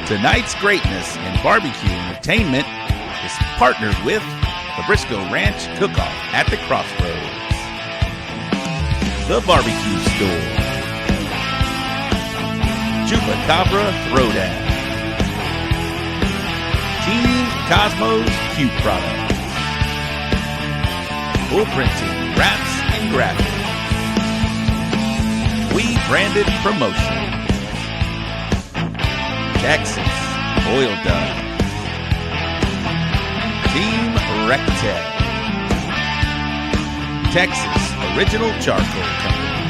Tonight's greatness in barbecue entertainment is partnered with the Briscoe Ranch Cook-Off at the Crossroads, the Barbecue Store, Chupacabra Throwdown, Team Cosmos Q Products, Bull Printing Wraps and Graphics, We Branded Promotion, Texas Oil Dust, Team Rectech, Texas Original Charcoal Company,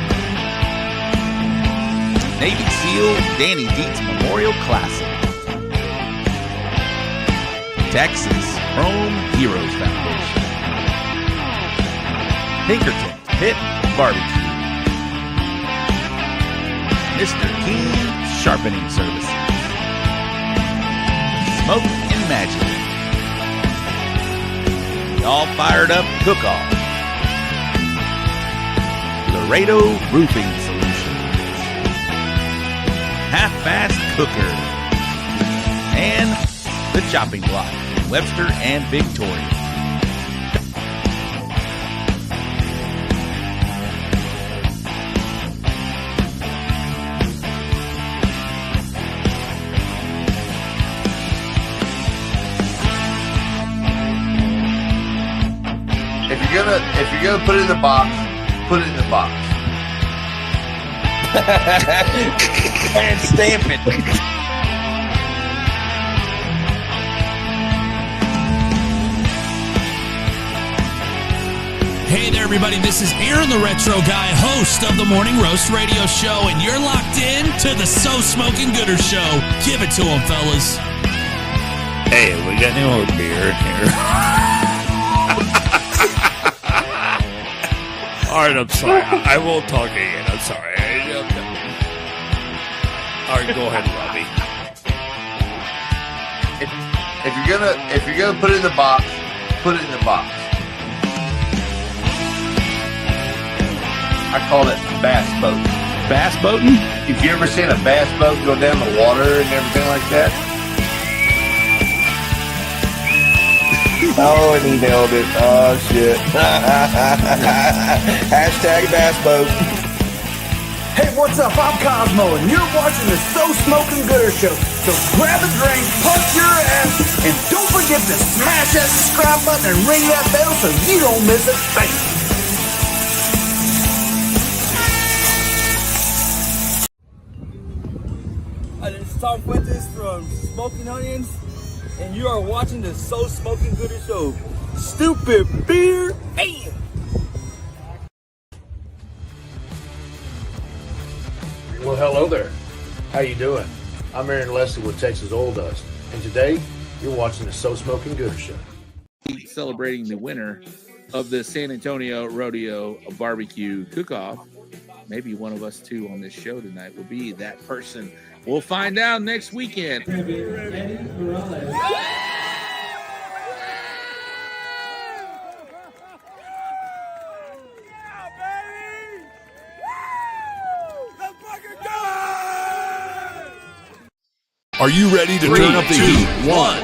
Navy SEAL Danny Dietz Memorial Classic, Texas Chrome Heroes Foundation, Pinkerton Pit Barbecue, Mr. King Sharpening Services, Smoke and Magic, the All Fired Up Cook-Off, Rodeo Roofing Solutions, Half Fast Cooker, and the Chopping Block in Webster and Victoria. If you're gonna put it in the box, put it in the box. And stamp it. Hey there, everybody. This is Aaron the Retro Guy, host of the Morning Roast Radio Show, and you're locked in to the So Smoking Gooder Show. Give it to them, fellas. Hey, we got any more beer in here? All right, I'm sorry. I won't talk again. I'm sorry. All right, go ahead, Robbie. If you're gonna put it in the box, put it in the box. I call it bass boat. Bass boating? If you ever seen a bass boat go down the water and everything like that. Oh, and he nailed it. Oh, shit. Hashtag bass boat. Hey, what's up? I'm Cosmo, and you're watching the So Smoking Gooder Show. So grab a drink, punch your ass, and don't forget to smash that subscribe button and ring that bell so you don't miss a thing. This is Tom Fuentes from Smoking Onions, and you are watching the So Smoking Gooder Show. Stupid beer, hey! Well, hello there. How you doing? I'm Aaron Leslie with Texas Oil Dust, and today you're watching the So Smoking Gooder Show. Celebrating the winner of the San Antonio Rodeo Barbecue Cook-Off. Maybe one of us two on this show tonight will be that person. We'll find out next weekend. Are you ready to turn up the heat? 1.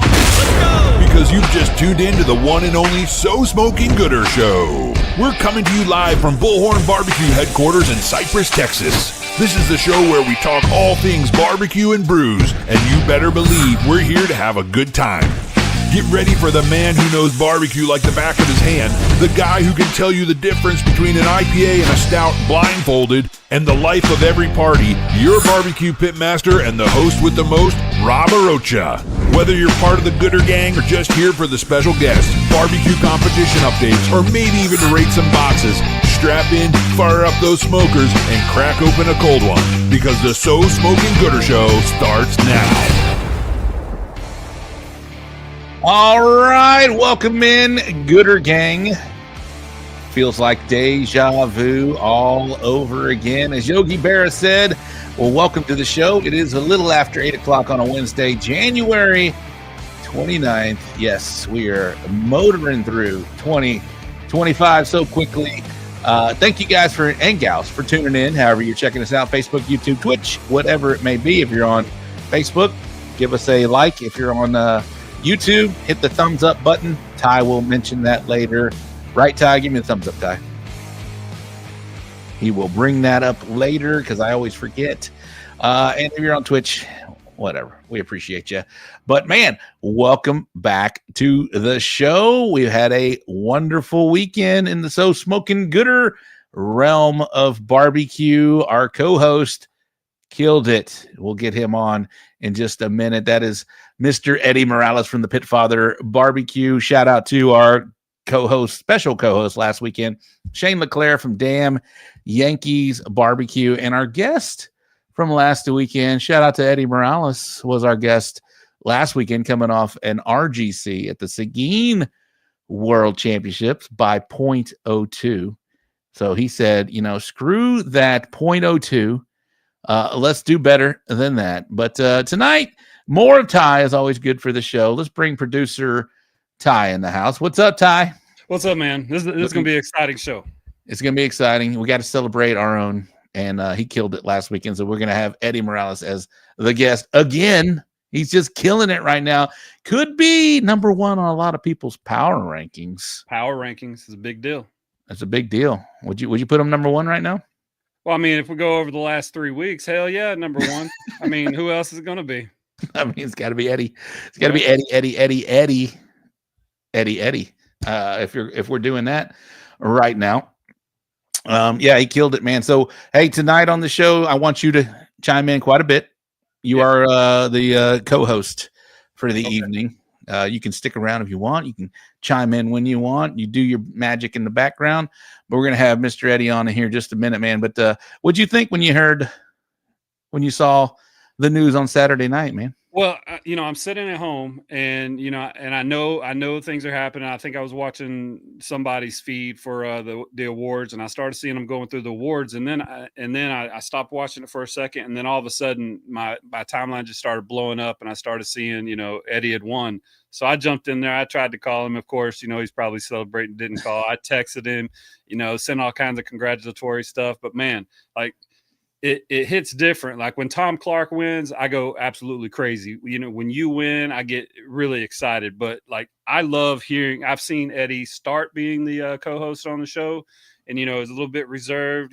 Because you've just tuned in to the one and only So Smoking Gooder Show. We're coming to you live from Bullhorn Barbecue headquarters in Cypress, Texas. This is the show where we talk all things barbecue and brews, and you better believe we're here to have a good time. Get ready for the man who knows barbecue like the back of his hand, the guy who can tell you the difference between an IPA and a stout blindfolded, and the life of every party, your barbecue pitmaster and the host with the most, Rob Arocha. Whether you're part of the Gooder Gang or just here for the special guest, barbecue competition updates, or maybe even to rate some boxes, strap in, fire up those smokers, and crack open a cold one, because the So Smoking Gooder Show starts now. All right, welcome in, Gooder Gang. Feels like deja vu all over again. As Yogi Berra said, well, welcome to the show. It is a little after 8 o'clock on a Wednesday, January 29th. Yes, we are motoring through 2025 so quickly. Thank you guys and gals for tuning in, however you're checking us out, Facebook, YouTube, Twitch, whatever it may be. If you're on Facebook, Give us a like. If you're on YouTube, hit the thumbs up button. Ty will mention that later. Right, Ty? Give me the thumbs up, Ty. He will bring that up later because I always forget. And if you're on Twitch, whatever. We appreciate you. But, man, welcome back to the show. We've had a wonderful weekend in the So Smoking Gooder realm of barbecue. Our co-host killed it. We'll get him on in just a minute. That is Mr. Eddy Morales from the Pitfather BBQ. Shout out to our co-host, special co-host last weekend, Shane LeClaire from Damn Yankees Barbecue, and our guest from last weekend, shout out to Eddy Morales, was our guest last weekend coming off an RGC at the Seguin World Championships by .02. So he said, screw that .02. Let's do better than that. But tonight, more of Ty is always good for the show. Let's bring producer Ty in the house. What's up, Ty? What's up, man? This is going to be an exciting show. It's going to be exciting. We got to celebrate our own, and he killed it last weekend. So we're going to have Eddy Morales as the guest again. He's just killing it right now. Could be number one on a lot of people's power rankings. Power rankings is a big deal. That's a big deal. Would you put him number one right now? Well, I mean, if we go over the last 3 weeks, hell yeah, number one. I mean, who else is it going to be? I mean, it's got to be Eddy. It's got to be Eddy. If we're doing that right now, he killed it, man. So hey, tonight on the show, I want you to chime in quite a bit. You are the co-host for the evening. You can stick around if you want. You can chime in when you want. You do your magic in the background. But we're gonna have Mr. Eddy on in here just a minute, man. But what'd you think when you saw the news on Saturday night, man? Well, I'm sitting at home, and I know things are happening. I think I was watching somebody's feed for the awards, and I started seeing them going through the awards, and then I stopped watching it for a second, and then all of a sudden my timeline just started blowing up, and I started seeing Eddy had won. So I jumped in there. I tried to call him. Of course, he's probably celebrating. Didn't call. I texted him. Sent all kinds of congratulatory stuff. But man, like. It hits different. Like when Tom Clark wins, I go absolutely crazy. When you win, I get really excited. But like I love hearing. I've seen Eddy start being the co-host on the show, and is a little bit reserved.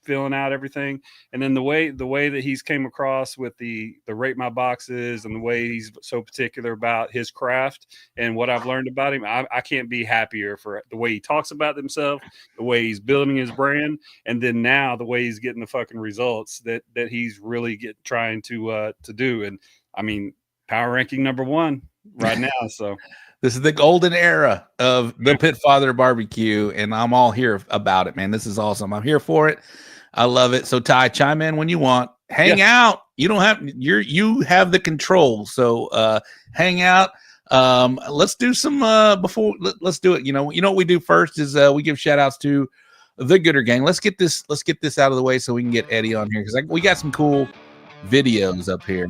Filling out everything, and then the way that he's came across with the rate my boxes, and the way he's so particular about his craft and what I've learned about him, I can't be happier for the way he talks about himself, the way he's building his brand, and then now the way he's getting the fucking results that he's really trying to do. And I mean, power ranking number one right now. So this is the golden era of the Pitfather BBQ, and I'm all here about it, man. This is awesome. I'm here for it. I love it. So Ty, chime in when you want. Hang out. You don't have you have the control. So hang out. Let's do some let's do it. You know what we do first is we give shout outs to the Gooder Gang. Let's get this out of the way so we can get Eddy on here, because we got some cool videos up here.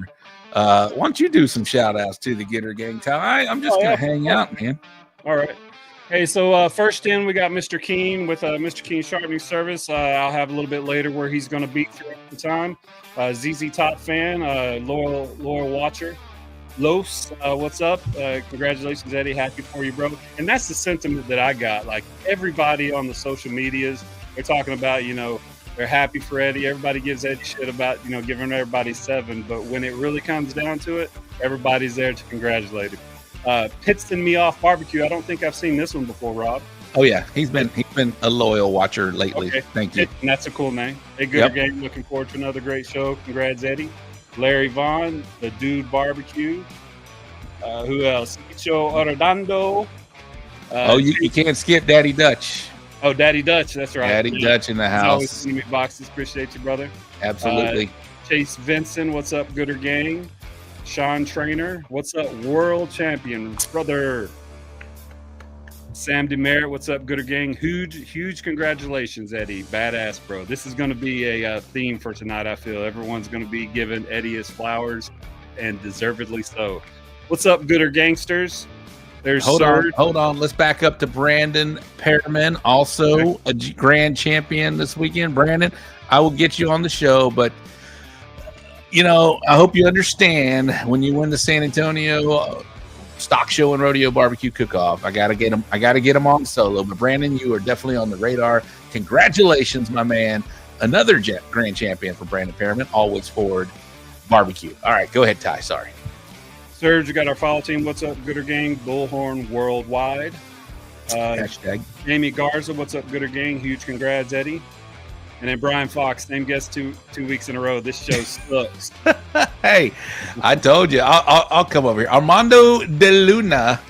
Why don't you do some shout outs to the Gooder Gang, Ty? I'm just gonna hang out, man. All right. Hey, so first in, we got Mr. Keen with Mr. Keen Sharpening Service. I'll have a little bit later where he's going to be throughout the time. ZZ Top fan, loyal watcher. Los, what's up? Congratulations, Eddy. Happy for you, bro. And that's the sentiment that I got. Like, everybody on the social medias, they're talking about, they're happy for Eddy. Everybody gives Eddy shit about, giving everybody 7. But when it really comes down to it, everybody's there to congratulate him. Pits and Me Off Barbecue. I don't think I've seen this one before, Rob. Oh yeah, he's been a loyal watcher lately. Okay. Thank you. And that's a cool name. Hey, Gooder Gang. Looking forward to another great show. Congrats, Eddy. Larry Vaughn, the Dude Barbecue. Who else? Icho Orlando. You can't skip Daddy Dutch. Oh, Daddy Dutch. That's right. Daddy Dutch in the house. Always sending me boxes. Appreciate you, brother. Absolutely. Chase Vinson. What's up, Gooder Gang? Sean Trainer, what's up, world champion, brother? Sam Demerit, what's up, Gooder Gang? Huge congratulations, Eddy. Badass, bro. This is going to be a theme for tonight, I feel. Everyone's going to be giving Eddy his flowers, and deservedly so. What's up, Gooder Gangsters? There's Hold on. Let's back up to Brandon Perriman, also a grand champion this weekend. Brandon, I will get you on the show, but I hope you understand when you win the San Antonio Stock Show and Rodeo Barbecue Cook-Off, I gotta get them on solo. But Brandon, you are definitely on the radar. Congratulations, my man. Another grand champion for Brandon Perriman, always forward barbecue. All right, go ahead, Ty. Sorry. Serge, you got our follow team. What's up, Gooder Gang? Bullhorn Worldwide. Hashtag. Jamie Garza, what's up, Gooder Gang? Huge congrats, Eddie. And then Brian Fox, same guest two weeks in a row. This show sucks. Hey, I told you. I'll come over here. Armando De Luna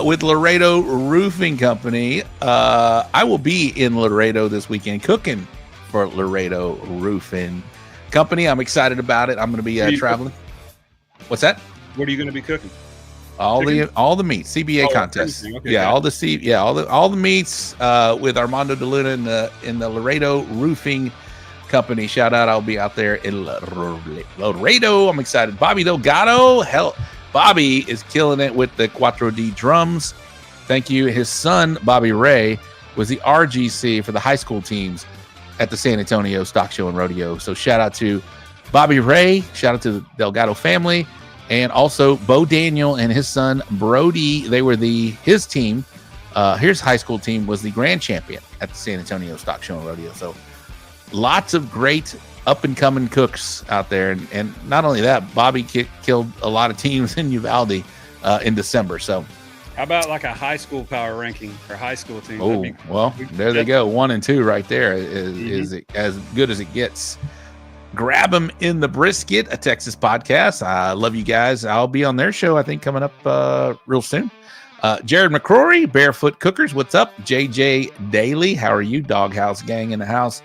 with Laredo Roofing Company. I will be in Laredo this weekend cooking for Laredo Roofing Company. I'm excited about it. I'm going to be traveling. What's that? What are you going to be cooking? All the meats, CBA contest. Okay, yeah, all the meats with Armando De Luna in the Laredo Roofing Company. Shout out! I'll be out there in Laredo. I'm excited. Bobby Delgado, Bobby is killing it with the 4D drums. Thank you. His son Bobby Ray was the RGC for the high school teams at the San Antonio Stock Show and Rodeo. So shout out to Bobby Ray. Shout out to the Delgado family. And also Bo Daniel and his son Brody, they were his team. His high school team was the grand champion at the San Antonio Stock Show and Rodeo. So lots of great up and coming cooks out there. And not only that, Bobby killed a lot of teams in Uvalde in December. So how about like a high school power ranking for high school teams? Oh, well, there they go. 1 and 2 right there is as good as it gets. Grab them in the brisket, a Texas podcast. I love you guys. I'll be on their show, I think, coming up real soon. Jared McCrory, Barefoot Cookers. What's up? JJ Daly. How are you? Doghouse Gang in the house.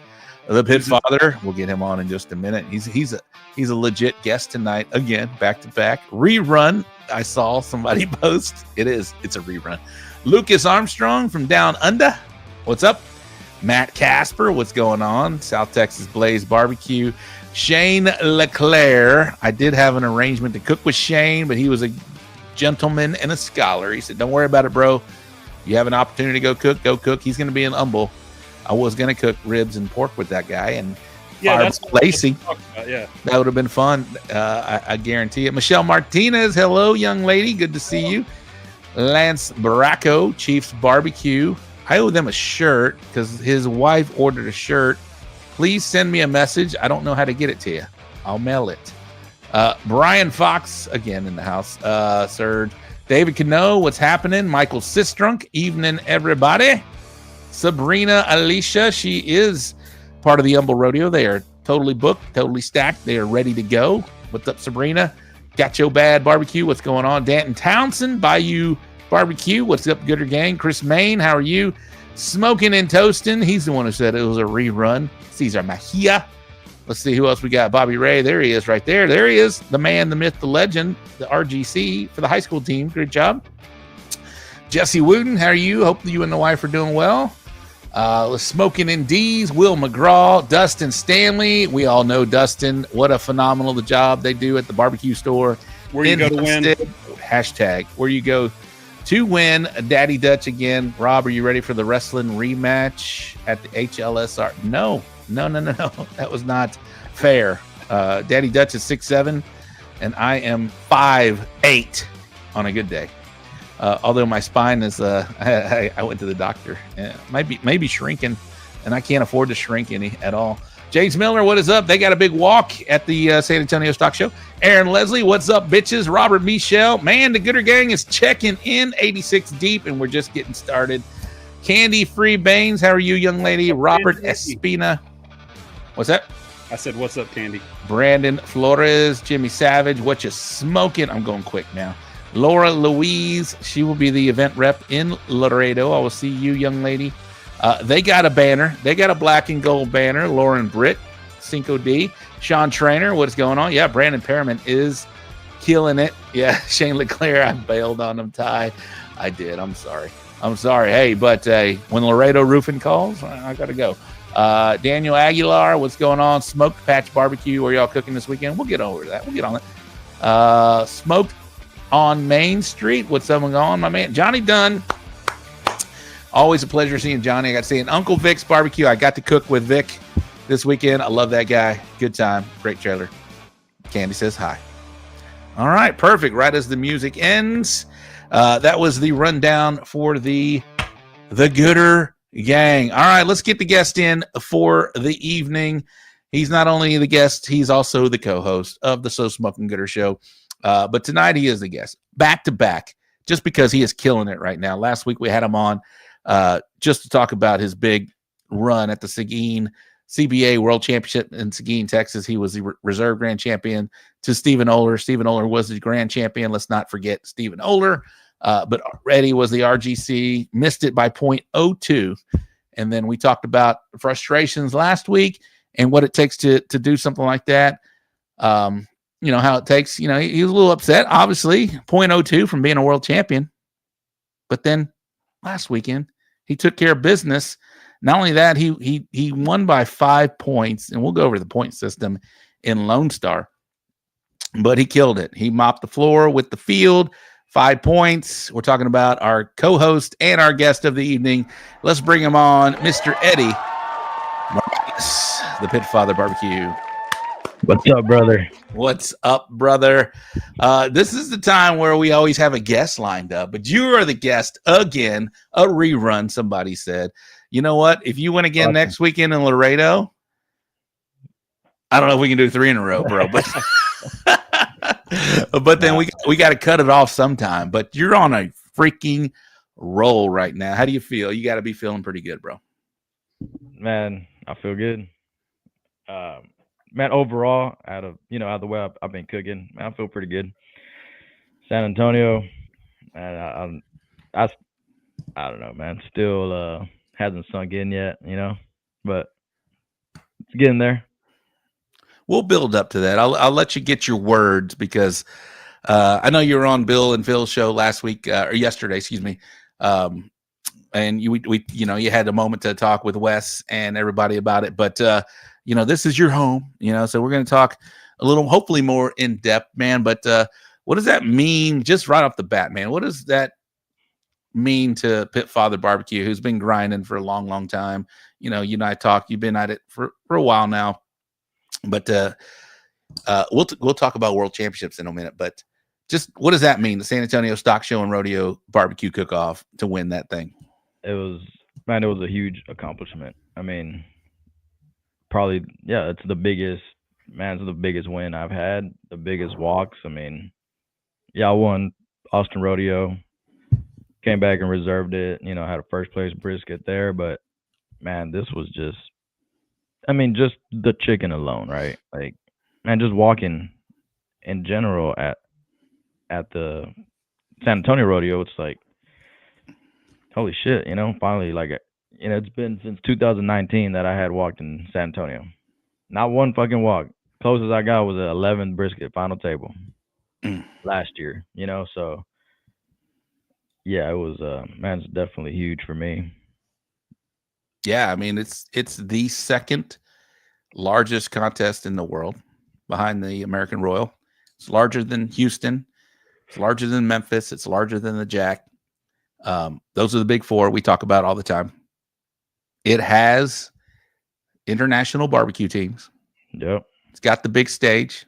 The Pitfather. We'll get him on in just a minute. He's a legit guest tonight. Again, back to back. Rerun. I saw somebody post. It's a rerun. Lucas Armstrong from Down Under. What's up? Matt Casper, what's going on? South Texas Blaze Barbecue. Shane Leclerc. I did have an arrangement to cook with Shane, but he was a gentleman and a scholar. He said, don't worry about it, bro. You have an opportunity to go cook. He's going to be in Humble. I was going to cook ribs and pork with that guy. And that's Lacey. Yeah, that would have been fun. I guarantee it. Michelle Martinez. Hello, young lady. Good to see you. Lance Baracco, Chiefs Barbecue. I owe them a shirt because his wife ordered a shirt. Please send me a message. I don't know how to get it to you. I'll mail it. Brian Fox, again in the house. Serge. David Cano, what's happening? Michael Sistrunk, evening, everybody. Sabrina Alicia, she is part of the Humble Rodeo. They are totally booked, totally stacked. They are ready to go. What's up, Sabrina? Got Your Bad Barbecue. What's going on? Danton Townsend, Bayou Barbecue. What's up, Gooder Gang? Chris Main, how are you? Smoking and Toasting. He's the one who said it was a rerun. Cesar Mejia. Let's see who else we got. Bobby Ray. There he is right there. There he is. The man, the myth, the legend, the RGC for the high school team. Great job. Jesse Wooten, how are you? Hope you and the wife are doing well. Smoking in D's. Will McGraw. Dustin Stanley. We all know Dustin. What a phenomenal job they do at the barbecue store. Where you go to win. Hashtag where you go to win. Daddy Dutch again. Rob, are you ready for the wrestling rematch at the HLSR? No. That was not fair. Daddy Dutch is 6'7", and I am 5'8" on a good day. Although my spine is, I went to the doctor. Maybe shrinking, and I can't afford to shrink any at all. James Miller, what is up? They got a big walk at the San Antonio Stock Show. Aaron Leslie, what's up, bitches? Robert Michelle, man, the Gooder Gang is checking in 86 deep, and we're just getting started. Candy Free Baines, how are you, young lady? Robert Espina. What's that? I said, what's up, Candy? Brandon Flores, Jimmy Savage, what you smoking? I'm going quick now. Laura Louise, she will be the event rep in Laredo. I will see you, young lady. They got a banner. They got a black and gold banner. Lauren Britt, Cinco D. Sean Trainer, what's going on? Yeah, Brandon Perriman is killing it. Yeah, Shane Leclerc, I bailed on him, Ty. I did. I'm sorry. Hey, but when Laredo Roofing calls, I got to go. Daniel Aguilar, what's going on? Smoked Patch Barbecue, where y'all cooking this weekend? We'll get over that. We'll get on it. Smoked on Main Street, what's going on, my man? Johnny Dunn. Always a pleasure seeing Johnny. I got to see an Uncle Vic's Barbecue. I got to cook with Vic this weekend. I love that guy. Good time. Great trailer. Candy says hi. All right, perfect. Right as the music ends, that was the rundown for the Gooder Gang. All right, let's get the guest in for the evening. He's not only the guest, he's also the co-host of the So Smoking Gooder Show. But tonight he is the guest, back to back, just because he is killing it right now. Last week we had him on just to talk about his big run at the Seguin CBA World Championship in Seguin, Texas. He was the reserve grand champion to Stephen Oler. Stephen Oler was the grand champion. Let's not forget Stephen Oler. But Eddy was the RGC, missed it by 0.02. And then we talked about frustrations last week and what it takes to do something like that. How it takes, he was a little upset, obviously, 0.02 from being a world champion. But then last weekend, he took care of business. Not only that, he won by 5 points, and we'll go over the point system in Lone Star. But he killed it. He mopped the floor with the field, 5 points. We're talking about our co-host and our guest of the evening. Let's bring him on, Mr. Eddy, the Pitfather BBQ. What's up, brother? What's up, brother? This is the time where we always have a guest lined up, but you are the guest again, a rerun, somebody said. You know what? If you win again next weekend in Laredo, I don't know if we can do 3 in a row, bro, but but then we got to cut it off sometime. But you're on a freaking roll right now. How do you feel? You got to be feeling pretty good, bro. Man, I feel good. Man, overall, out of the way I've been cooking, man, I feel pretty good. San Antonio, man, I don't know, man. Still hasn't sunk in yet, but it's getting there. We'll build up to that. I'll let you get your words because I know you were on Bill and Phil's show last week or yesterday, excuse me. And you had a moment to talk with Wes and everybody about it, but this is your home, so we're going to talk a little, hopefully more in depth, man. But what does that mean just right off the bat, man? What does that mean to Pitfather BBQ, who's been grinding for a long, long time? You and I talk, you've been at it for a while now, but we'll talk about world championships in a minute, but just what does that mean? The San Antonio Stock Show and Rodeo Barbecue Cook-Off to win that thing. It was a huge accomplishment. I mean, probably, yeah, it's the biggest win I've had, the biggest walks. I mean, yeah, I won Austin Rodeo, came back and reserved it, had a first place brisket there, but man, this was just the chicken alone, right? Like, man, just walking in general at the San Antonio Rodeo, it's like, holy shit, finally, like, it's been since 2019 that I had walked in San Antonio. Not one fucking walk. Closest I got was an 11 brisket final table last year, so yeah, it was, man, it's definitely huge for me. Yeah, I mean, it's the second largest contest in the world behind the American Royal. It's larger than Houston. It's larger than Memphis. It's larger than the Jack. Those are the big four we talk about all the time. It has international barbecue teams. Yep. It's got the big stage.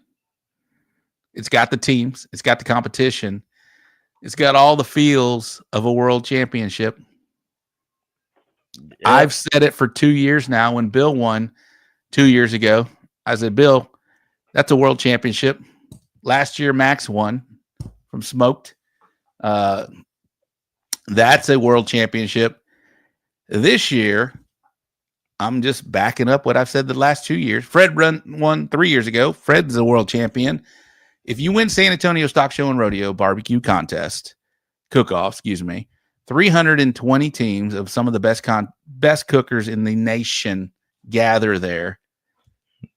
It's got the teams. It's got the competition. It's got all the feels of a world championship. Yep. I've said it for 2 years now. When Bill won 2 years ago, I said, Bill, that's a world championship. Last year, Max won from Smoked. That's a world championship. This year, I'm just backing up what I've said the last 2 years. Fred won 3 years ago. Fred's a world champion. If you win San Antonio Stock Show and Rodeo Barbecue Contest, Cook-Off, 320 teams of some of the best cookers in the nation gather there.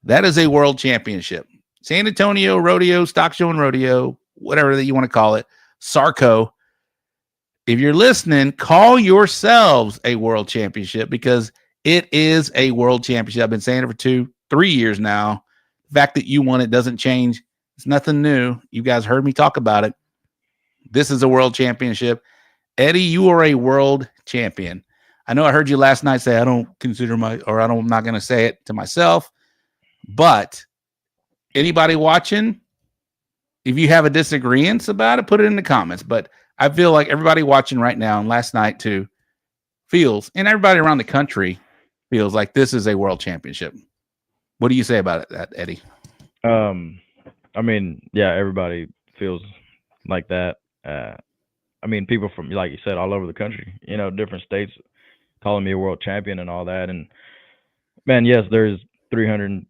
That is a world championship. San Antonio Rodeo, Stock Show and Rodeo, whatever that you want to call it, SARCO. If you're listening, call yourselves a world championship because it is a world championship. I've been saying it for 3 years now. The fact that you won it doesn't change. It's nothing new. You guys heard me talk about it. This is a world championship. Eddy, you are a world champion. I know I heard you last night say, I'm not going to say it to myself, but anybody watching, if you have a disagreement about it, put it in the comments. But I feel like everybody watching right now and last night too feels, and everybody around the country feels like this is a world championship. What do you say about it, Eddie? I mean, yeah, everybody feels like that. I mean, people from, like you said, all over the country, you know, different states calling me a world champion and all that. And man, yes, there's 300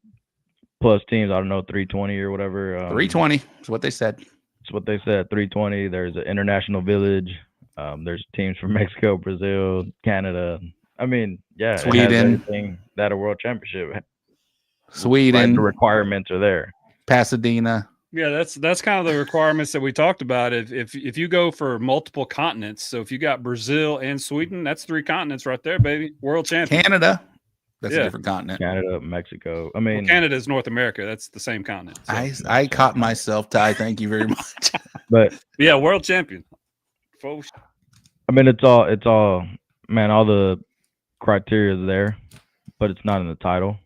plus teams. I don't know, 320 or whatever. 320 is what they said. It's what they said. 320. There's an international village. There's teams from Mexico, Brazil, Canada. I mean, yeah, Sweden. Everything that a world championship. Sweden. Right, the requirements are there. Pasadena. Yeah, that's kind of the requirements that we talked about. If you go for multiple continents, so if you got Brazil and Sweden, that's 3 continents right there, baby. World champion. Canada. That's a different continent. Canada, Mexico. I mean, Canada is North America. That's the same continent. So. I caught myself, Ty. Thank you very much. But yeah, world champion. I mean, it's all, man, all the criteria is there, but it's not in the title.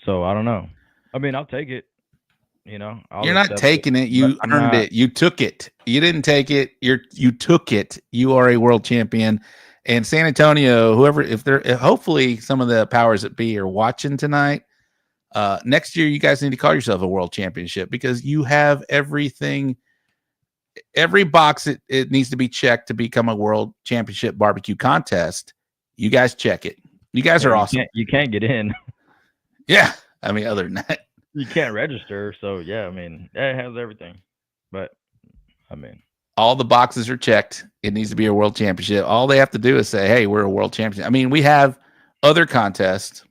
So I don't know. I mean, I'll take it. You know, you're not taking it. You earned it. You took it. You didn't take it. You took it. You are a world champion. And San Antonio, whoever, if hopefully some of the powers that be are watching tonight. Next year, you guys need to call yourself a world championship because you have everything. Every box it needs to be checked to become a world championship barbecue contest. You guys check it. You guys are awesome. You can't get in. Yeah, I mean, other than that. You can't register, so yeah, I mean, it has everything. But I mean, all the boxes are checked. It needs to be a world championship. All they have to do is say, "Hey, we're a world champion." I mean, we have other contests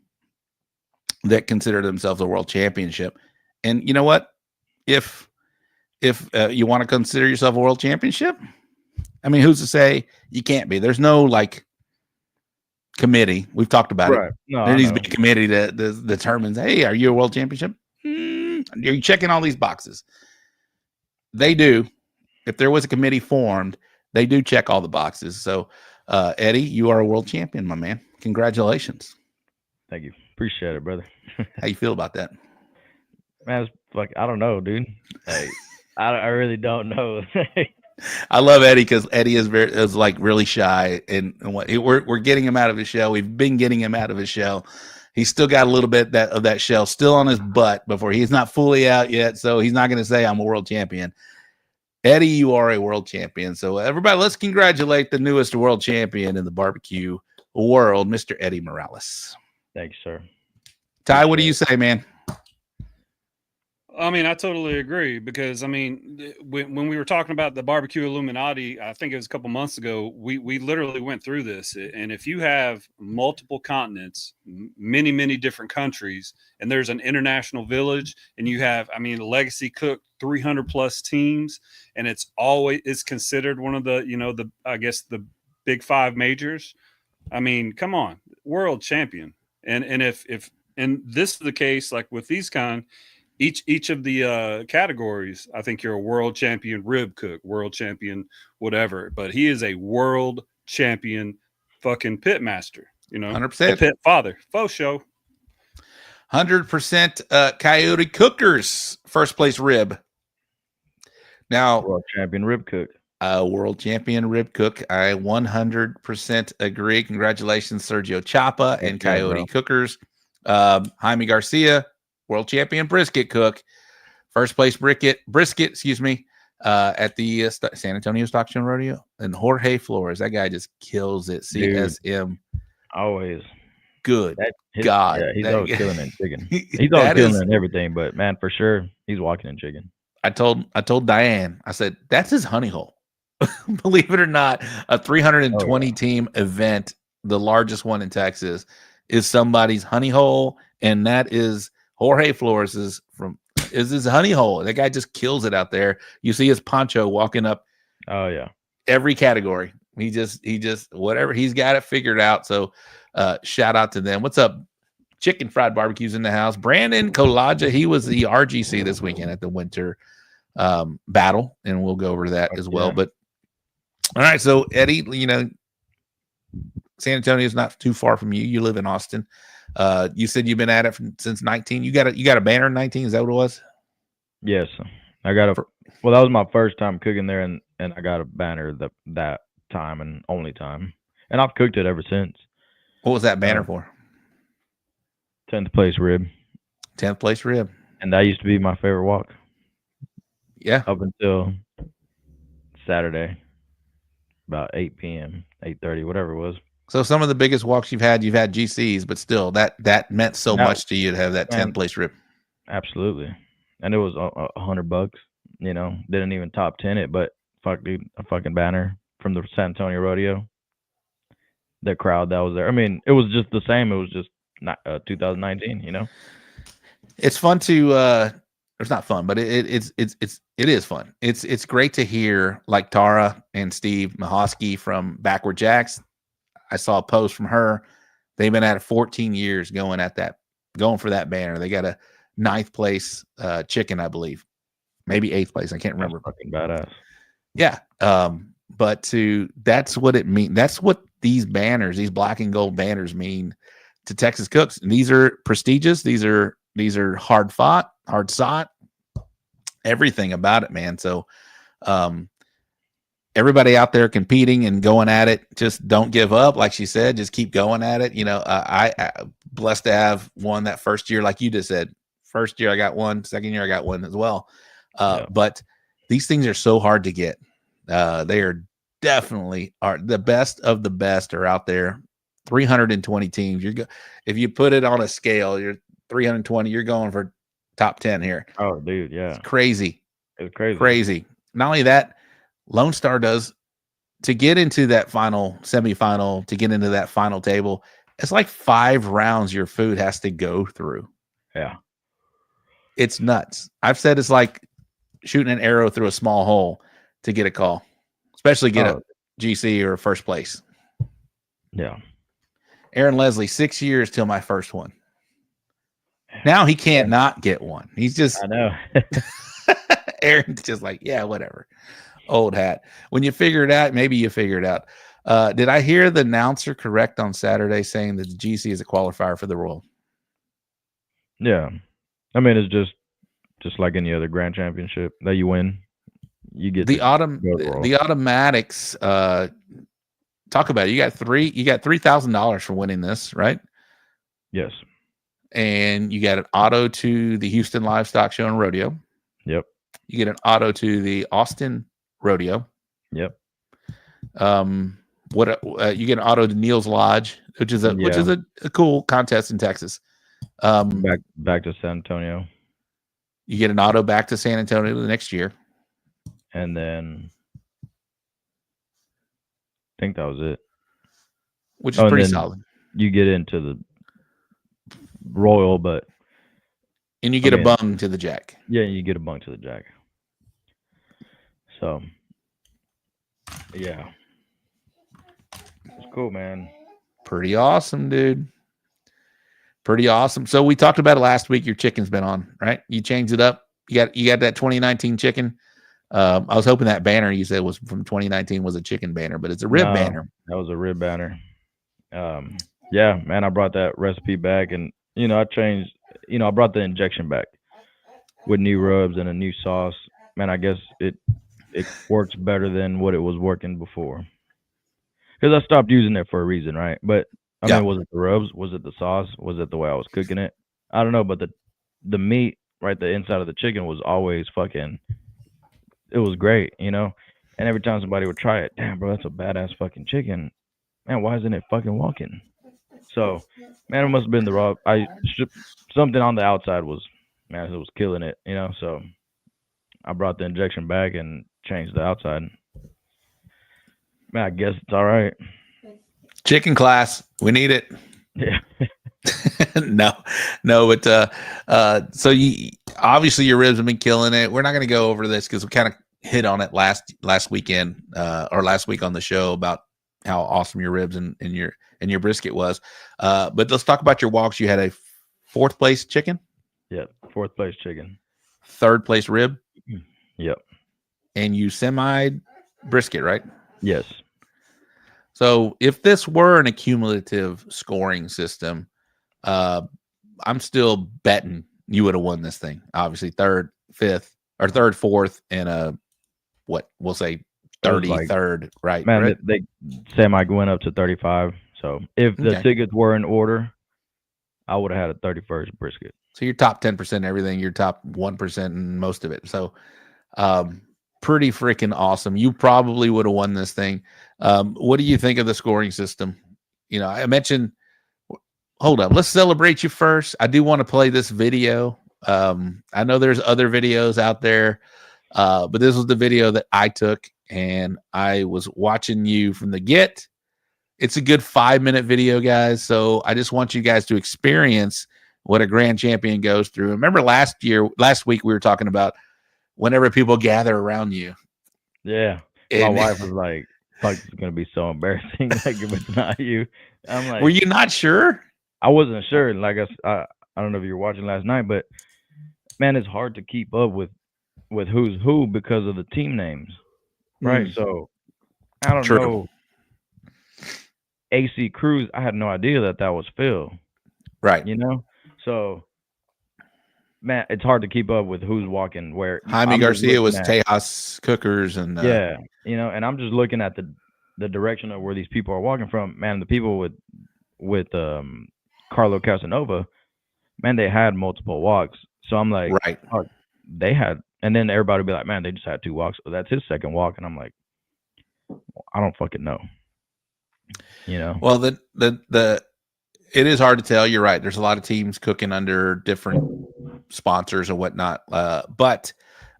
that consider themselves a world championship, and you know what? If you want to consider yourself a world championship, I mean, who's to say you can't be? There's no like committee. We've talked about it. No, there needs to be a committee that determines, hey, are you a world championship? Are you checking all these boxes? They do. If there was a committee formed, they do check all the boxes. So, Eddie, you are a world champion, my man. Congratulations. Thank you. Appreciate it, brother. How you feel about that? Man, it's like, I don't know, dude. Like, I really don't know. I love Eddie because Eddie is like really shy, and we're getting him out of his shell. We've been getting him out of his shell. He's still got a little bit of that shell still on his butt before he's not fully out yet. So he's not going to say I'm a world champion. Eddie, you are a world champion. So everybody, let's congratulate the newest world champion in the barbecue world, Mr. Eddie Morales. Thanks, sir. Ty, what do you say, man? I mean, I totally agree because I mean, when we were talking about the barbecue Illuminati, I think it was a couple months ago, we literally went through this. And if you have multiple continents, many different countries, and there's an international village, and you have, I mean, Legacy Cook 300 plus teams, and it's considered one of the, I guess the big 5 majors. I mean, come on, world champion. And if this is the case, like with these kind. Each of the categories, I think you're a world champion rib cook, world champion whatever, but he is a world champion fucking pit master, 100%. Pit father, faux show. 100% Coyote Cookers, first place rib. Now, world champion rib cook. World champion rib cook. I 100% agree. Congratulations, Sergio Chapa and Coyote Cookers. Jaime Garcia, world champion brisket cook, first place brisket, at the San Antonio Stock Show Rodeo. And Jorge Flores, that guy just kills it. CSM, always good. God, yeah, he's always killing it in chicken. He's always killing it in everything, but man, for sure, he's walking in chicken. I told Diane, I said that's his honey hole. Believe it or not, a 320 team event, the largest one in Texas, is somebody's honey hole, and that is Jorge Flores is his honey hole. That guy just kills it out there. You see his poncho walking up. Oh yeah. Every category. He just whatever, he's got it figured out. So shout out to them. What's up? Chicken Fried Barbecues in the house. Brandon Kolaja, he was the RGC this weekend at the winter battle, and we'll go over that as well. Yeah. But all right, so Eddie, San Antonio is not too far from you. You live in Austin. You said you've been at it since 19. You got a banner in 19. Is that what it was? Yes, I got a. Well, that was my first time cooking there, and I got a banner that time and only time, and I've cooked it ever since. What was that banner for? 10th place rib. 10th place rib. And that used to be my favorite walk. Yeah. Up until Saturday, about 8 p.m., 8:30, whatever it was. So some of the biggest walks you've had GCs, but still that meant so much to you to have that 10th place rib. Absolutely. And it was $100, you know, didn't even top 10 it, but fuck, dude, a fucking banner from the San Antonio Rodeo. The crowd that was there. I mean, it was just the same. It was just not 2019, you know. It's fun to it's not fun, but it is fun. It's great to hear, like Tara and Steve Mahosky from Backward Jacks. I saw a post from her. They've been at it 14 years going for that banner. They got a 9th place chicken, I believe. Maybe 8th place. I can't remember. That's fucking badass. Yeah. But that's what it means. That's what these banners, these black and gold banners mean to Texas cooks. And these are prestigious. These are hard fought, hard sought, everything about it, man. So, everybody out there competing and going at it, just don't give up. Like she said, just keep going at it. You know, I blessed to have won that first year. Like you just said, first year I got one, second year I got one as well. But these things are so hard to get. They are definitely the best of the best are out there. 320 teams. If you put it on a scale, you're 320, you're going for top 10 here. Oh, dude. Yeah. It's crazy. It's crazy. Crazy. Not only that, Lone Star does to get into that final semifinal, to get into that final table. It's like 5 rounds your food has to go through. Yeah. It's nuts. I've said it's like shooting an arrow through a small hole to get a call, especially get a GC or a first place. Yeah. Aaron Leslie, 6 years till my first one. Now he can't not get one. He's just, I know. Aaron's just like, yeah, whatever. Old hat. When you figure it out, maybe you figure it out. Did I hear the announcer correct on Saturday saying that the GC is a qualifier for the Royal? Yeah. I mean, it's just like any other grand championship that you win. You get the automatics. Talk about it. You got $3,000 for winning this, right? Yes. And you got an auto to the Houston Livestock Show and Rodeo. Yep. You get an auto to the Austin Rodeo. Yep. You get an auto to Neil's Lodge, which is a cool contest in Texas. Back to San Antonio. You get an auto back to San Antonio the next year. And then I think that was it. Which is pretty solid. You get into the Royal, and you get a bung to the Jack. Yeah, you get a bung to the Jack. So yeah. It's cool, man. Pretty awesome, dude. Pretty awesome. So we talked about it last week. Your chicken's been on, right? You changed it up. You got that 2019 chicken. I was hoping that banner you said was from 2019 was a chicken banner, but it's a rib banner. That was a rib banner. Yeah, man, I brought that recipe back, and I changed. I brought the injection back with new rubs and a new sauce. Man, I guess it works better than what it was working before. Because I stopped using it for a reason, right? But I mean, was it the rubs? Was it the sauce? Was it the way I was cooking it? I don't know, but the meat, right, the inside of the chicken was always it was great, And every time somebody would try it, damn, bro, that's a badass fucking chicken. Man, why isn't it fucking walking? So, man, it must have been the raw. Something on the outside was, man, it was killing it, So I brought the injection back and changed the outside. Man, I guess it's all right. Chicken class, we need it. Yeah. no, but so obviously your ribs have been killing it. We're not going to go over this because we kind of hit on it last weekend or last week on the show about how awesome your ribs and your brisket was. But let's talk about your walks. You had a 4th place chicken. Yeah, 4th place chicken. 3rd place rib. Yep. And you semi brisket, right? Yes. So if this were an accumulative scoring system, I'm still betting you would have won this thing. Obviously, third, fourth, and we'll say 33rd, right? Man, right? they say I went up to 35. So if the tickets were in order, I would have had a 31st brisket. So you're top 10% everything. You're top 1% in most of it. So pretty freaking awesome. You probably would have won this thing. What do you think of the scoring system? I mentioned, hold up, let's celebrate you first. I do want to play this video. I know there's other videos out there, but this was the video that I took, and I was watching you from the get. It's a good 5-minute video, guys. So I just want you guys to experience what a grand champion goes through. Remember last week we were talking about whenever people gather around you. Yeah. My wife was like, fuck, it's going to be so embarrassing. Like, if it's not you. I'm like, were you not sure? I wasn't sure. Like, I don't know if you were watching last night, but man, it's hard to keep up with who's who because of the team names. Right. So I don't know. AC Cruz, I had no idea that was Phil. Right. So man, it's hard to keep up with who's walking where. Jaime Garcia was Tejas Cookers and and I'm just looking at the direction of where these people are walking from. Man, the people with Carlo Casanova, man, they had multiple walks. So I'm like, right. Oh, they had, and then everybody would be like, man, they just had 2 walks. So that's his second walk. And I'm like, I don't fucking know. Well, it is hard to tell. You're right. There's a lot of teams cooking under different sponsors and whatnot. But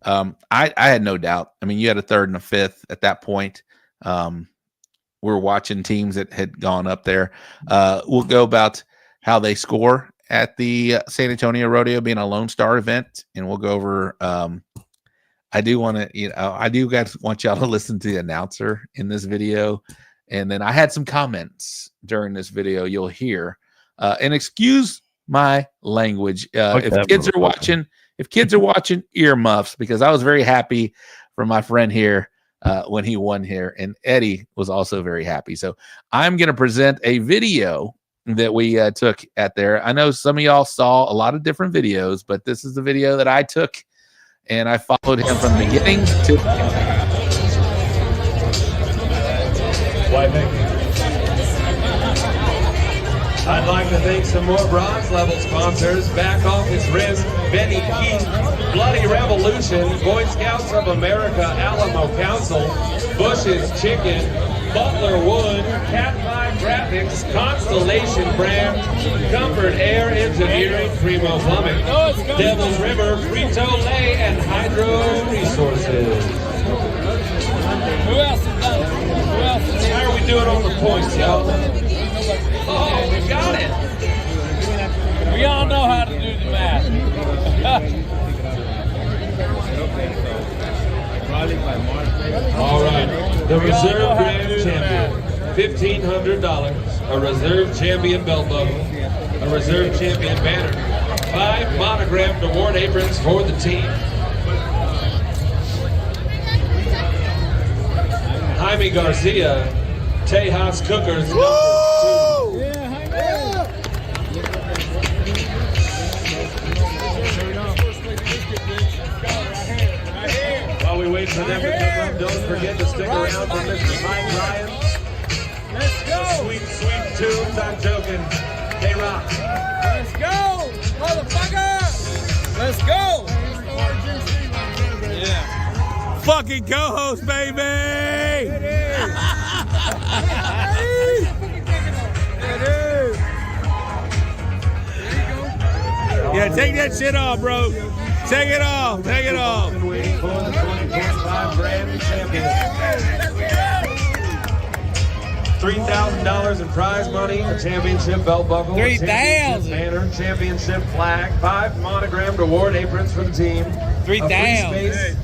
I had no doubt. I mean, you had a 3rd and a 5th at that point. We're watching teams that had gone up there. We'll go about how they score at the San Antonio Rodeo being a Lone Star event, and we'll go over. I do want to, I do guys want y'all to listen to the announcer in this video. And then I had some comments during this video you'll hear. And excuse my language. If kids are watching, earmuffs, because I was very happy for my friend here when he won here. And Eddy was also very happy. So I'm going to present a video that we took at there. I know some of y'all saw a lot of different videos, but this is the video that I took. And I followed him from the beginning to the end. I'd like to thank some more bronze level sponsors: Back Office Risk, Benny Keith, Bloody Revolution, Boy Scouts of America, Alamo Council, Bush's Chicken, Butler Wood, Cat 5 Graphics, Constellation Brand, Comfort Air Engineering, Primo Plumbing, Devil's River, Frito-Lay, and Hydro Resources. Who else has done it? How are we doing on the points, y'all? Oh, we got it. We all know how to do the math. All right. The reserve grand champion, $1,500. A reserve champion belt buckle. A reserve champion banner. 5 monogrammed award aprons for the team. Jaime Garcia, Tejas Cookers. While we wait for them to come up, don't forget to stick around for Mr. Mike Ryan. Let's go! Sweet, sweet tunes, I'm joking. They rock. Let's go, motherfucker! Let's go! Yeah. Fucking co-host, baby! It is! It is! Yeah, take that shit off, bro. Take it off. Take it off. $3,000 in prize money, a championship belt buckle, a championship banner, championship flag, 5 monogrammed award aprons for the team, a free space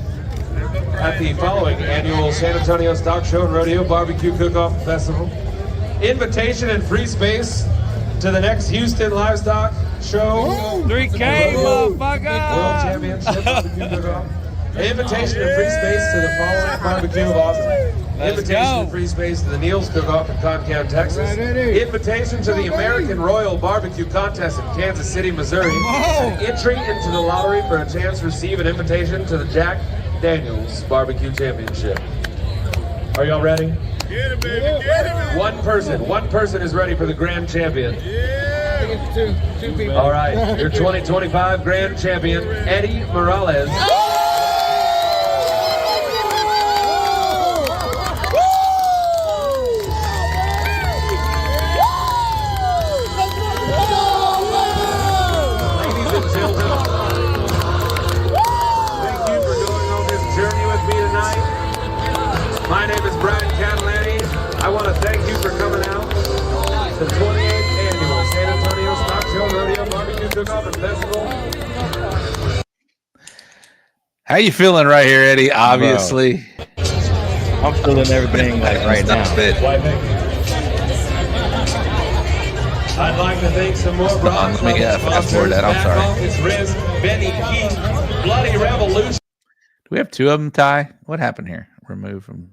at the following annual San Antonio Stock Show and Rodeo Barbecue Cook-Off Festival, invitation and free space to the next Houston Livestock Show, 3K, motherfucker! World Championship Barbecue Cook-Off, invitation and free space to the following barbecue of Austin. Invitation to free space to the Neil's Cook-Off in Concan, Texas. Invitation to the American Royal Barbecue Contest in Kansas City, Missouri. An entry into the lottery for a chance to receive an invitation to the Jack Daniels Barbecue Championship. Are y'all ready? Get it, baby. Get it. One person is ready for the grand champion. Yeah. Two people. All right, your 2025 grand champion, Eddy Morales. My name is Brian Catalani. I want to thank you for coming out to the 28th Annual San Antonio Stock Show Rodeo Barbecue Cook-Off and Festival. How you feeling right here, Eddie? Obviously. Bro, I'm feeling everything like right now. Why, thank you. I'd like to thank some more bronze Let me fast forward that. I'm sorry. off his wrist, Benny Keith, Bloody Revolution. Do we have two of them, Ty? What happened here? Remove from.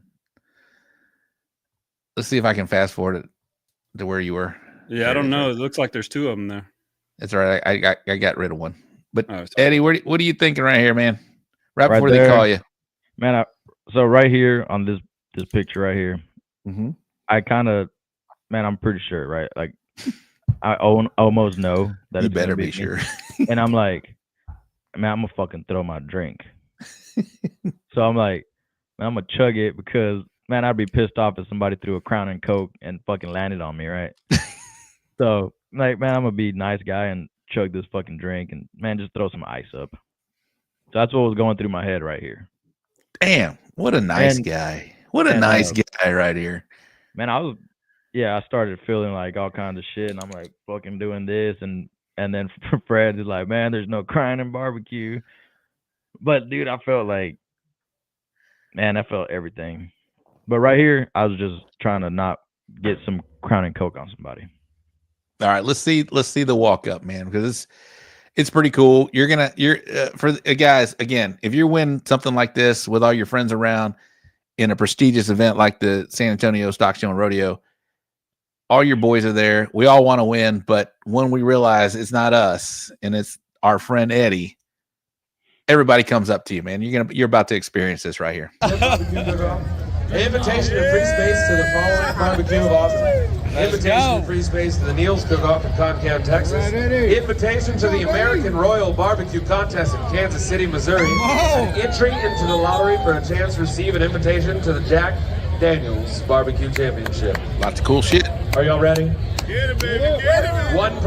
Let's see if I can fast forward it to where you were. Yeah, I don't know. It looks like there's two of them there. That's all right. I got rid of one. But Eddie, what are you thinking right here, man? Right before there, they call you, man. So right here on this picture right here, I kind of, man, I'm pretty sure, right? Like, I almost know that you it's better be be sure. And I'm like, man, I'm gonna fucking throw my drink. So I'm like, man, I'm gonna chug it because, man, I'd be pissed off if somebody threw a Crown and Coke and fucking landed on me, right? So, like, man, I'm gonna be a nice guy and chug this fucking drink and, man, just throw some ice up. So that's what was going through my head right here. Damn, what a nice guy. What a nice guy right here. Man, I started feeling like all kinds of shit, and I'm like fucking doing this, and then Fred is like, man, there's no crying in barbecue. But dude, I felt like, man, I felt everything. But right here, I was just trying to not get some Crown and Coke on somebody. All right, let's see the walk up, man, because it's pretty cool. You're for guys, again, if you win something like this with all your friends around in a prestigious event like the San Antonio Stock Show and Rodeo, all your boys are there. We all want to win, but when we realize it's not us and it's our friend Eddie, everybody comes up to you, man. You're about to experience this right here. Invitation to free space to the following barbecue of Austin. Invitation to free space to the Neil's Cook-Off in Concan, Texas. Invitation to the American Royal Barbecue Contest in Kansas City, Missouri. An entry into the lottery for a chance to receive an invitation to the Jack Daniels Barbecue Championship. Lots of cool shit. Are y'all ready? Get it, baby. Get it. One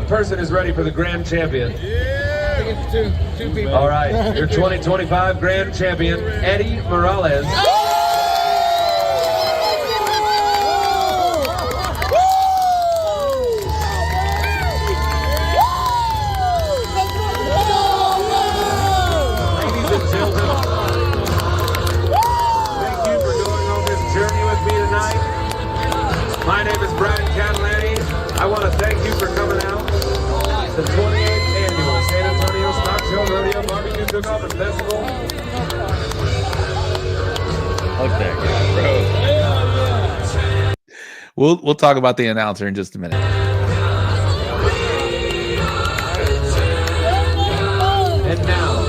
person is ready for the grand champion. Yeah. Two people. All right, your 2025 grand champion, Eddy Morales. My name is Brian Catalani. I want to thank you for coming out to the 28th Annual San Antonio Stock Show Rodeo Barbecue Cook-Off and Festival. Fuck that guy, bro. We'll talk about the announcer in just a minute. And now,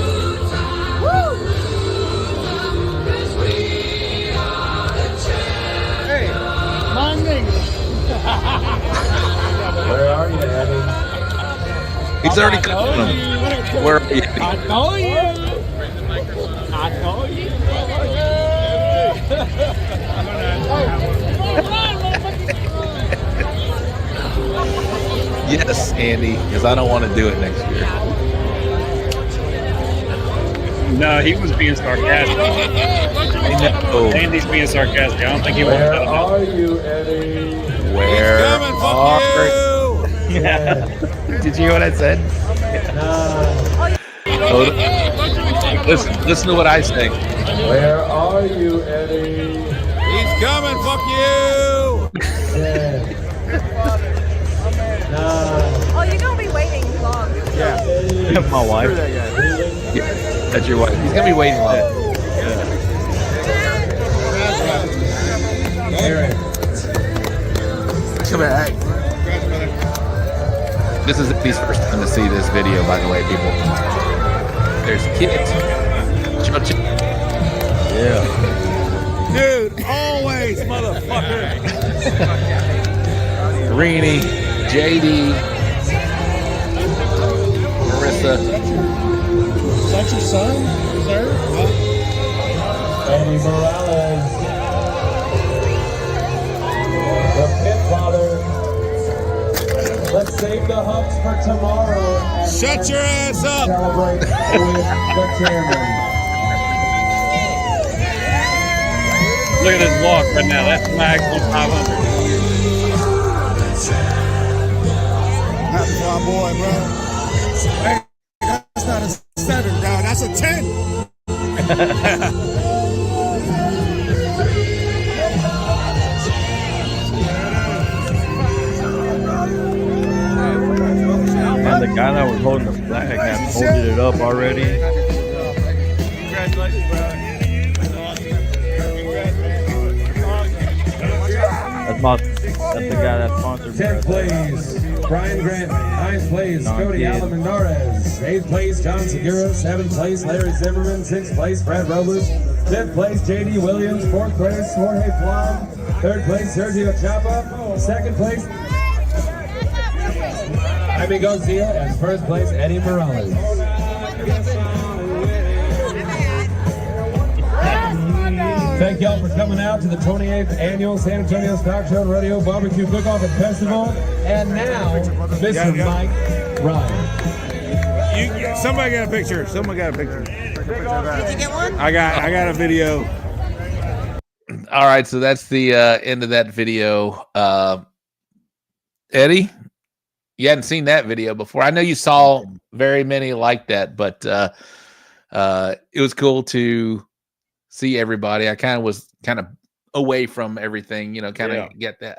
where are you, Eddie? He's already calling him. Where are you? I know you. I know you. Yes, Andy, because I don't want to do it next year. No, he was being sarcastic. Andy's being sarcastic. I don't think he wants Where that. are you, Eddie? Where coming, fuck you. Did you hear what I said? Listen to what I say. Where are you, Eddie? He's coming, fuck you. Oh, you're gonna be waiting long. Yeah. My wife. Yeah, that's your wife. He's gonna be waiting long. Aaron. Come back. This is Eddy's first time to see this video, by the way, people. There's Kit. Yeah. Dude, always, motherfucker. Rini, JD, Marissa. Is that your son, sir? Eddie Morales. The Pitfather. Let's save the humps for tomorrow. Shut your ass up. Celebrate with the chairman. Look at this walk right now. That's max on 500. That's my boy, bro. Hey, that's not a 7, bro. That's a 10. And the guy that was holding the flag has folded it up already. Congratulations, bro. That's the guy that sponsored me. 10th place, Brian Grant. 9th place, Cody Almendarez. 8th place, John Segura. 7th place, Larry Zimmerman. 6th place, Brad Robles. 5th place, JD Williams. 4th place, Jorge Plum. 3rd place, Sergio Chapa. 2nd place, Jaime Garcia. And 1st place, Eddie Morales. Thank y'all for coming out to the 28th Annual San Antonio Stock Show and Rodeo Barbecue Cook-Off and Festival. And now, Mr. Mike Ryan. Somebody got a picture. Someone got a picture. Did you get one? I got a video. All right, so that's the end of that video. Eddie, you hadn't seen that video before. I know you saw very many like that, but it was cool to see everybody. I was kind of away from everything, get that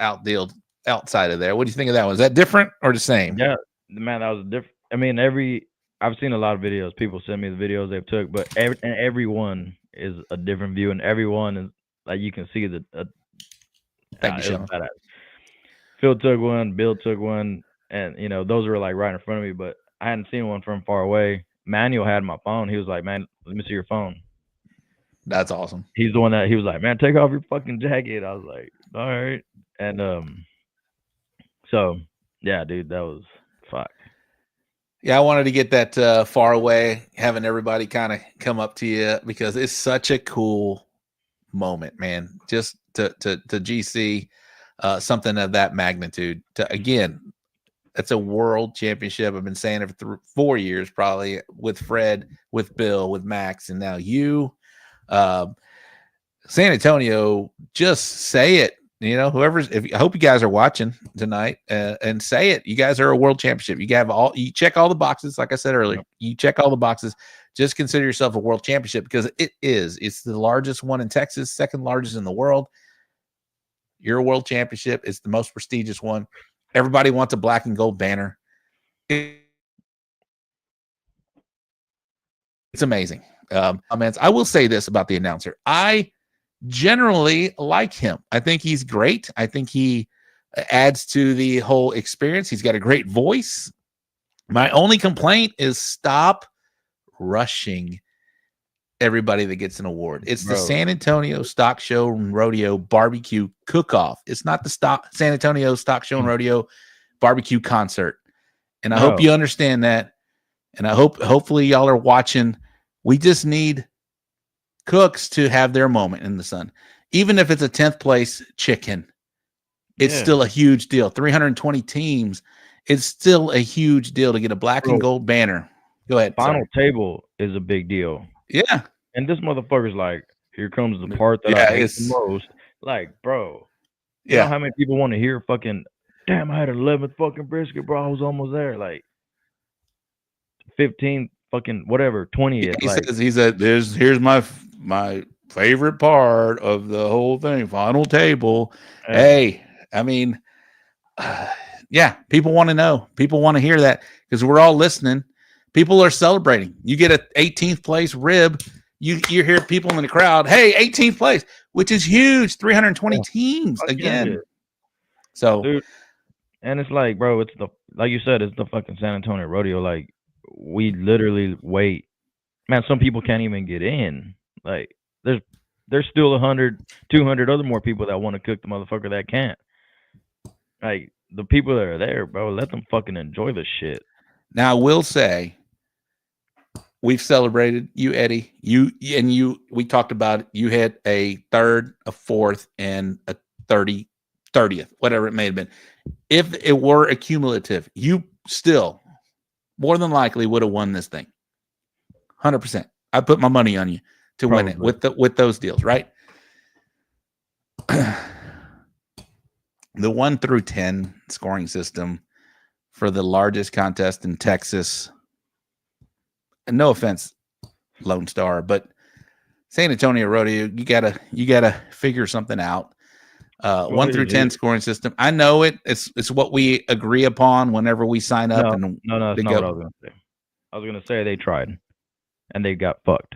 outside of there. What do you think of that one? Is that different or the same? Yeah, man, that was different. I mean, I've seen a lot of videos. People send me the videos they've took, but every one is a different view, and everyone is like you can see the. Thank you, Sean. Phil took one, Bill took one, and those were like right in front of me, but I hadn't seen one from far away. Manuel had my phone. He was like, "Man, let me see your phone." That's awesome. He's the one that he was like, "Man, take off your fucking jacket." I was like, "All right," and so yeah, dude, that was fuck. Yeah, I wanted to get that far away, having everybody kind of come up to you because it's such a cool moment, man. Just to GC something of that magnitude. Again, that's a world championship. I've been saying it for 4 years, probably with Fred, with Bill, with Max, and now you. San Antonio, just say it. I hope you guys are watching tonight and say it. You guys are a world championship. You check all the boxes. Like I said earlier, you check all the boxes. Just consider yourself a world championship because it's the largest one in Texas, second largest in the world. You're a world championship. It's the most prestigious one. Everybody wants a black and gold banner. It's amazing. Comments. I will say this about the announcer. I generally like him. I think he's great. I think he adds to the whole experience. He's got a great voice. My only complaint is stop rushing everybody that gets an award. It's the San Antonio Stock Show and Rodeo Barbecue Cook-Off. It's not the San Antonio Stock Show and Rodeo Barbecue Concert. And I hope you understand that. And I hopefully y'all are watching. We just need cooks to have their moment in the sun. Even if it's a 10th place chicken, it's still a huge deal. 320 teams. It's still a huge deal to get a black and gold banner. Go ahead. Final table is a big deal. Yeah. And this motherfucker's like, here comes the part that I hate the most. Like, bro. You know how many people want to hear fucking, damn, I had an 11th fucking brisket, bro. I was almost there. Like, 15 fucking whatever, 20th. He said, here's my favorite part of the whole thing, final table. Hey, I mean, people want to know. People want to hear that because we're all listening. People are celebrating. You get an 18th place rib. You hear people in the crowd, hey, 18th place. which is huge. 320 teams again. Yeah. So, dude, and it's like, bro, it's like you said, it's the fucking San Antonio Rodeo. Like, we literally wait. Man, some people can't even get in. Like, there's still 100, 200 other more people that want to cook the motherfucker that can't. Like, the people that are there, bro, let them fucking enjoy the shit. now I will say, we've celebrated you, Eddie. We talked about it. You had a third, a fourth, and a 30th, whatever it may have been. If it were accumulative, you still more than likely would have won this thing. 100%. I put my money on you to win it with those deals, right? The 1 through 10 scoring system for the largest contest in Texas. And no offense, Lone Star, but San Antonio Rodeo, you gotta figure something out. 1 through 10 scoring system. I know it. It's what we agree upon whenever we sign up. No, that's not what I was gonna say. I was gonna say they tried, and they got fucked.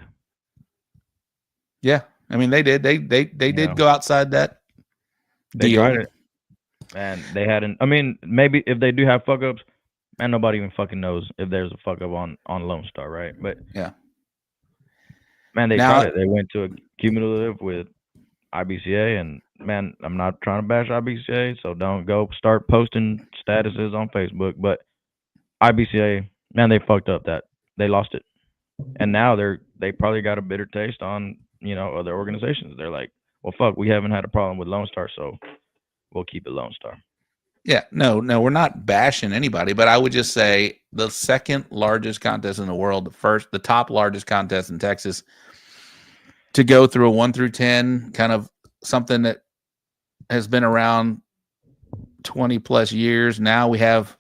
Yeah, I mean they did. They did go outside that They deal. tried it, and they hadn't. I mean, maybe if they do have fuck ups, man, nobody even fucking knows if there's a fuck up on Lone Star, right? But yeah, man, they tried it. They went to a cumulative with IBCA, and man, I'm not trying to bash IBCA, so don't go start posting statuses on Facebook. But IBCA, man, they fucked up that they lost it, and now they probably got a bitter taste on other organizations. They're like, well, fuck, we haven't had a problem with Lone Star, so we'll keep it Lone Star. Yeah, no, we're not bashing anybody, but I would just say the second largest contest in the world, the top largest contest in Texas, to go through a 1 through 10, kind of something that has been around 20 plus years. Now we have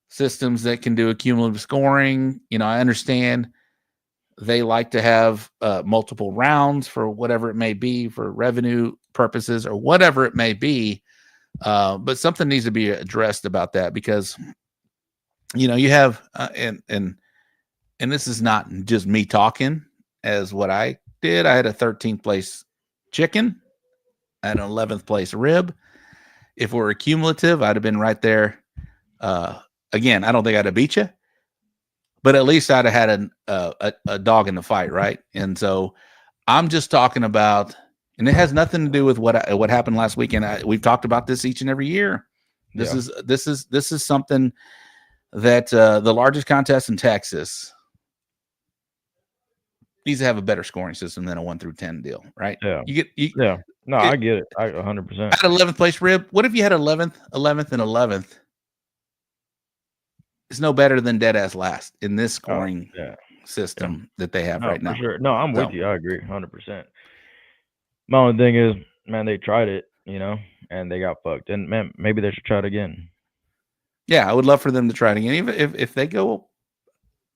systems that can do cumulative scoring. I understand they like to have multiple rounds for whatever it may be, for revenue purposes or whatever it may be. But something needs to be addressed about that, because you have and this is not just me talking as what I did. I had a 13th place chicken, I had an 11th place rib. If we're cumulative, I'd have been right there. Again, I don't think I'd have beat you, but at least I'd have had a dog in the fight, right? And so I'm just talking about. And it has nothing to do with what happened last weekend. We've talked about this each and every year. This is something that the largest contest in Texas needs to have a better scoring system than a 1 through 10 deal, right? Yeah. I get it. I 100%. At 11th place rib. What if you had 11th, and 11th? It's no better than dead ass last in this scoring system that they have right now. For sure. No, I'm with you. I agree 100%. My only thing is, man, they tried it, and they got fucked. And man, maybe they should try it again. Yeah, I would love for them to try it again. Even if they go,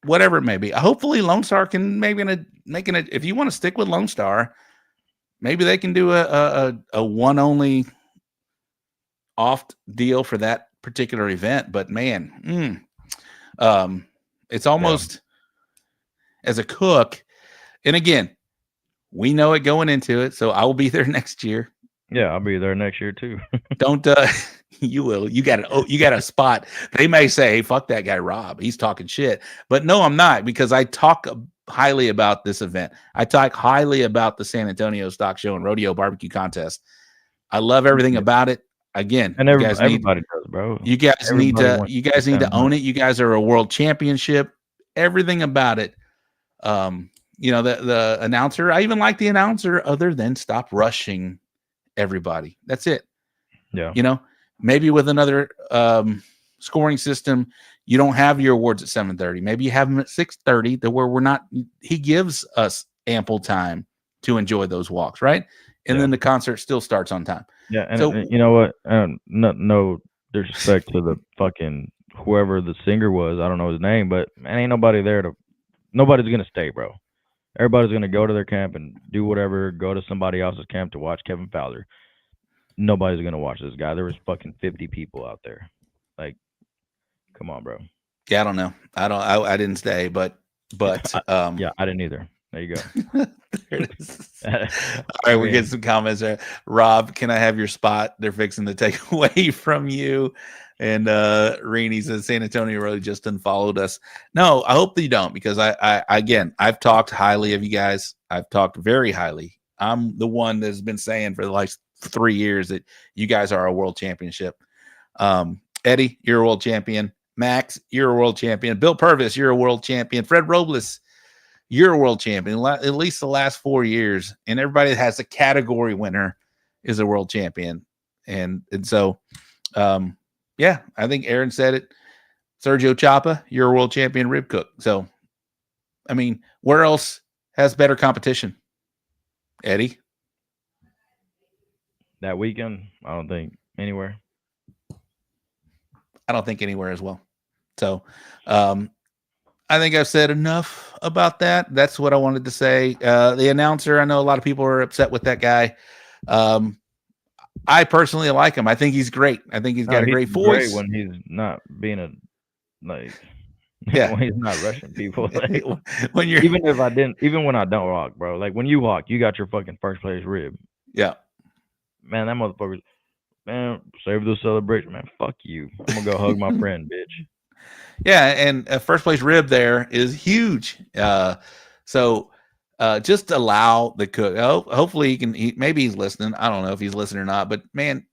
whatever it may be. Hopefully, Lone Star can maybe making it. If you want to stick with Lone Star, maybe they can do a one only off deal for that particular event. But man, it's almost as a cook. And again, we know it going into it, so I will be there next year. Yeah, I'll be there next year too. Don't you will. You got a spot. They may say, hey, fuck that guy Rob. He's talking shit. But no, I'm not, because I talk highly about this event. I talk highly about the San Antonio Stock Show and Rodeo Barbecue Contest. I love everything about it. Again, and everybody does, bro. You guys need to own it. You guys are a world championship. Everything about it. The announcer, I even like the announcer, other than stop rushing everybody. That's it. Yeah. Maybe with another scoring system, you don't have your awards at 7:30. Maybe you have them at 6:30, to where he gives us ample time to enjoy those walks, right? And then the concert still starts on time. Yeah. And you know what? No disrespect to the fucking whoever the singer was. I don't know his name, but man, ain't nobody there nobody's going to stay, bro. Everybody's going to go to their camp and do whatever, go to somebody else's camp to watch Kevin Fowler. Nobody's going to watch this guy. There was fucking 50 people out there. Like, come on, bro. Yeah, I don't know. I didn't stay, but yeah, I didn't either. There you go. There it is. All right, we're getting some comments there. Rob, can I have your spot? They're fixing to take away from you. And Renee says San Antonio really just unfollowed us. No, I hope that you don't, because I've talked highly of you guys. I've talked very highly. I'm the one that's been saying for the last 3 years that you guys are a world championship. Eddy, you're a world champion. Max, you're a world champion. Bill Purvis, you're a world champion. Fred Robles, you're a world champion. At least the last 4 years. And everybody that has a category winner is a world champion. And so, yeah, I think Aaron said it. Sergio Chapa, you're a world champion rib cook. So, I mean, where else has better competition? Eddy? That weekend, I don't think anywhere. I don't think anywhere as well. So, I think I've said enough about that. That's what I wanted to say. The announcer, I know a lot of people are upset with that guy. I personally like him. I think he's great. I think he's got a great voice. Great when he's not being when he's not rushing people. Like, when you're even when I don't walk, bro. Like when you walk, you got your fucking first place rib. Yeah. Man, that motherfucker. Man, save the celebration, man. Fuck you. I'm gonna go hug my friend, bitch. Yeah, and first place rib there is huge. So just allow the cook. Hopefully maybe he's listening. I don't know if he's listening or not, but man,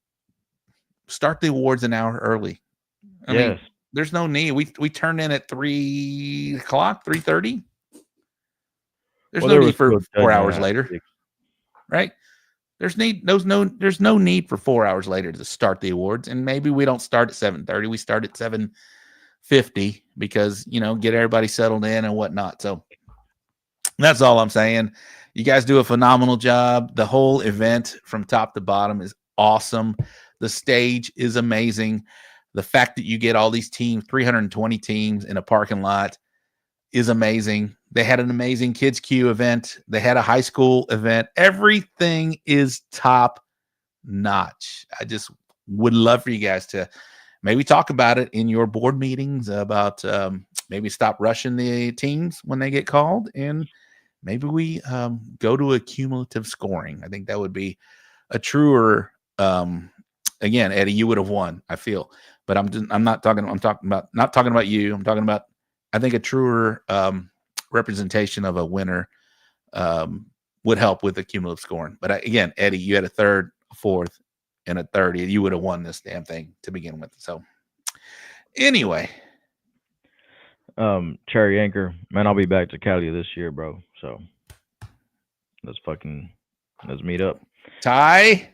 start the awards an hour early. I mean, there's no need. We turned in at 3:00, 3:30. There's no need for 4 hours later, right? There's no need for 4 hours later to start the awards, and maybe we don't start at 7:30. We start at 7:50 because get everybody settled in and whatnot. So that's all I'm saying. You guys do a phenomenal job. The whole event from top to bottom is awesome. The stage is amazing. The fact that you get all these teams, 320 teams in a parking lot, is amazing. They had an amazing Kids Q event. They had a high school event. Everything is top notch. I just would love for you guys to maybe talk about it in your board meetings about maybe stop rushing the teams when they get called, and maybe we go to a cumulative scoring. I think that would be a truer. Again, Eddy, you would have won, I feel, but I'm not talking about you. I'm talking about, I think, a truer representation of a winner would help with the cumulative scoring. But again, Eddy, you had a third, a fourth, and a 30. You would have won this damn thing to begin with. So anyway, Cherry Anchor, man, I'll be back to Cali this year, bro. So let's meet up. Ty,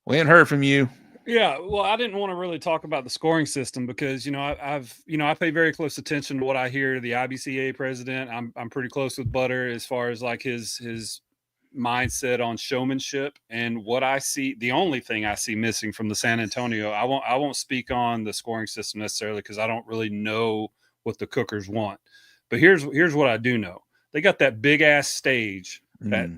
we ain't heard from you. Yeah, well, I didn't want to really talk about the scoring system because I pay very close attention to what I hear the IBCA president. I'm pretty close with Butter as far as like his mindset on showmanship, and what I see, the only thing I see missing from the San Antonio, I won't speak on the scoring system necessarily because I don't really know what the cookers want. But here's what I do know. They got that big ass stage that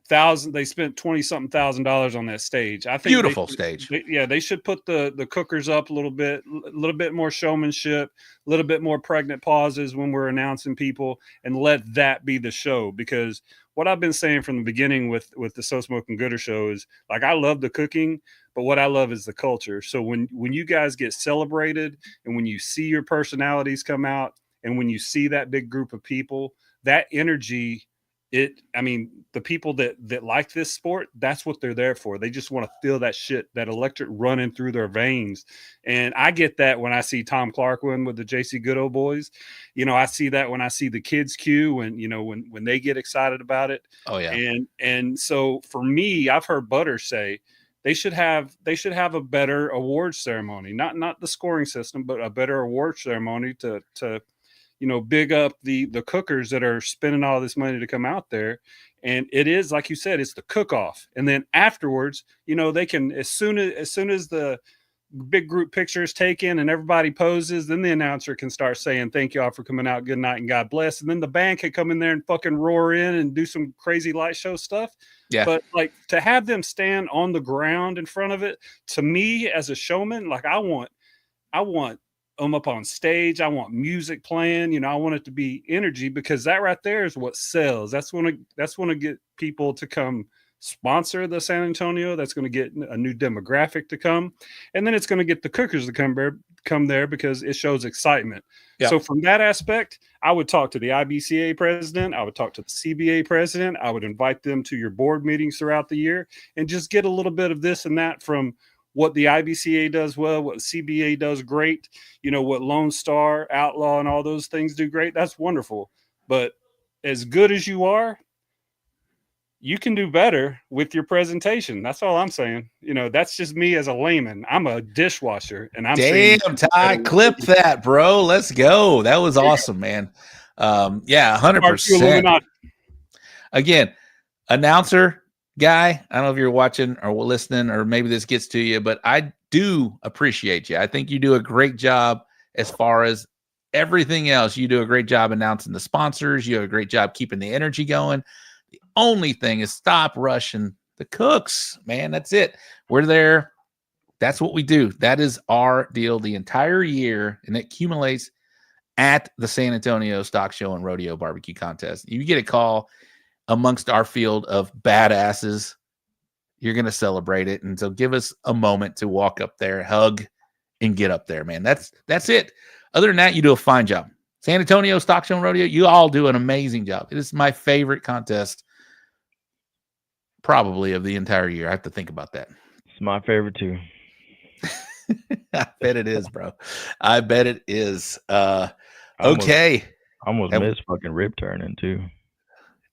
they spent $20-something thousand on that stage. I think beautiful stage. They should put the cookers up a little bit more showmanship, a little bit more pregnant pauses when we're announcing people, and let that be the show. Because what I've been saying from the beginning with the So Smoking Gooder show is, like, I love the cooking, but what I love is the culture. So when you guys get celebrated, and when you see your personalities come out, and when you see that big group of people, that energy, the people that like this sport, that's what they're there for. They just want to feel that shit, that electric running through their veins. And I get that when I see Tom Clark win with the JC Goodo boys. I see that when I see the Kids Q, when they get excited about it. Oh yeah. And so for me, I've heard Butter say they should have a better awards ceremony, not the scoring system, but a better awards ceremony to big up the cookers that are spending all this money to come out there. And it is, like you said, it's the cook-off. And then afterwards, they can, as soon as the big group picture is taken and everybody poses, then the announcer can start saying, thank y'all for coming out. Good night and God bless. And then the band can come in there and fucking roar in and do some crazy light show stuff. Yeah. But like, to have them stand on the ground in front of it, to me as a showman, like I want them up on stage. I want music playing. You know, I want it to be energy, because that right there is what sells. That's going to get people to come sponsor the San Antonio. That's going to get a new demographic to come, and then it's going to get the cookers to come there because it shows excitement. Yeah. So from that aspect, I would talk to the IBCA president. I would talk to the CBA president. I would invite them to your board meetings throughout the year and just get a little bit of this and that from what the IBCA does well, what the CBA does great, you know, what Lone Star, Outlaw, and all those things do great. That's wonderful. But as good as you are, you can do better with your presentation. That's all I'm saying. You know, that's just me as a layman. I'm a dishwasher, and I'm saying, Ty, clip that, bro. Let's go. That was awesome, man. Yeah, 100%. Again, announcer guy, I don't know if you're watching or listening, or maybe this gets to you, but I do appreciate you. I think you do a great job as far as everything else. You do a great job announcing the sponsors. You have a great job keeping the energy going. The only thing is stop rushing the cooks, man. That's it. We're there. That's what we do. That is our deal the entire year, and it accumulates at the San Antonio Stock Show and Rodeo Barbecue Contest. You get a call amongst our field of badasses, you're going to celebrate it. And so give us a moment to walk up there, hug, and get up there, man. That's it. Other than that, you do a fine job. San Antonio Stock Show and Rodeo, you all do an amazing job. It is my favorite contest probably of the entire year. I have to think about that. It's my favorite too. I bet it is, bro. I bet it is. Okay. I almost missed fucking rib turning too.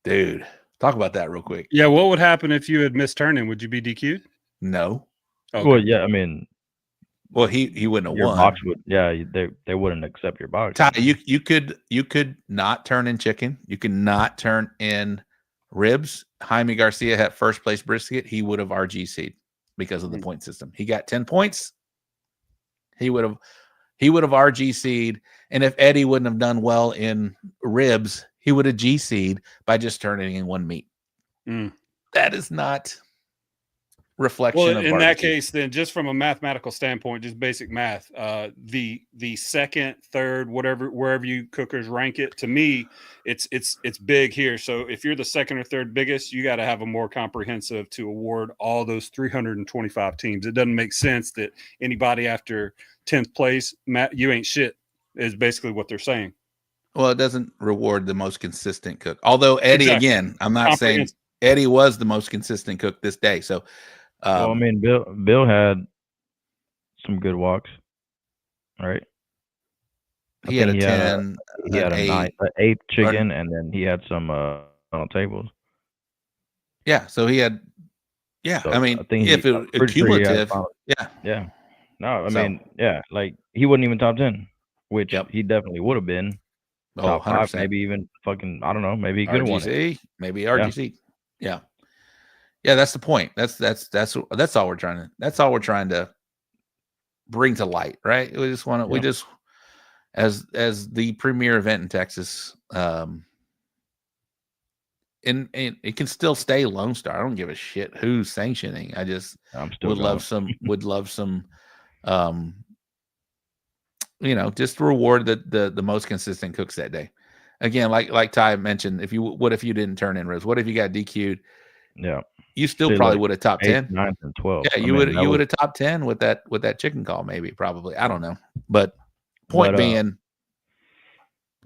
Dude, talk about that real quick. Yeah, what would happen if you had missed turning? Would you be DQ'd? No. Okay. Well, yeah, I mean, well, he wouldn't have your won. Box would, yeah, they wouldn't accept your box. Ty, you could not turn in chicken. You could not turn in ribs. Jaime Garcia had first place brisket. He would have RGC'd because of the point system. He got 10 points. He would have RGC'd, and if Eddy wouldn't have done well in ribs, he would have GC'd by just turning in one meat. That is not reflection of in barbecue. that case, then, just from a mathematical standpoint, just basic math, the second, third, wherever you cookers rank it, to me, it's big here. So if you're the second or third biggest, you got to have a more comprehensive to award all those 325 teams. It doesn't make sense that anybody after 10th place, Matt, you ain't shit, is basically what they're saying. Well, it doesn't reward the most consistent cook. Although Eddy, again, I'm not saying Eddy was the most consistent cook this day. So, well, I mean, Bill had some good walks, right? He had a 10. He had an 8 chicken, and then he had some on tables. Yeah, so he had. Yeah, So I mean, I think if it cumulative, yeah. No, I mean, yeah, like he wasn't even top 10, which he definitely would have been. Top 5, maybe even fucking, I don't know, maybe he could have won it. Maybe RGC. Yeah. Yeah, that's the point. That's all we're trying to. That's all we're trying to bring to light, right? We just want to. We just, as the premier event in Texas, and it can still stay Lone Star. I don't give a shit who's sanctioning. I just would love some. Just reward the most consistent cooks that day. Again, like Ty mentioned, what if you didn't turn in ribs? What if you got DQ'd? Yeah. You still probably would have top 10. 9th and 12th. Yeah, you would have top 10 with that chicken call, maybe, probably. I don't know. But point being.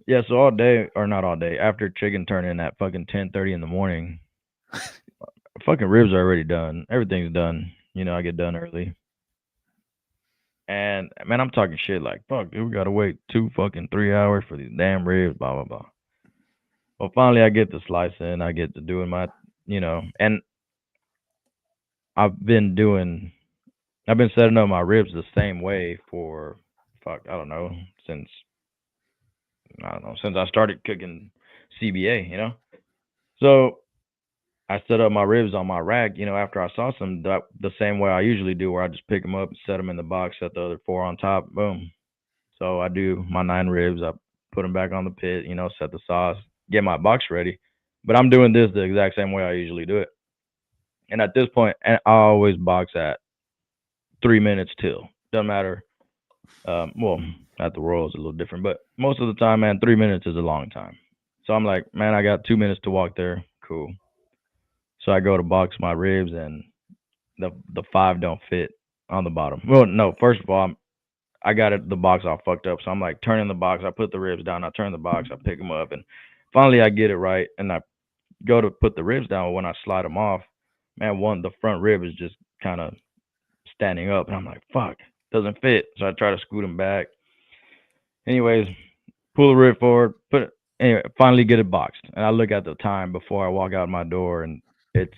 Yeah, so all day, or not all day, after chicken turn in at fucking 10:30 in the morning, fucking ribs are already done. Everything's done. I get done early. And man, I'm talking shit like, fuck, dude, we gotta wait 2 fucking 3 hours for these damn ribs, blah blah blah. Well, finally I get to slicing, I get to doing my, and I've been setting up my ribs the same way for since I started cooking CBA, So I set up my ribs on my rack, after I saw some, the same way I usually do, where I just pick them up, set them in the box, set the other 4 on top, boom. So I do my 9 ribs, I put them back on the pit, set the sauce, get my box ready. But I'm doing this the exact same way I usually do it. And at this point, I always box at 3 minutes till. Doesn't matter Well, at the Royal is a little different, but most of the time, man, 3 minutes is a long time. So I'm like, man, I got 2 minutes to walk there. Cool. So I go to box my ribs, and the 5 don't fit on the bottom. Well, no, first of all, I got the box all fucked up. So I'm like turning the box. I put the ribs down. I turn the box. I pick them up, and finally I get it right. And I go to put the ribs down. When I slide them off, man, the front rib is just kind of standing up, and I'm like, fuck, doesn't fit. So I try to scoot them back. Anyways, pull the rib forward, anyway, finally get it boxed. And I look at the time before I walk out my door, and it's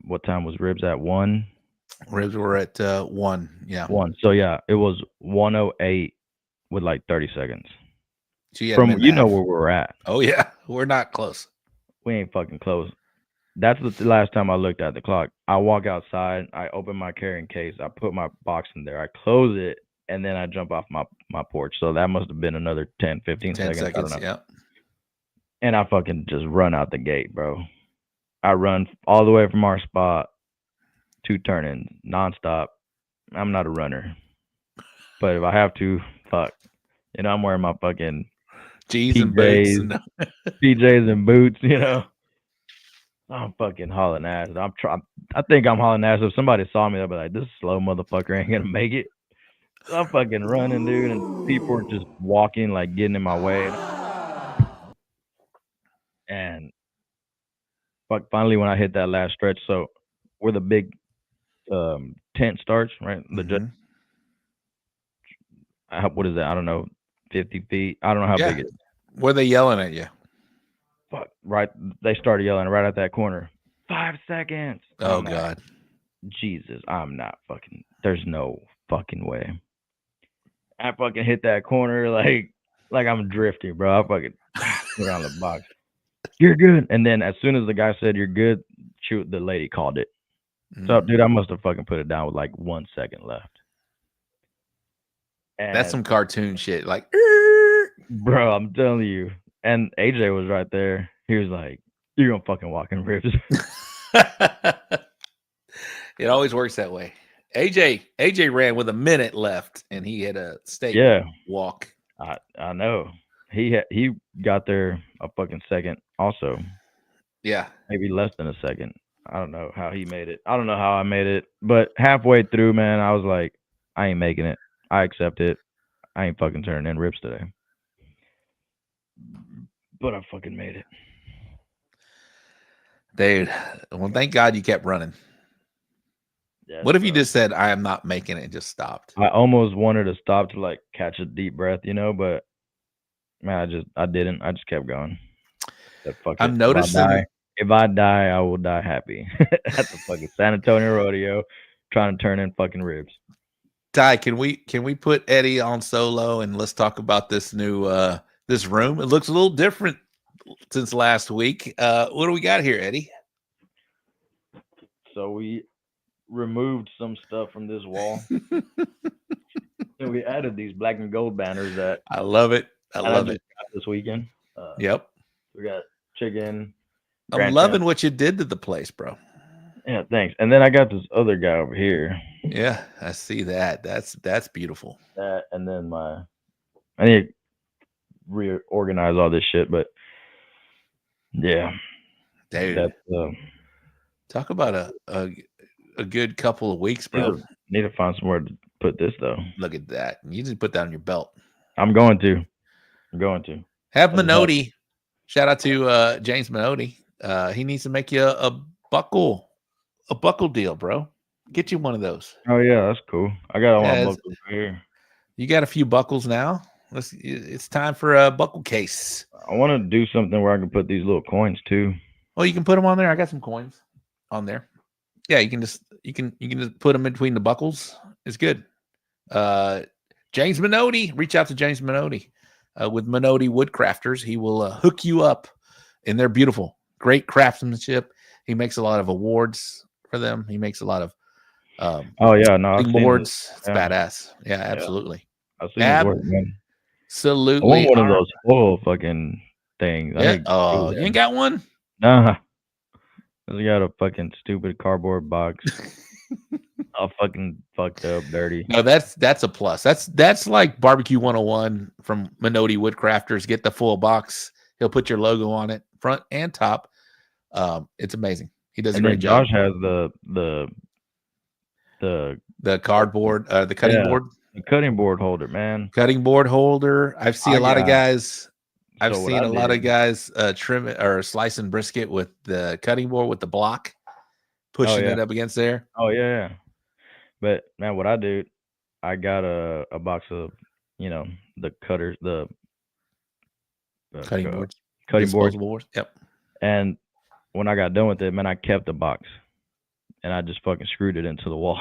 what time was ribs at? 1? Ribs were at 1. Yeah. 1. So yeah, it was 1:08 with like 30 seconds. So you From you know where we're at. Oh yeah, we're not close. We ain't fucking close. That's the last time I looked at the clock. I walk outside, I open my carrying case, I put my box in there, I close it, and then I jump off my porch. So that must have been another 10, 15 seconds. 10 seconds, I don't know. yeah. And I fucking just run out the gate, bro. I run all the way from our spot to turn-ins, nonstop. I'm not a runner. But if I have to, fuck. You know, I'm wearing my fucking G's and boots. PJs and boots, you know. I'm fucking hauling ass. I think I'm hauling ass. If somebody saw me, they'd be like, this slow motherfucker ain't gonna make it. So I'm fucking running, dude, and people are just walking, like getting in my way. And fuck, finally when I hit that last stretch, so where the big tent starts, right? The what is that? I don't know, 50 feet. I don't know how big it is. Were they yelling at you? Fuck, right. They started yelling right at that corner. 5 seconds. Oh God. Jesus, I'm not fucking. There's no fucking way. I fucking hit that corner like I'm drifting, bro. I fucking around the box. You're good. And then as soon as the guy said you're good, the lady called it. So, dude, I must have fucking put it down with like 1 second left. And that's some cartoon shit. Like, bro, I'm telling you. And AJ was right there. He was like, "You're gonna fucking walk in ribs." It always works that way. AJ ran with a minute left, and he had a state walk. I know. He got there a fucking second also. Yeah, maybe less than a second. I don't know how he made it. I don't know how I made it, but halfway through, man, I was like, I ain't making it. I accept it. I ain't fucking turning in ribs today. But I fucking made it. Dude, well, thank God you kept running. Yeah, what if you just said, I am not making it, and just stopped? I almost wanted to stop to like catch a deep breath, you know, but man, I didn't. I just kept going. I'm noticing. If I die, I will die happy at the fucking San Antonio Rodeo, trying to turn in fucking ribs. Ty, can we put Eddy on solo and let's talk about this new this room? It looks a little different since last week. What do we got here, Eddy? So we removed some stuff from this wall. And we added these black and gold banners that I love it. I love it. This weekend. Yep. We got chicken. I'm loving what you did to the place, bro. Yeah, thanks. And then I got this other guy over here. Yeah, I see that. That's beautiful. That and then I need to reorganize all this shit, but yeah. Dude, talk about a good couple of weeks, bro. Need to find somewhere to put this though. Look at that. You just put that on your belt. I'm going to. Have Minotti. Shout out to James Minotti. He needs to make you a buckle deal, bro. Get you one of those. Oh yeah, that's cool. I got all my buckles here. You got a few buckles now. It's time for a buckle case. I want to do something where I can put these little coins too. Oh, you can put them on there. I got some coins on there. Yeah, you can just put them in between the buckles. It's good. James Minotti, reach out to James Minotti with Minotti Woodcrafters. He will hook you up, and they're beautiful, great craftsmanship. He makes a lot of awards for them. He makes a lot of boards. It's badass. Yeah, absolutely. I've seen his work, man. Absolutely. I want one of those full fucking things. Yeah. Oh, you ain't got one? Nah. I got a fucking stupid cardboard box. all fucking fucked up, dirty. No, that's a plus. That's like barbecue 101 from Minotti Woodcrafters. Get the full box. He'll put your logo on it, front and top. It's amazing. He does a great job. Josh has the cardboard, the cutting board. The cutting board holder, man. Cutting board holder. I've seen a lot of guys. I've So seen what a I lot of did- guys trim it or slicing brisket with the cutting board with the block, pushing yeah. it up against there. Oh yeah. But man, what I do, I got a box of, the cutters, the Cutting boards. cutting boards. Disposable boards. Yep. And when I got done with it, man, I kept the box, and I just fucking screwed it into the wall.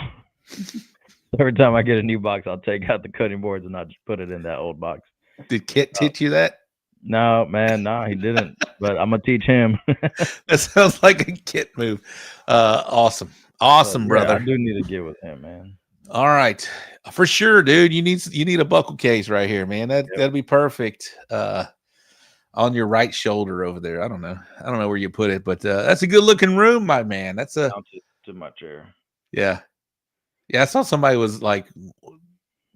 Every time I get a new box, I'll take out the cutting boards and I'll just put it in that old box. Did Kit teach you that? No, man, he didn't. But I'm gonna teach him. That sounds like a Kit move. Awesome, brother. I do need to get with him, man. All right, for sure, dude. You need a buckle case right here, man. That'd be perfect. On your right shoulder over there. I don't know where you put it, but that's a good looking room, my man. That's a to my chair. Yeah. I saw somebody was like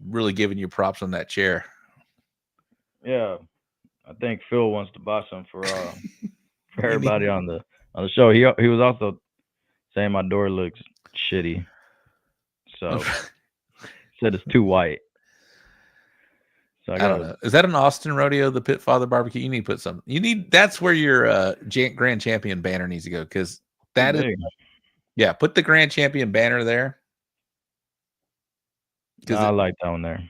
really giving you props on that chair. Yeah, I think Phil wants to buy some for everybody on the show. He was also saying my door looks shitty, so said it's too white. So I don't know. Is that an Austin Rodeo, the Pitfather BBQ? You need to put some. That's where your grand champion banner needs to go, because that is. Yeah, put the grand champion banner there. I like that one there.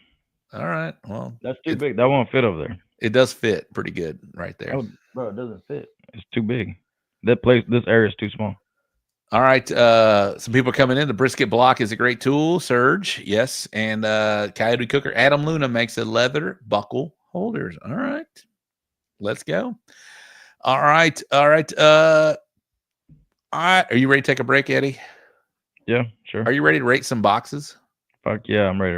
All right. Well, that's too big. That won't fit over there. It does fit pretty good right there. Oh, bro, it doesn't fit. It's too big. This area is too small. All right. Some people are coming in. The brisket block is a great tool. Surge, yes. And Coyote Cooker Adam Luna makes a leather buckle holders. All right. Let's go. All right. Are you ready to take a break, Eddie? Yeah, sure. Are you ready to rate some boxes? Fuck yeah, I'm ready.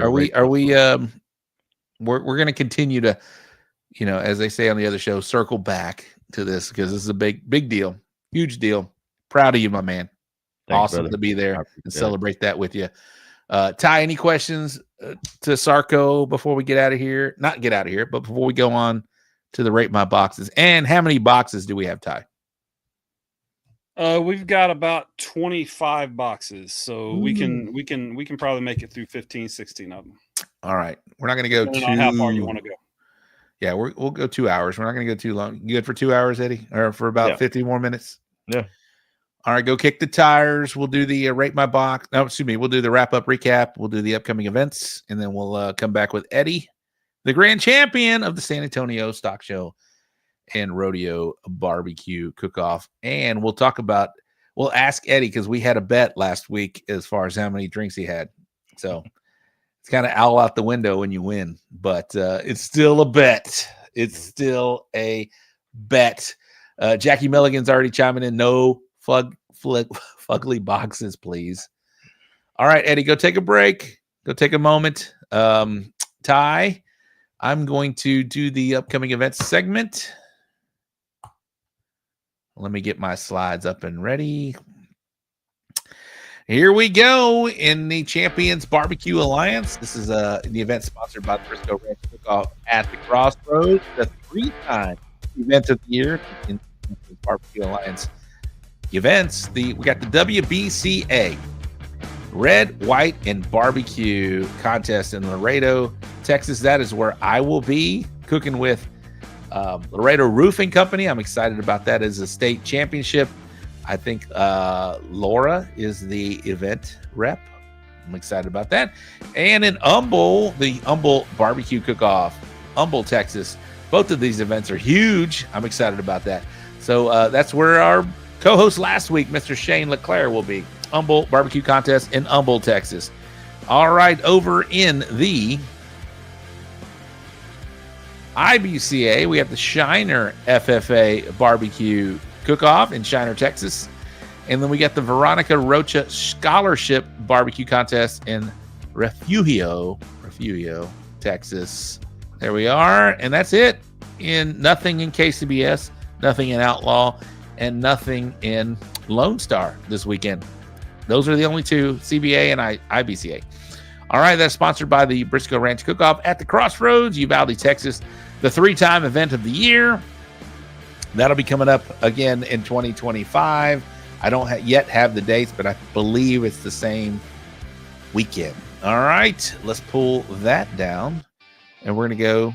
We're going to continue to, as they say on the other show, circle back to this, because this is a big deal, huge deal. Proud of you, my man. Thanks, awesome brother. To be there and celebrate that with you. Ty, any questions to Sarco before we get out of here? Not get out of here, but before we go on to the rate my boxes. And how many boxes do we have, Ty? We've got about 25 boxes, so we can probably make it through 15, 16 of them. All right, we're not going to go too. How far you want to go? Yeah, we'll go 2 hours. We're not going to go too long. You good for 2 hours, Eddie, or for about 50 more minutes? Yeah. All right, go kick the tires. We'll do the rate my box. No, excuse me. We'll do the wrap up recap. We'll do the upcoming events, and then we'll come back with Eddie, the grand champion of the San Antonio Stock Show and Rodeo Barbecue Cook-Off. And we'll ask Eddie, because we had a bet last week as far as how many drinks he had. So it's kind of owl out the window when you win, but it's still a bet. It's still a bet. Jackie Milligan's already chiming in. No fugly boxes, please. All right, Eddie, go take a break. Go take a moment. Ty, I'm going to do the upcoming events segment. Let me get my slides up and ready. Here we go in the Champions Barbecue Alliance. This is the event sponsored by the Frisco Ranch Cook-Off at the Crossroads. The 3-time event of the year in the Barbecue Alliance events. We got the WBCA Red, White, and Barbecue contest in Laredo, Texas. That is where I will be cooking with Laredo Roofing Company. I'm excited about that as a state championship. I think Laura is the event rep. I'm excited about that. And in Humble, the Humble Barbecue Cook-Off, Humble, Texas. Both of these events are huge. I'm excited about that. So that's where our co-host last week, Mr. Shane Leclerc, will be. Humble Barbecue Contest in Humble, Texas. All right, over in the IBCA, we have the Shiner FFA Barbecue Cook-Off in Shiner, Texas. And then we got the Veronica Rocha Scholarship Barbecue Contest in Refugio, Texas. There we are. And that's it. Nothing in KCBS, nothing in Outlaw, and nothing in Lone Star this weekend. Those are the only two, CBA and IBCA. All right, that's sponsored by the Briscoe Ranch Cook-Off at the Crossroads, Uvalde, Texas, the 3-time event of the year. That'll be coming up again in 2025. I don't yet have the dates, but I believe it's the same weekend. All right, let's pull that down, and we're going to go.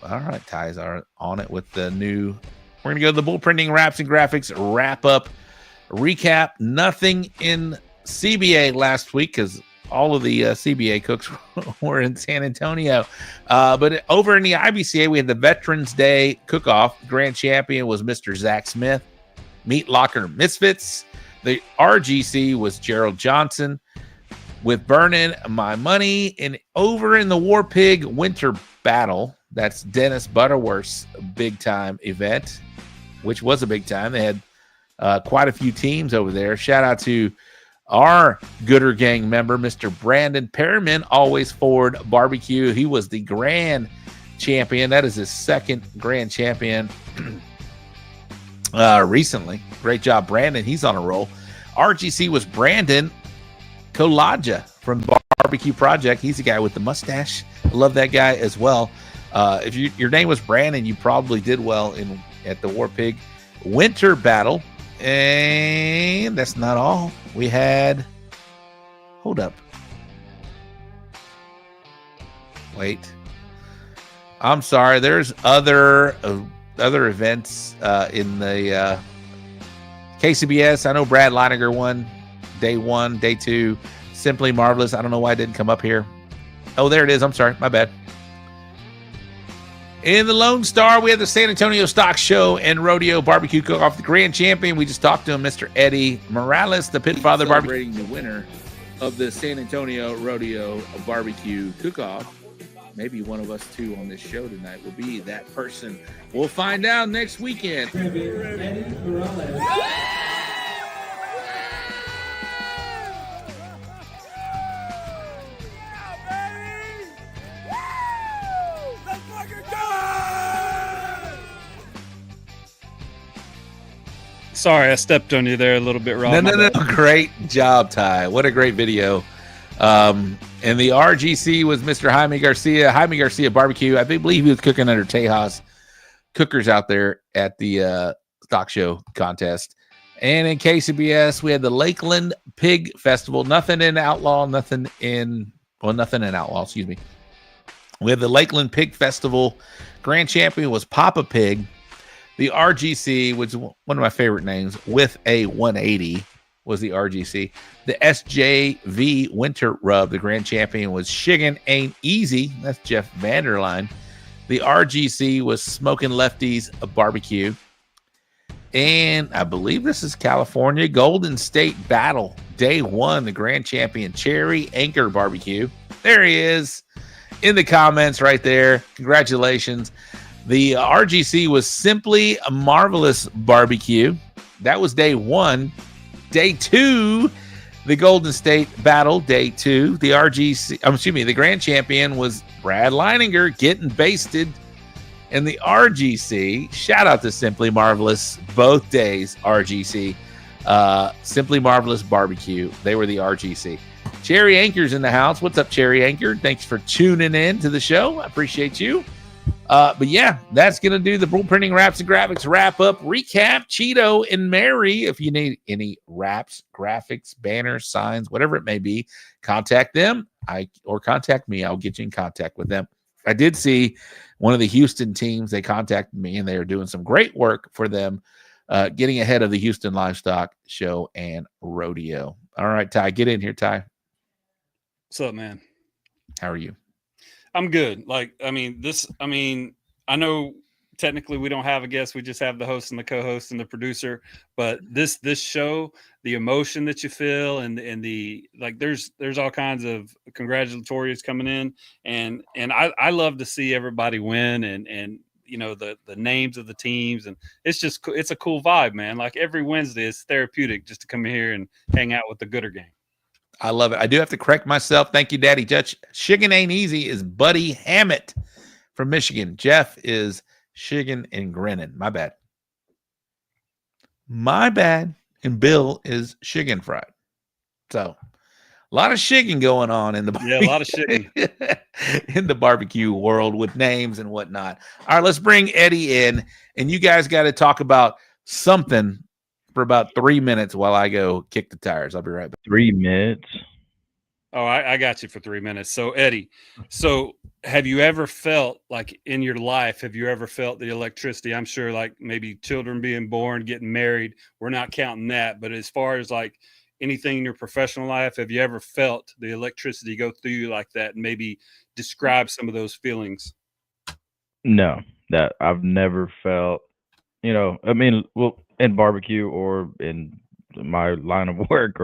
All right, Ty's are on it with the new. We're going to go to the bull printing wraps and graphics wrap-up recap. Nothing in CBA last week because all of the CBA cooks were in San Antonio. But over in the IBCA, we had the Veterans Day cook-off. Grand champion was Mr. Zach Smith. Meat Locker Misfits. The RGC was Gerald Johnson with Burnin' My Money. And over in the War Pig Winter Battle, that's Dennis Butterworth's big-time event, which was a big time. They had quite a few teams over there. Shout out to our Gooder Gang member, Mr. Brandon Perriman, Always Forward Barbecue. He was the grand champion. That is his second grand champion recently. Great job, Brandon. He's on a roll. RGC was Brandon Kolaja from Barbecue Project. He's the guy with the mustache. I love that guy as well. If your name was Brandon, you probably did well at the War Pig Winter Battle. And that's not all. We had, hold up. Wait. I'm sorry. There's other events in the KCBS. I know Brad Leininger won day 1, day 2. Simply Marvelous. I don't know why it didn't come up here. Oh, there it is. I'm sorry. My bad. In the Lone Star, we have the San Antonio Stock Show and Rodeo Barbecue Cook-Off. The grand champion, we just talked to him, Mr. Eddy Morales, the Pitfather BBQ. Celebrating the winner of the San Antonio Rodeo Barbecue Cook-Off. Maybe one of us two on this show tonight will be that person. We'll find out next weekend. Eddy Morales. Sorry, I stepped on you there a little bit, Rob. No. Great job, Ty. What a great video. And the RGC was Mr. Jaime Garcia Barbecue. I believe he was cooking under Tejas cookers out there at the stock show contest. And in KCBS, we had the Lakeland Pig Festival. Nothing in Outlaw, nothing in Outlaw, excuse me. We had the Lakeland Pig Festival. Grand champion was Papa Pig. The RGC, which is one of my favorite names, with a 180 was the RGC. The SJV Winter Rub, the grand champion was Shiggin' Ain't Easy. That's Jeff Vanderline. The RGC was Smoking Lefties Barbecue. And I believe this is California. Golden State Battle, day 1, the grand champion, Cherry Anchor Barbecue. There he is in the comments right there. Congratulations. The RGC was Simply Marvelous Barbecue. That was day 1. Day 2, the Golden State Battle, day 2. The grand champion was Brad Leininger getting basted. And the RGC, shout out to Simply Marvelous, both days, RGC. Simply Marvelous Barbecue. They were the RGC. Cherry Anchor's in the house. What's up, Cherry Anchor? Thanks for tuning in to the show. I appreciate you. But yeah, that's going to do the bull printing wraps and graphics wrap up recap. Cheeto and Mary, if you need any wraps, graphics, banners, signs, whatever it may be, contact them or contact me. I'll get you in contact with them. I did see one of the Houston teams. They contacted me and they are doing some great work for them, getting ahead of the Houston Livestock Show and Rodeo. All right, Ty, get in here, Ty. What's up, man? How are you? I'm good. I know technically we don't have a guest. We just have the host and the co-host and the producer, but this show, the emotion that you feel and the there's all kinds of congratulatories coming in. And I love to see everybody win and you know, the names of the teams. And it's a cool vibe, man. Like every Wednesday it's therapeutic just to come here and hang out with the Gooder Gang. I love it. I do have to correct myself. Thank you, Daddy Dutch. Shiggin' Ain't Easy is Buddy Hammett from Michigan. Jeff is Shiggin' and Grinnin'. My bad. My bad. And Bill is Shiggin' Fried. So a lot of shigging going on in the a lot of shigging in the barbecue world with names and whatnot. All right, let's bring Eddy in, and you guys got to talk about something for about 3 minutes while I go kick the tires. I'll be right back. 3 minutes. Oh, I got you for 3 minutes. So, Eddy, have you ever felt like in your life, have you ever felt the electricity? I'm sure like maybe children being born, getting married, we're not counting that. But as far as like anything in your professional life, have you ever felt the electricity go through you like that? And maybe describe some of those feelings. No, that I've never felt, I mean, well, in barbecue or in my line of work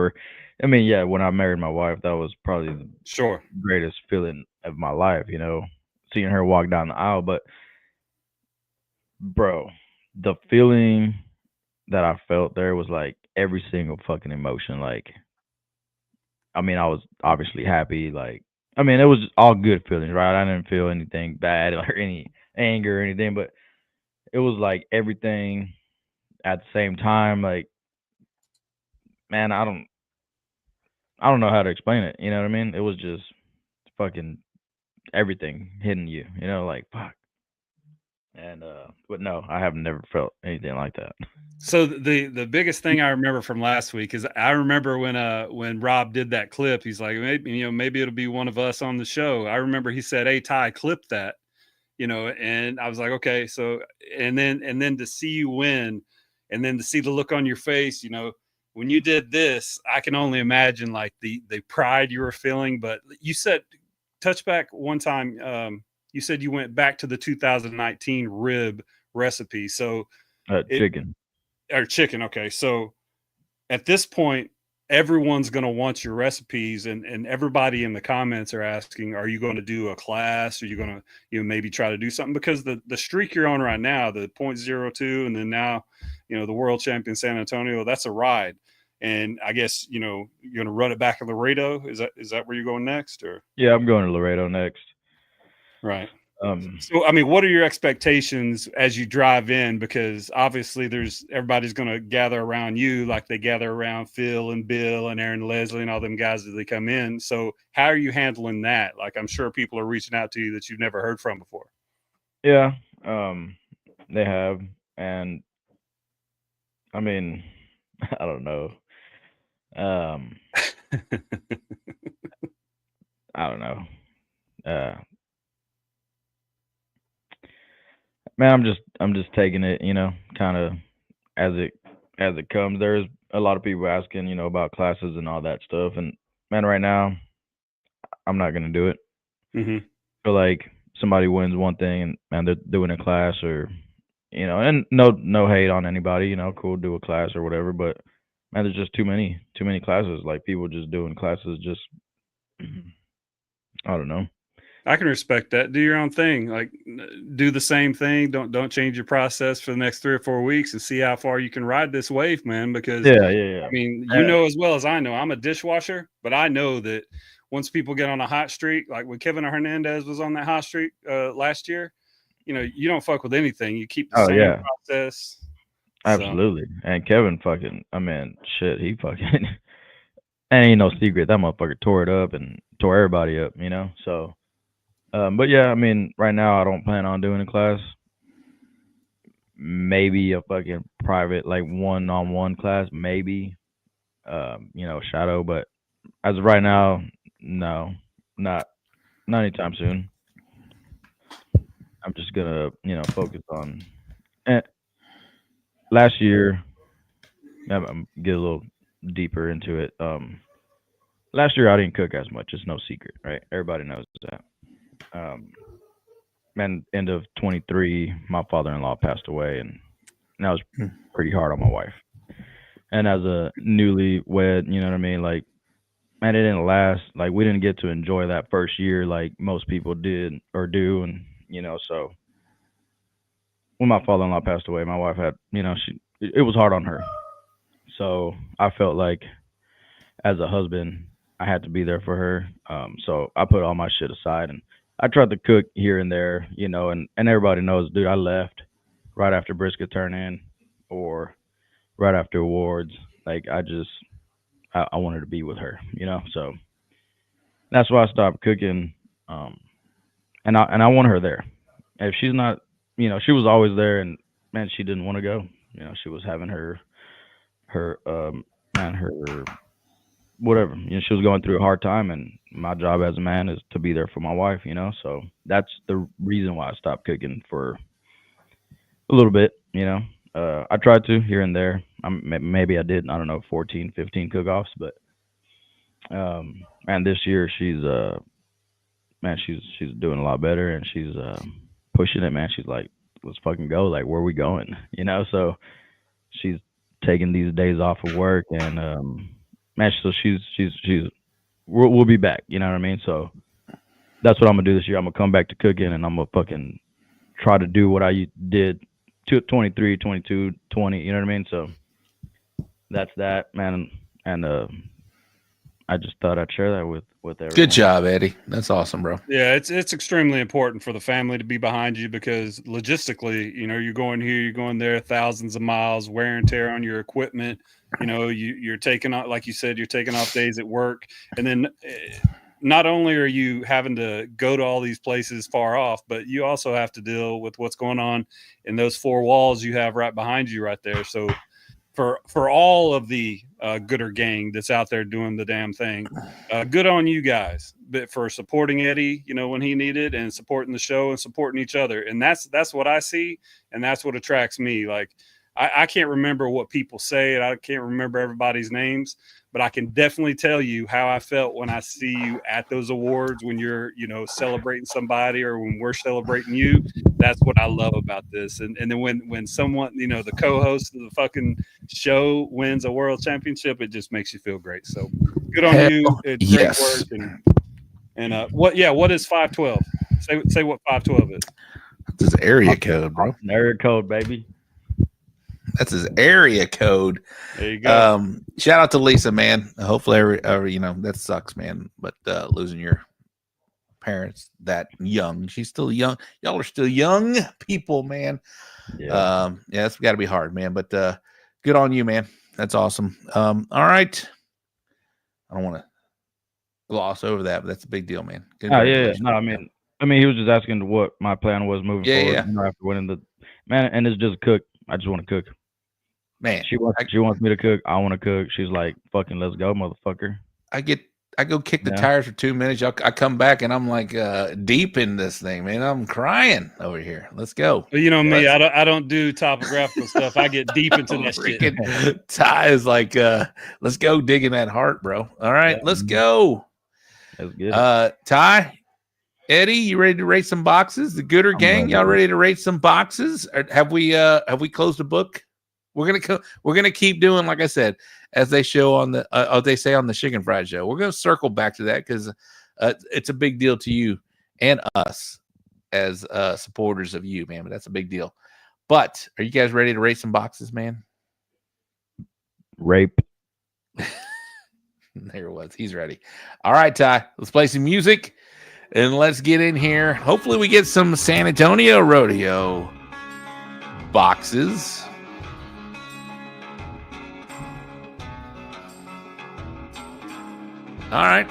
yeah, when I married my wife, that was probably the greatest feeling of my life, seeing her walk down the aisle. But, bro, the feeling that I felt there was like every single fucking emotion. Like, I mean, I was obviously happy. Like, I mean, it was all good feelings, right? I didn't feel anything bad or any anger or anything, but it was like everything at the same time. Like, man, I don't know how to explain it. You know what I mean? It was just fucking everything hitting you, like fuck. And but no, I have never felt anything like that. So the biggest thing I remember from last week is I remember when Rob did that clip, he's like, maybe it'll be one of us on the show. I remember he said, "Hey, Ty, clip that," and I was like, okay. So and then to see you win, and then to see the look on your face, when you did this, I can only imagine like the pride you were feeling. But you said, touch back one time. You said you went back to the 2019 rib recipe. So chicken. Okay. So at this point, everyone's going to want your recipes, and everybody in the comments are asking, are you going to do a class? Are you going to, maybe try to do something? Because the streak you're on right now, the 0.02, and then now, the world champion San Antonio, that's a ride. And I guess, you're going to run it back in Laredo. Is that where you're going next? Or yeah, I'm going to Laredo next. Right. So, I mean, what are your expectations as you drive in? Because obviously everybody's going to gather around you like they gather around Phil and Bill and Aaron Leslie and all them guys as they come in. So how are you handling that? Like, I'm sure people are reaching out to you that you've never heard from before. Yeah, they have. And I mean, I don't know. I don't know. Man, I'm just taking it, kind of as it comes. There's a lot of people asking, about classes and all that stuff. And man, right now, I'm not gonna do it. Mm-hmm. Feel like somebody wins one thing and they're doing a class, or and no hate on anybody, cool, do a class or whatever. But man, there's just too many classes. Like people just doing classes, just I don't know. I can respect that. Do your own thing. Like, do the same thing. Don't change your process for the next 3 or 4 weeks and see how far you can ride this wave, man. Because yeah. I mean, you know as well as I know, I'm a dishwasher, but I know that once people get on a hot streak, like when Kevin Hernandez was on that hot streak last year, you don't fuck with anything. You keep the same process. Absolutely. So. And Kevin fucking, I mean, shit, he fucking, ain't no secret. That motherfucker tore it up and tore everybody up, So. But yeah, I mean, right now I don't plan on doing a class. Maybe a fucking private, like one-on-one class, maybe. Shadow. But as of right now, no, not anytime soon. I'm just gonna, focus on. Last year, I'm get a little deeper into it. Last year I didn't cook as much. It's no secret, right? Everybody knows that. And end of 23, my father-in-law passed away, and that was pretty hard on my wife. And as a newly wed, you know what I mean? Like, man, it didn't last. Like, we didn't get to enjoy that first year like most people did or do. And, so when my father-in-law passed away, my wife had, it was hard on her. So I felt like as a husband, I had to be there for her. So I put all my shit aside, and I tried to cook here and there, and everybody knows, dude, I left right after brisket turn in or right after awards. Like, I just I wanted to be with her, you know. So that's why I stopped cooking. And I want her there. If she's not, you know, she was always there, and man, she didn't want to go. You know, she was having her whatever. You know, she was going through a hard time, and my job as a man is to be there for my wife. You know, so that's the reason why I stopped cooking for a little bit. You know, I tried to here and there. Maybe I did, I don't know, 14, 15 cook-offs, but and this year she's she's doing a lot better, and she's pushing it, man. She's like, let's fucking go. Like, where are we going? You know, so she's taking these days off of work, and man, so we'll be back. You know what I mean? So that's what I'm gonna do this year. I'm gonna come back to cooking, and I'm gonna fucking try to do what I did 23, 22, 20. You know what I mean? So that's that, man. And I just thought I'd share that with everyone. Good job, Eddie. That's awesome, bro. Yeah, it's extremely important for the family to be behind you, because logistically, you know, you're going here, you're going there, thousands of miles, wear and tear on your equipment. You know, you're taking off, like you said, you're taking off days at work, and then not only are you having to go to all these places far off, but you also have to deal with what's going on in those four walls you have right behind you right there. So for all of the Gooder gang that's out there doing the damn thing, good on you guys, but for supporting Eddie, you know, when he needed, and supporting the show and supporting each other. And that's what I see, and that's what attracts me. Like, I can't remember what people say, and I can't remember everybody's names, but I can definitely tell you how I felt when I see you at those awards, when you're, you know, celebrating somebody, or when we're celebrating you. That's what I love about this. And then when someone, you know, the co-host of the fucking show wins a world championship, it just makes you feel great. So good on you. It's yes. great work. And what is 512? Say what 512 is. That's his area code, bro. Area code, baby. That's his area code. There you go. Shout out to Lisa, man. Hopefully, you know, that sucks, man. But losing your parents that young, she's still young. Y'all are still young people, man. Yeah, it's got to be hard, man. But good on you, man. That's awesome. All right. I don't want to gloss over that, but that's a big deal, man. No, I mean, he was just asking what my plan was moving forward. Yeah. You know, after winning the man, and it's just cook. I just want to cook. Man, she wants me to cook. I want to cook. She's like, "Fucking let's go, motherfucker." I go kick the tires for 2 minutes. I come back and I'm like deep in this thing, man. I'm crying over here. Let's go. But you know me, I don't do topographical stuff. I get deep into that shit. Ty is like, let's go dig in that heart, bro. All right, let's go. That's good. Ty, Eddie, you ready to rate some boxes? The Gooder gang, y'all ready to rate some boxes? Or have we closed the book? We're gonna keep doing, like I said, as they show on the they say on the Chicken Fried Show. We're gonna circle back to that, because it's a big deal to you and us as supporters of you, man. But that's a big deal. But are you guys ready to rate some boxes, man? Rape. There it was. He's ready. All right, Ty. Let's play some music and let's get in here. Hopefully, we get some San Antonio Rodeo boxes. All right.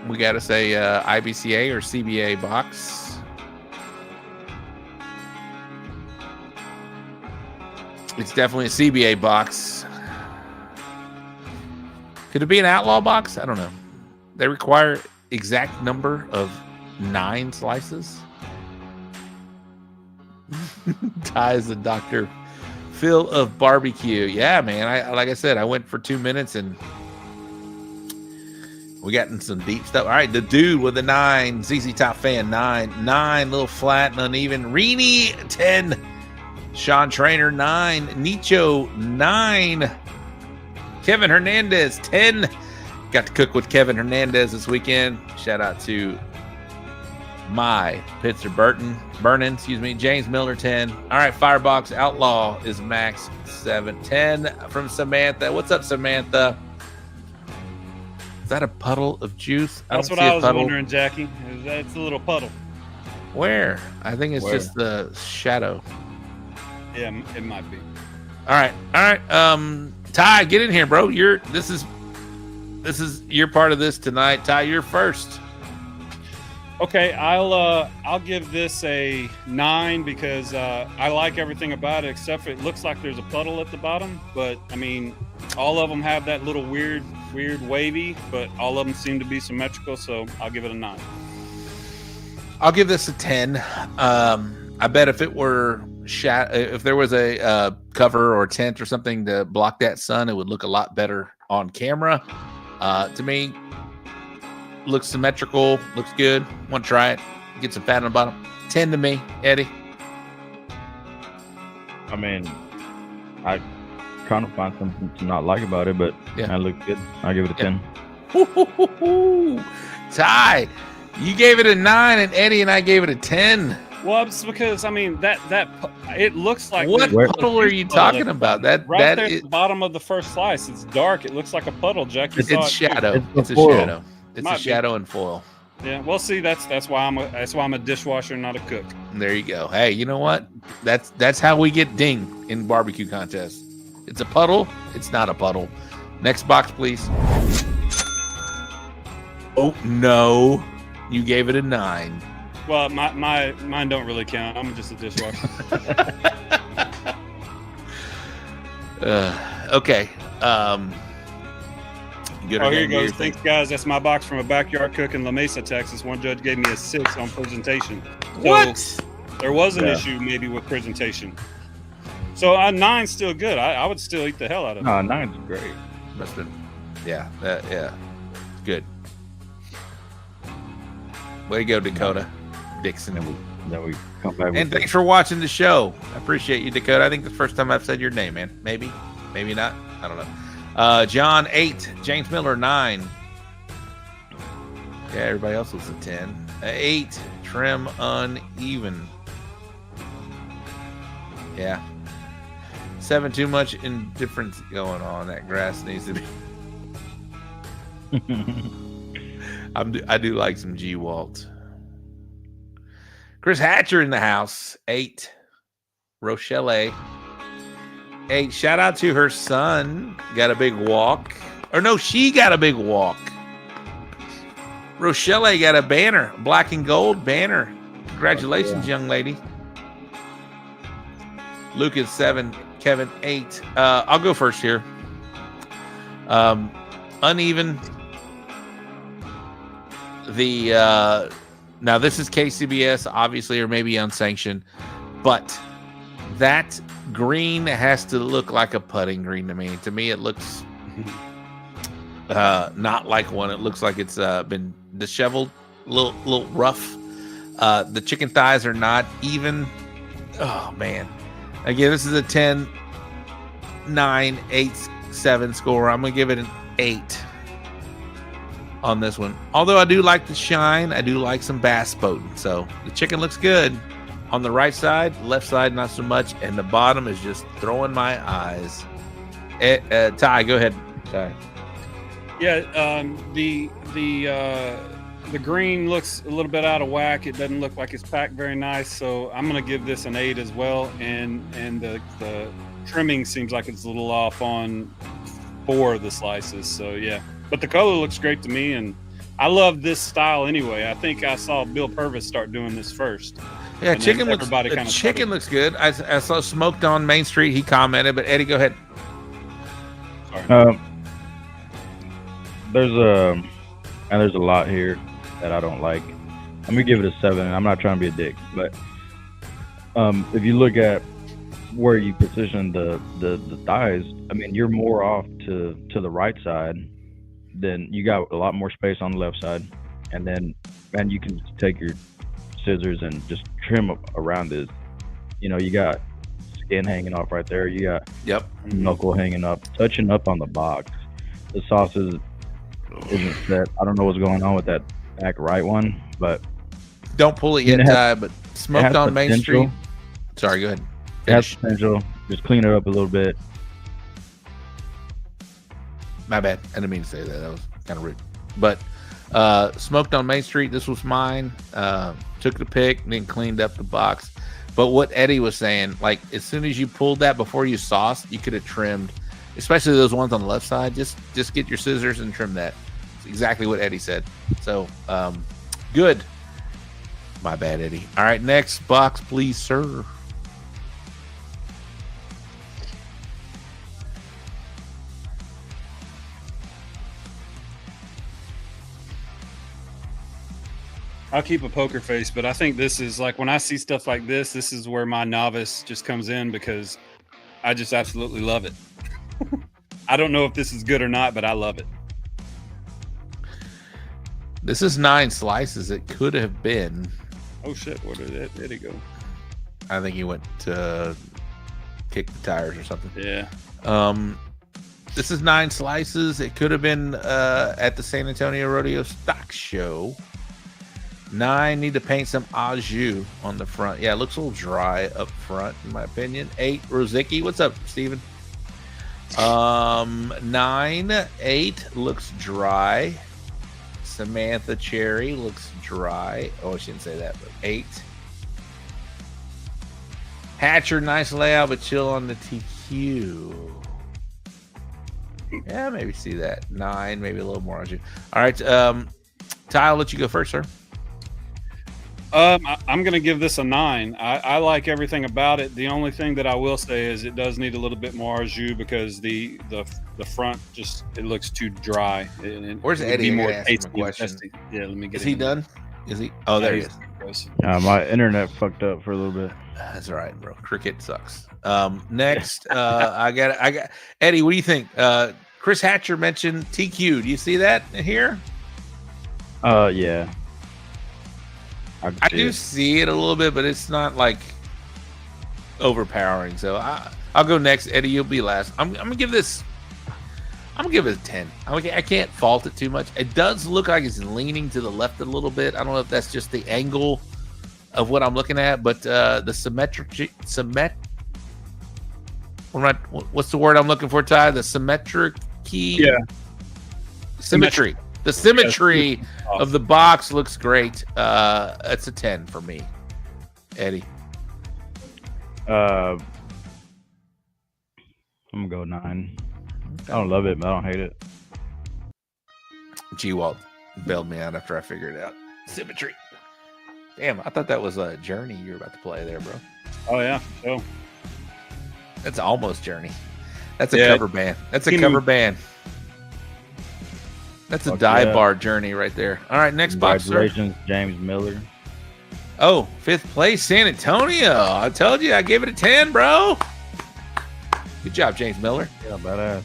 We got to say IBCA or CBA box. It's definitely a CBA box. Could it be an outlaw box? I don't know. They require exact number of 9 slices. Ty's the Dr. Phil of barbecue. Yeah, man. Like I said, I went for 2 minutes and we got in some deep stuff. All right, the dude with the 9, ZZ Top Fan 9, little flat and uneven. Reenie 10, Sean Trainer 9, Nicho 9, Kevin Hernandez 10. Got to cook with Kevin Hernandez this weekend. Shout out to my Pitzer Burnin, James Miller 10. All right, Firebox Outlaw is max 7, 10 from Samantha. What's up, Samantha? Is that a puddle of juice? That's what I was wondering, Jackie. It's a little puddle. Where? I think it's just the shadow. Yeah, it might be. All right. Ty, get in here, bro. this is your part of this tonight. Ty, you're first. Okay, I'll give this a 9 because I like everything about it except for it looks like there's a puddle at the bottom. But I mean, all of them have that little weird wavy, but all of them seem to be symmetrical. So I'll give it a 9. I'll give this a 10. I bet if it were if there was a cover or a tent or something to block that sun, it would look a lot better on camera. To me, looks symmetrical, looks good. Want to try it? Get some fat on the bottom. 10 to me, Eddie. I mean, I kind of find something to not like about it, but yeah, it looks good. I'll give it a 10. Ty, you gave it a 9, and Eddie and I gave it a 10. Well, it's because I mean that it looks like what puddle are you talking about? That right there at the bottom of the first slice. It's dark. It looks like a puddle, Jack. It's shadow. It's a foil. shadow. It's a shadow and foil. Yeah, well, see, that's why I'm a dishwasher, not a cook. There you go. Hey, you know what? That's how we get dinged in barbecue contests. It's a puddle. It's not a puddle. Next box, please. Oh no, you gave it a 9. Well, mine don't really count. I'm just a dishwasher. Okay. Here goes. Thanks, guys. That's my box from a backyard cook in La Mesa, Texas. One judge gave me a 6 on presentation. So what? There was an issue maybe with presentation. So a 9's still good. I would still eat the hell out of it. No, 9's great. Must have been. Yeah. Good. Way to go, Dakota. Dixon. Then we come back. And thanks for watching the show. I appreciate you, Dakota. I think the first time I've said your name, man. Maybe not. I don't know. John 8, James Miller 9. Yeah, everybody else was a 10. 8, trim uneven. Yeah. 7, too much indifference going on. That grass needs to be. I do like some G Walt. Chris Hatcher in the house. 8. Rochelle. 8. Shout out to her son. Got a big walk. Or no, she got a big walk. Rochelle got a banner. Black and gold banner. Congratulations, young lady. Lucas 7. Kevin 8. I'll go first here. Uneven. Now this is KCBS, obviously, or maybe unsanctioned, but that green has to look like a putting green to me. To me, it looks not like one. It looks like it's been disheveled, a little rough. The chicken thighs are not even. Oh man! Again, this is a 10, 9, 8, 7 score. I'm gonna give it an 8. On this one, although I do like the shine, I do like some bass boating. So the chicken looks good on the right side, left side not so much, and the bottom is just throwing my eyes. Ty, go ahead. Ty. Yeah, the green looks a little bit out of whack. It doesn't look like it's packed very nice, so I'm gonna give this an 8 as well. And the trimming seems like it's a little off on 4 of the slices. So yeah. But the color looks great to me, and I love this style anyway. I think I saw Bill Purvis start doing this first. Yeah, chicken looks good. I saw Smoked on Main Street. He commented, but Eddie, go ahead. Sorry. There's a lot here that I don't like. I'm gonna give it a 7. I'm not trying to be a dick, but if you look at where you position the thighs, I mean, you're more off to the right side. Then you got a lot more space on the left side, and you can just take your scissors and just trim up around this. You know, you got skin hanging off right there. You got knuckle hanging up, touching up on the box. The sauce isn't set. I don't know what's going on with that back right one, but don't pull it yet, Ty. But Smoked on Main Street. Sorry, go ahead. It has potential. Just clean it up a little bit. My bad. I didn't mean to say that. That was kind of rude. But Smoked on Main Street, this was mine. Took the pick, then cleaned up the box. But what Eddie was saying, like as soon as you pulled that before you sauced, you could have trimmed especially those ones on the left side. Just get your scissors and trim that. It's exactly what Eddie said. So good. My bad, Eddie. All right, next box, please, sir. I'll keep a poker face, but I think this is like when I see stuff like this is where my novice just comes in because I just absolutely love it. I don't know if this is good or not, but I love it. This is 9 slices. It could have been. Oh shit! Where did Eddy go? I think he went to kick the tires or something. Yeah. This is 9 slices. It could have been at the San Antonio Rodeo Stock Show. 9, need to paint some au jus on the front. Yeah, it looks a little dry up front, in my opinion. 8, Rozicki. What's up, Steven? 9, 8 looks dry. Samantha Cherry looks dry. Oh, I shouldn't say that, but 8. Hatcher, nice layout, but chill on the TQ. Yeah, maybe see that. 9, maybe a little more au jus. All right, Ty, I'll let you go first, sir. I'm going to give this a 9. I like everything about it. The only thing that I will say is it does need a little bit more au jus because the front just it looks too dry. Where's Eddie? More tasty. Yeah, let me get. Is he done? Is he? Oh, there he is. My internet fucked up for a little bit. That's all right, bro. Cricket sucks. Next, I got Eddie. What do you think? Chris Hatcher mentioned TQ. Do you see that here? Yeah. I do see it a little bit, but it's not like overpowering. So I'll go next. Eddie, you'll be last. I'm gonna give this. I'm gonna give it a 10. I can't fault it too much. It does look like it's leaning to the left a little bit. I don't know if that's just the angle of what I'm looking at, but the what's the word I'm looking for, Ty? The symmetric key. Yeah. Symmetry. The symmetry of the box looks great. It's a 10 for me. Eddie. I'm gonna go 9. I don't love it, but I don't hate it. G-Walt bailed me out after I figured it out. Symmetry. Damn, I thought that was a Journey you were about to play there, bro. Oh yeah. Oh. That's almost Journey. That's a cover band. That's a cover band. That's a dive bar Journey right there. All right, next box, sir. Congratulations, James Miller. Oh, 5th place, San Antonio. I told you, I gave it a 10, bro. Good job, James Miller. Yeah, badass.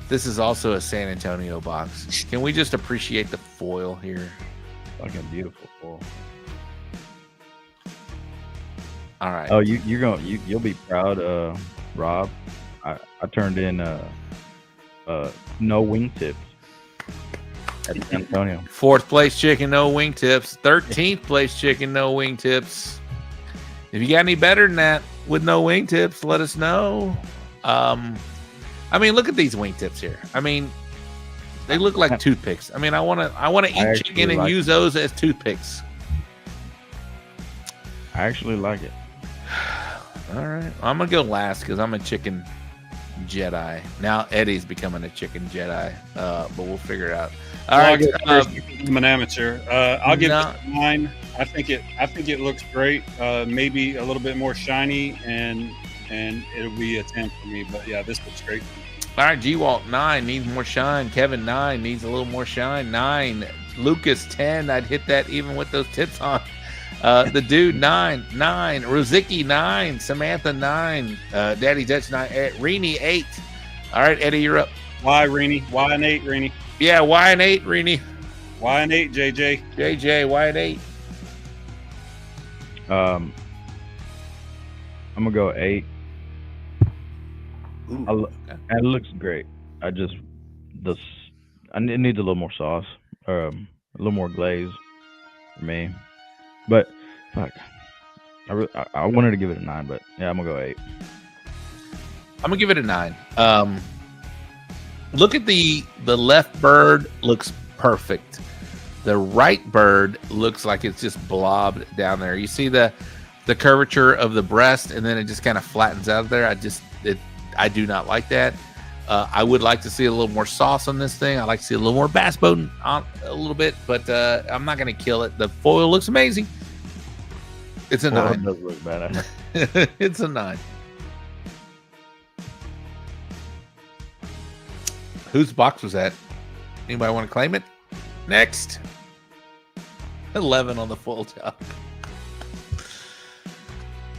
This is also a San Antonio box. Can we just appreciate the foil here? Fucking beautiful foil. All right. Oh, you'll be proud, Rob. I turned in no wingtips at San Antonio. 4th place chicken, no wingtips. 13th place chicken, no wingtips. If you got any better than that with no wingtips, let us know. I mean, look at these wingtips here. I mean, they look like toothpicks. I mean, I want to eat chicken and use those as toothpicks. I actually like it. All right, I'm gonna go last because I'm a chicken Jedi. Now Eddie's becoming a chicken Jedi, but we'll figure it out. All right, I'm an amateur. I'll give it a 9. I think it looks great. Maybe a little bit more shiny, and it'll be a 10 for me. But yeah, this looks great. All right, G-Walt 9 needs more shine. Kevin 9 needs a little more shine. 9. Lucas 10. I'd hit that even with those tips on. The dude 9. Rozicki 9. Samantha 9. Daddy Dutch 9. Reenie 8. All right, Eddie, you're up. Why, Reenie? Why an 8, Reenie? Yeah, why an 8, Reenie? Why an 8, JJ? JJ, why an 8? I'm gonna go 8. And it looks great. It needs a little more sauce, a little more glaze for me. But fuck, I wanted to give it a 9, but yeah, I'm gonna go 8. I'm gonna give it a 9. Look at the left bird, looks perfect. The right bird looks like it's just blobbed down there. You see the the curvature of the breast, and then it just kind of flattens out of there. I do not like that. I would like to see a little more sauce on this thing. I like to see a little more bass boating on a little bit, but I'm not going to kill it. The foil looks amazing. It's a 9. It does look bad. It's a 9. Whose box was that? Anybody want to claim it? Next. 11 on the full top.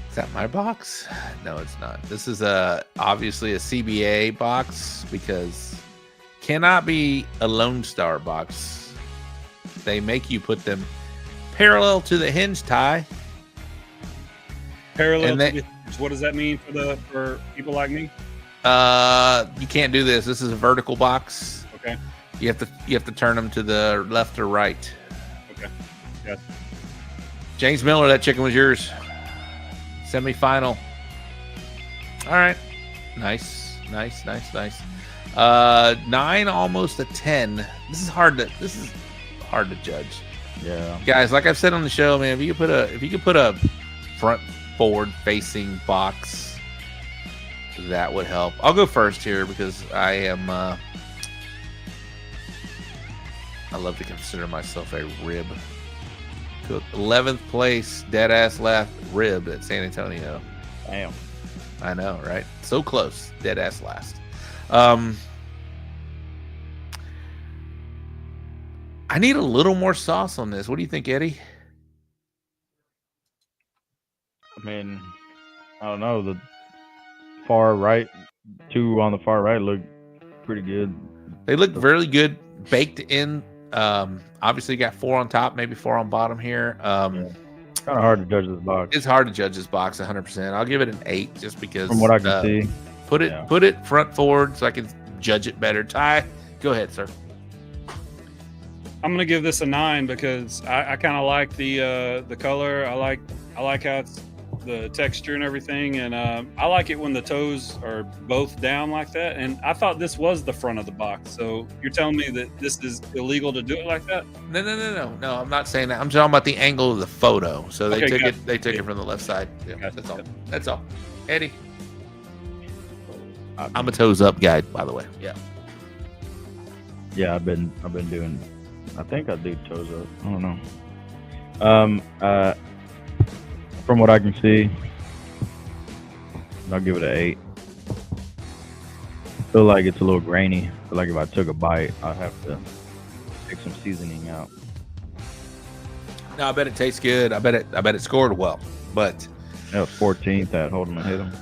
Is that my box? No, it's not. This is obviously a CBA box because cannot be a Lone Star box. They make you put them parallel to the hinge, Ty. Parallel to the hinge. What does that mean for people like me? You can't do this. This is a vertical box. Okay. You have to turn them to the left or right. Okay. Yeah. James Miller, that chicken was yours. Semi-final. All right. Nice. 9, almost a 10. This is hard to judge. Yeah. Guys, like I've said on the show, man, if you could put a front forward facing box, that would help. I'll go first here because I am I love to consider myself a rib cook. 11th place, dead ass last rib at San Antonio. Damn. I know, right? So close. Dead ass last. I need a little more sauce on this. What do you think, Eddie? I mean, I don't know. The far right, 2 on the far right look pretty good. They look really good baked in. Obviously got 4 on top, maybe 4 on bottom here. Kind of hard to judge this box. It's hard to judge this box 100%. I'll give it an 8 just because from what I can see. Put it front forward so I can judge it better. Ty, go ahead, sir. I'm gonna give this a 9 because I kind of like the color. I like how it's the texture and everything, and I like it when the toes are both down like that. And I thought this was the front of the box. So you're telling me that this is illegal to do it like that? No. I'm not saying that. I'm talking about the angle of the photo. So they took it from the left side. Yeah, that's all. Eddie, I'm a toes up guy, by the way. Yeah. Yeah, I've been doing. I think I do toes up. I don't know. From what I can see, I'll give it an 8. Feel like it's a little grainy. Feel like if I took a bite, I'd have to take some seasoning out. No, I bet it tastes good. I bet it scored well. But that was 14th at Hold 'em and Hit 'em.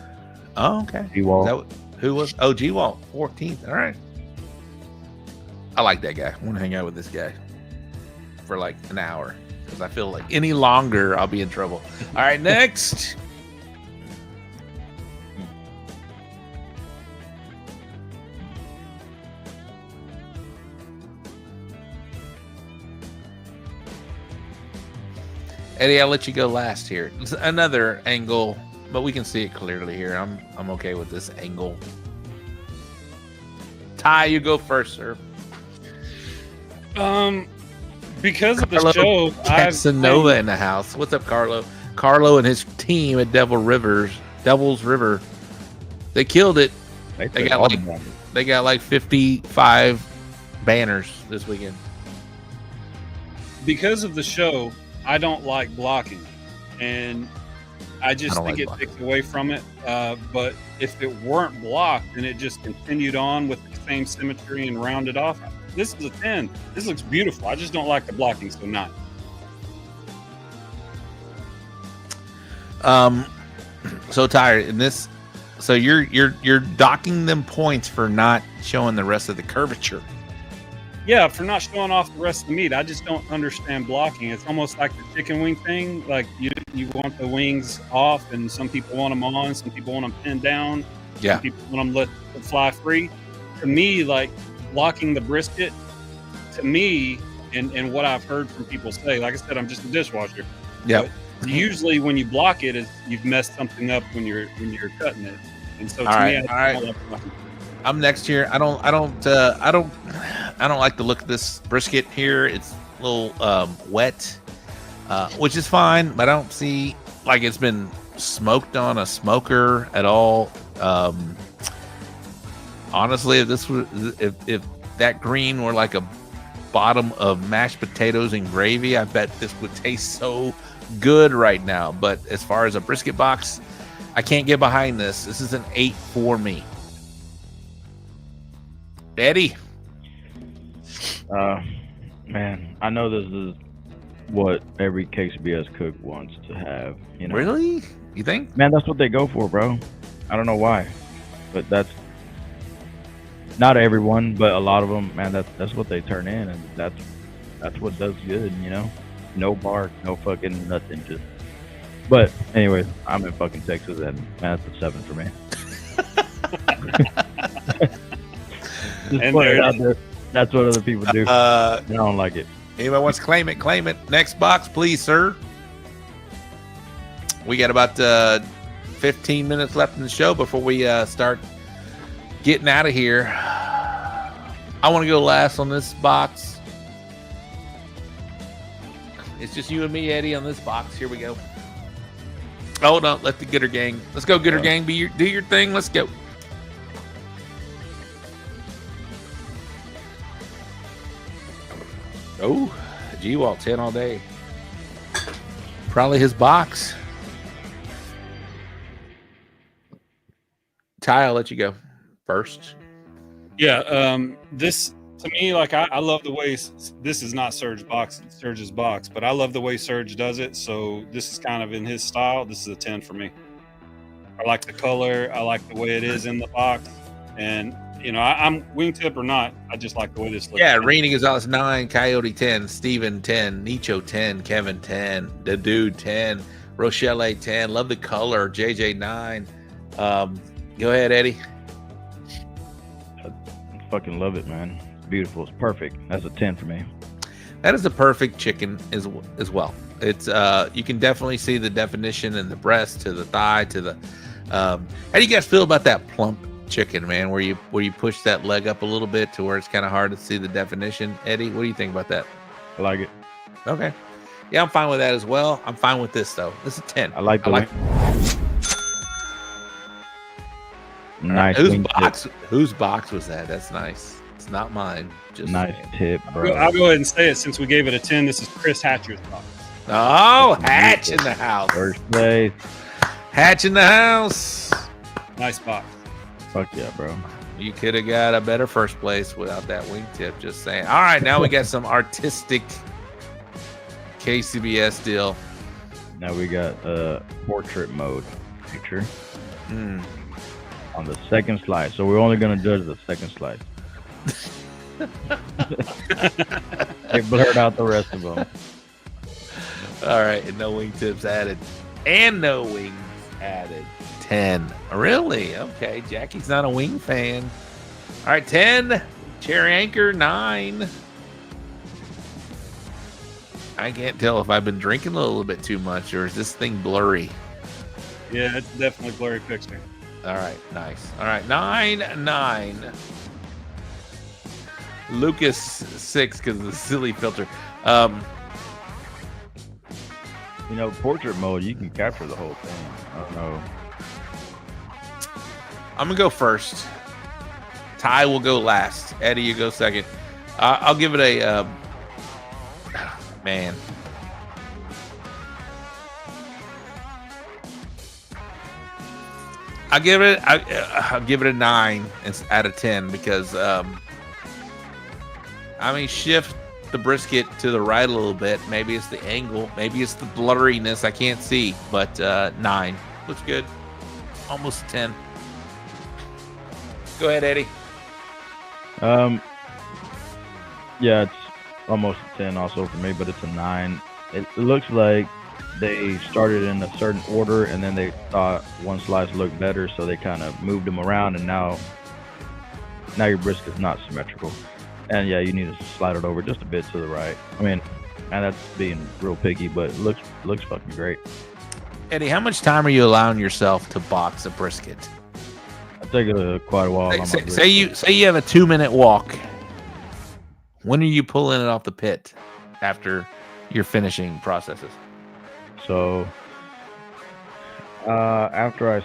Oh, okay. G-Walt. Who was? Oh, G-Walt, 14th. All right. I like that guy. I want to hang out with this guy for like an hour because I feel like any longer I'll be in trouble. All right, next. Eddie, I'll let you go last here. It's another angle, but we can see it clearly here. I'm okay with this angle. Ty, you go first, sir. Because of the show, Casanova in the house. What's up, Carlo? Carlo and his team at Devil's River. They killed it. They got like 55 banners this weekend. Because of the show, I don't like blocking, and I just think it takes away from it. But if it weren't blocked and it just continued on with the same symmetry and rounded off, this is a 10. This looks beautiful. I just don't like the blocking, so 9. So tired in this. So you're docking them points for not showing the rest of the curvature. Yeah, for not showing off the rest of the meat. I just don't understand blocking. It's almost like the chicken wing thing. Like you want the wings off, and some people want them on, some people want them pinned down. Yeah. Some people want them let fly free. To me, like blocking the brisket, to me, and what I've heard from people say, like I said, I'm just a dishwasher. Yeah. Usually, when you block it, is you've messed something up when you're cutting it. And so, all to me, right. I'm next here. I don't like the look of this brisket here. It's a little wet, which is fine, but I don't see like it's been smoked on a smoker at all. Honestly, if that green were like a bottom of mashed potatoes and gravy, I bet this would taste so good right now. But as far as a brisket box, I can't get behind this. This is an 8 for me. Eddy. Man, I know this is what every KCBS cook wants to have. You know, really? You think? Man, that's what they go for, bro. I don't know why, but that's not everyone, but a lot of them. Man, that's what they turn in, and that's what does good. You know, no bark, no fucking nothing. Just. But anyways, I'm in fucking Texas, and man, that's a 7 for me. Just And put it there out it there. That's what other people do. I don't like it. Anybody wants to claim it, claim it. Next box, please, sir. We got about 15 minutes left in the show before we start getting out of here. I want to go last on this box. It's just you and me, Eddy, on this box. Here we go. Oh, no, let the Gooder Gang. Let's go, Gooder Gang. Do your thing. Let's go. Oh, G-Walt 10 all day. Probably his box. Ty, I'll let you go first. Yeah, this to me, like I love the way this is not Surge's box, but I love the way Surge does it. So this is kind of in his style. This is a 10 for me. I like the color. I like the way it is in the box, and you know, I'm wingtip or not, I just like the way this looks. Yeah, Rainy Gonzalez 9, Coyote 10, Steven 10, Nicho 10, Kevin 10, The Dude 10, Rochelle 10. Love the color. JJ 9. Go ahead, Eddy. I fucking love it, man. It's beautiful. It's perfect. That's a 10 for me. That is a perfect chicken as well. It's you can definitely see the definition in the breast to the thigh to the. How do you guys feel about that plump chicken, man? Where you push that leg up a little bit to where it's kind of hard to see the definition? Eddy, what do you think about that? I like it. Okay. Yeah, I'm fine with that as well. I'm fine with this though. This is a 10. I like nice. Whose box was that? That's nice. It's not mine. Just nice tip, bro. I'll go ahead and say it since we gave it a 10. This is Chris Hatcher's box. Oh, Hatch in the house. First place. Hatch in the house. Nice box. Fuck yeah, bro. You could have got a better first place without that wingtip. Just saying. All right, now we got some artistic KCBS deal. Now we got portrait mode picture on the second slice. So we're only gonna judge the second slice. They blurred out the rest of them. All right, and no wingtips added, and no wings added. 10. Really? Okay. Jackie's not a wing fan. All right, 10. Cherry Anchor 9. I can't tell if I've been drinking a little bit too much, or is this thing blurry? Yeah, it's definitely a blurry picture. All right, nice. All right, 9. Lucas 6 because of the silly filter. You know, portrait mode, you can capture the whole thing. I don't know. I'm gonna go first. Ty will go last. Eddy, you go second. I'll give it a man. I'll give it a 9 out of 10 because shift the brisket to the right a little bit. Maybe it's the angle, maybe it's the blurriness. I can't see, but 9 looks good. Almost 10. Go ahead, Eddy. Yeah, it's almost a 10 also for me, but it's a 9. It looks like they started in a certain order and then they thought one slice looked better, so they kind of moved them around, and now your brisket's not symmetrical. And yeah, you need to slide it over just a bit to the right. I mean, and that's being real picky, but it looks fucking great. Eddy, how much time are you allowing yourself to box a brisket? I take quite a while. Say you have a 2-minute walk. When are you pulling it off the pit after your finishing processes? So After I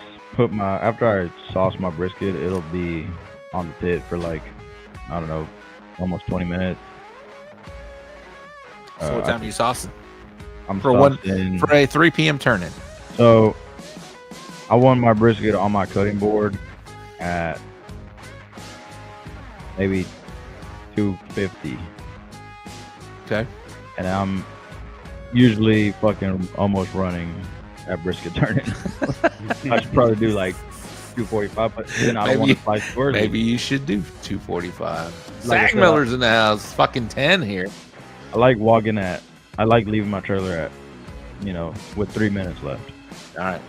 sauce my brisket, it'll be on the pit for like, I don't know, almost 20 minutes. So what time are you saucing? I'm for a 3 p.m. turn-in. So I want my brisket on my cutting board at maybe 250. Okay. And I'm usually fucking almost running at brisket turn-in. I should probably do like 245, but then I don't want to slice first. Maybe you should do 245. Zach Miller's in the house. Fucking 10 here. I like leaving my trailer at, with 3 minutes left. All right.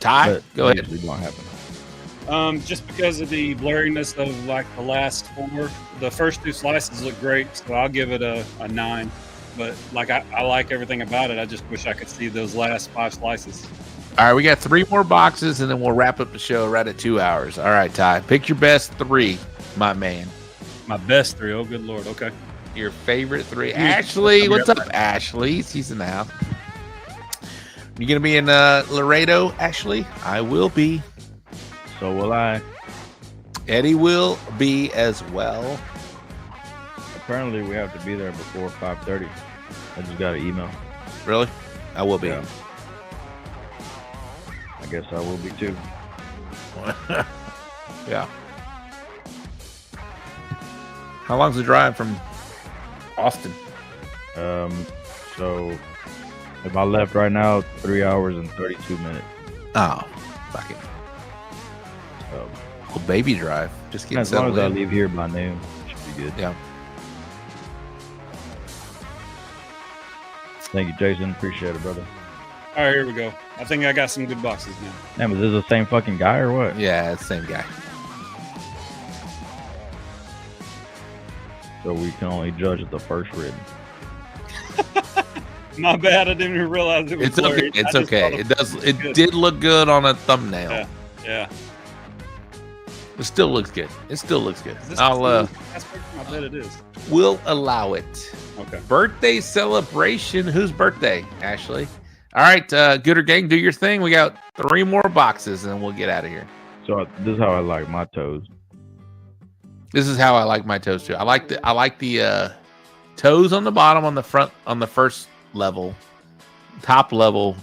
Ty, go ahead. Usually don't happen. Just because of the blurriness of like the last 4, the first 2 slices look great, so I'll give it a 9. But like I like everything about it. I just wish I could see those last 5 slices. All right, we got 3 more boxes, and then we'll wrap up the show right at 2 hours. All right, Ty, pick your best 3, my man. My best 3. Oh, good Lord. Okay. Your favorite 3. Ashley, what's up, Ashley? She's in the house. You gonna be in Laredo, Ashley? I will be. So will I. Eddie will be as well. Apparently, we have to be there before 5:30. I just got an email. Really? I will be. Yeah. I guess I will be too. Yeah. How long's the drive from Austin? So if I left right now, 3 hours and 32 minutes. Oh, fuck it. Well, baby drive. Just get as long as I leave here by noon, should be good. Yeah. Thank you, Jason. Appreciate it, brother. All right, here we go. I think I got some good boxes now. Damn, is this the same fucking guy or what? Yeah, it's the same guy. So we can only judge the first rib. My bad. I didn't even realize it was It's blurry. okay. It's okay. It did look good on a thumbnail. Yeah. It still looks good. It still looks good. I bet it is. We'll allow it. Okay. Birthday celebration. Whose birthday, Ashley? All right, Gooder Gang, do your thing. We got 3 more boxes, and we'll get out of here. So this is how I like my toes. This is how I like my toes too. I like the toes on the bottom, on the front, on the first level, top level,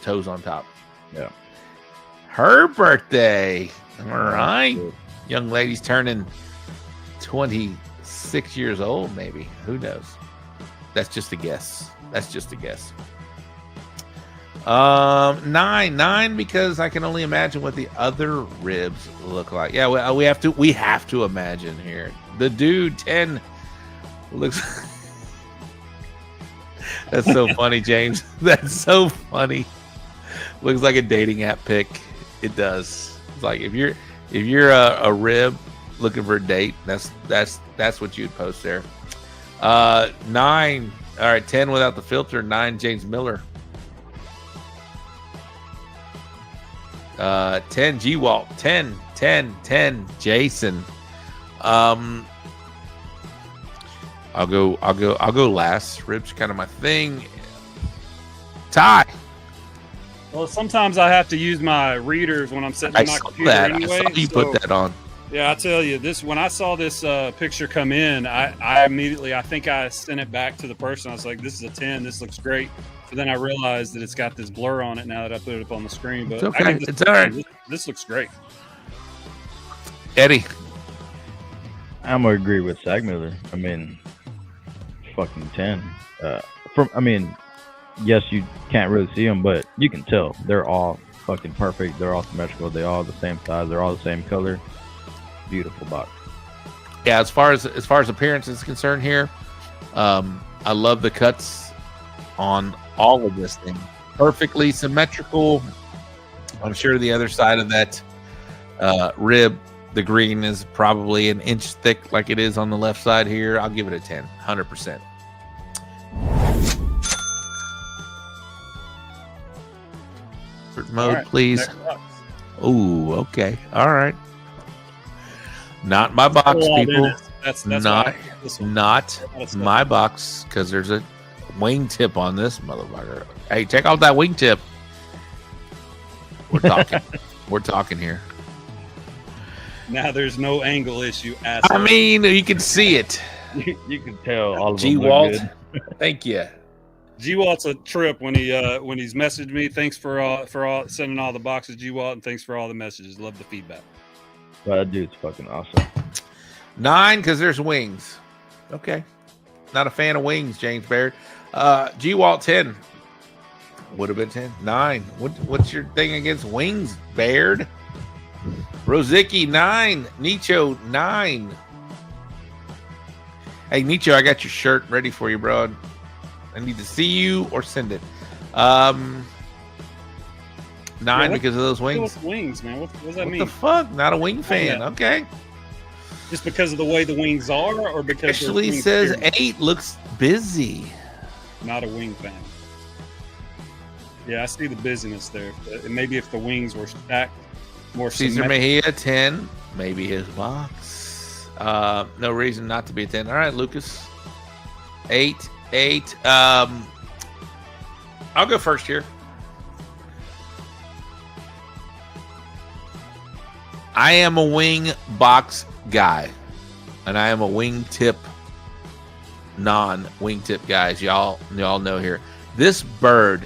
toes on top. Yeah. Her birthday. All right. Young lady's turning 26 years old, maybe. Who knows? That's just a guess. 9 because I can only imagine what the other ribs look like. Yeah, we have to imagine here. The dude 10 looks. That's so funny, James. That's so funny. Looks like a dating app pic. It does. It's like if you're a rib looking for a date, that's what you'd post there. 9. All right, 10 without the filter. 9 James Miller. 10 G-Walt. 10 Jason. I'll go last. Ribs kind of my thing. Ty. Well, sometimes I have to use my readers when I'm sitting on my computer anyway. I saw you put that on. Yeah, I tell you, when I saw this picture come in, I immediately, I think I sent it back to the person. I was like, this is a 10. This looks great. But then I realized that it's got this blur on it now that I put it up on the screen. But it's okay. It's all right. This looks great. Eddie. I'm going to agree with Zach Miller. I mean, fucking 10. Yes, you can't really see them, but you can tell. They're all fucking perfect. They're all symmetrical. They're all the same size. They're all the same color. Beautiful box. Yeah, as far as appearance is concerned here, I love the cuts on all of this thing. Perfectly symmetrical. I'm sure the other side of that rib, the green is probably an inch thick like it is on the left side here. I'll give it a 10, 100%. Mode, right, please. Oh, okay. All right. Not my box, people. That's not my box, because there's a wingtip on this motherfucker. Hey, check out that wingtip. We're talking. We're talking here. Now there's no angle issue. I mean, you can see it. You can tell all of G them look Walt. good. Thank you. G Walt's a trip when he's messaged me. Thanks for all sending all the boxes, G Walt, and thanks for all the messages. Love the feedback. But that dude's fucking awesome. 9 because there's wings. Okay. Not a fan of wings, James Baird. G Walt 10. Would have been 10. 9. What's your thing against wings, Baird? Rozicki 9. Nicho 9. Hey Nicho, I got your shirt ready for you, bro. I need to see you or send it. 9 because of those wings. Wings, man. What does that mean? What the fuck? Not a wing fan. Yeah. Okay. Just because of the way the wings are, or because Actually says 8 looks busy. Not a wing fan. Yeah, I see the busyness there. Maybe if the wings were stacked more. Cesar Mejia 10. Maybe his box. No reason not to be a 10. All right, Lucas. 8. I'll go first here. I am a wing box guy, and I am a wingtip, non-wingtip guys. Y'all know here. This bird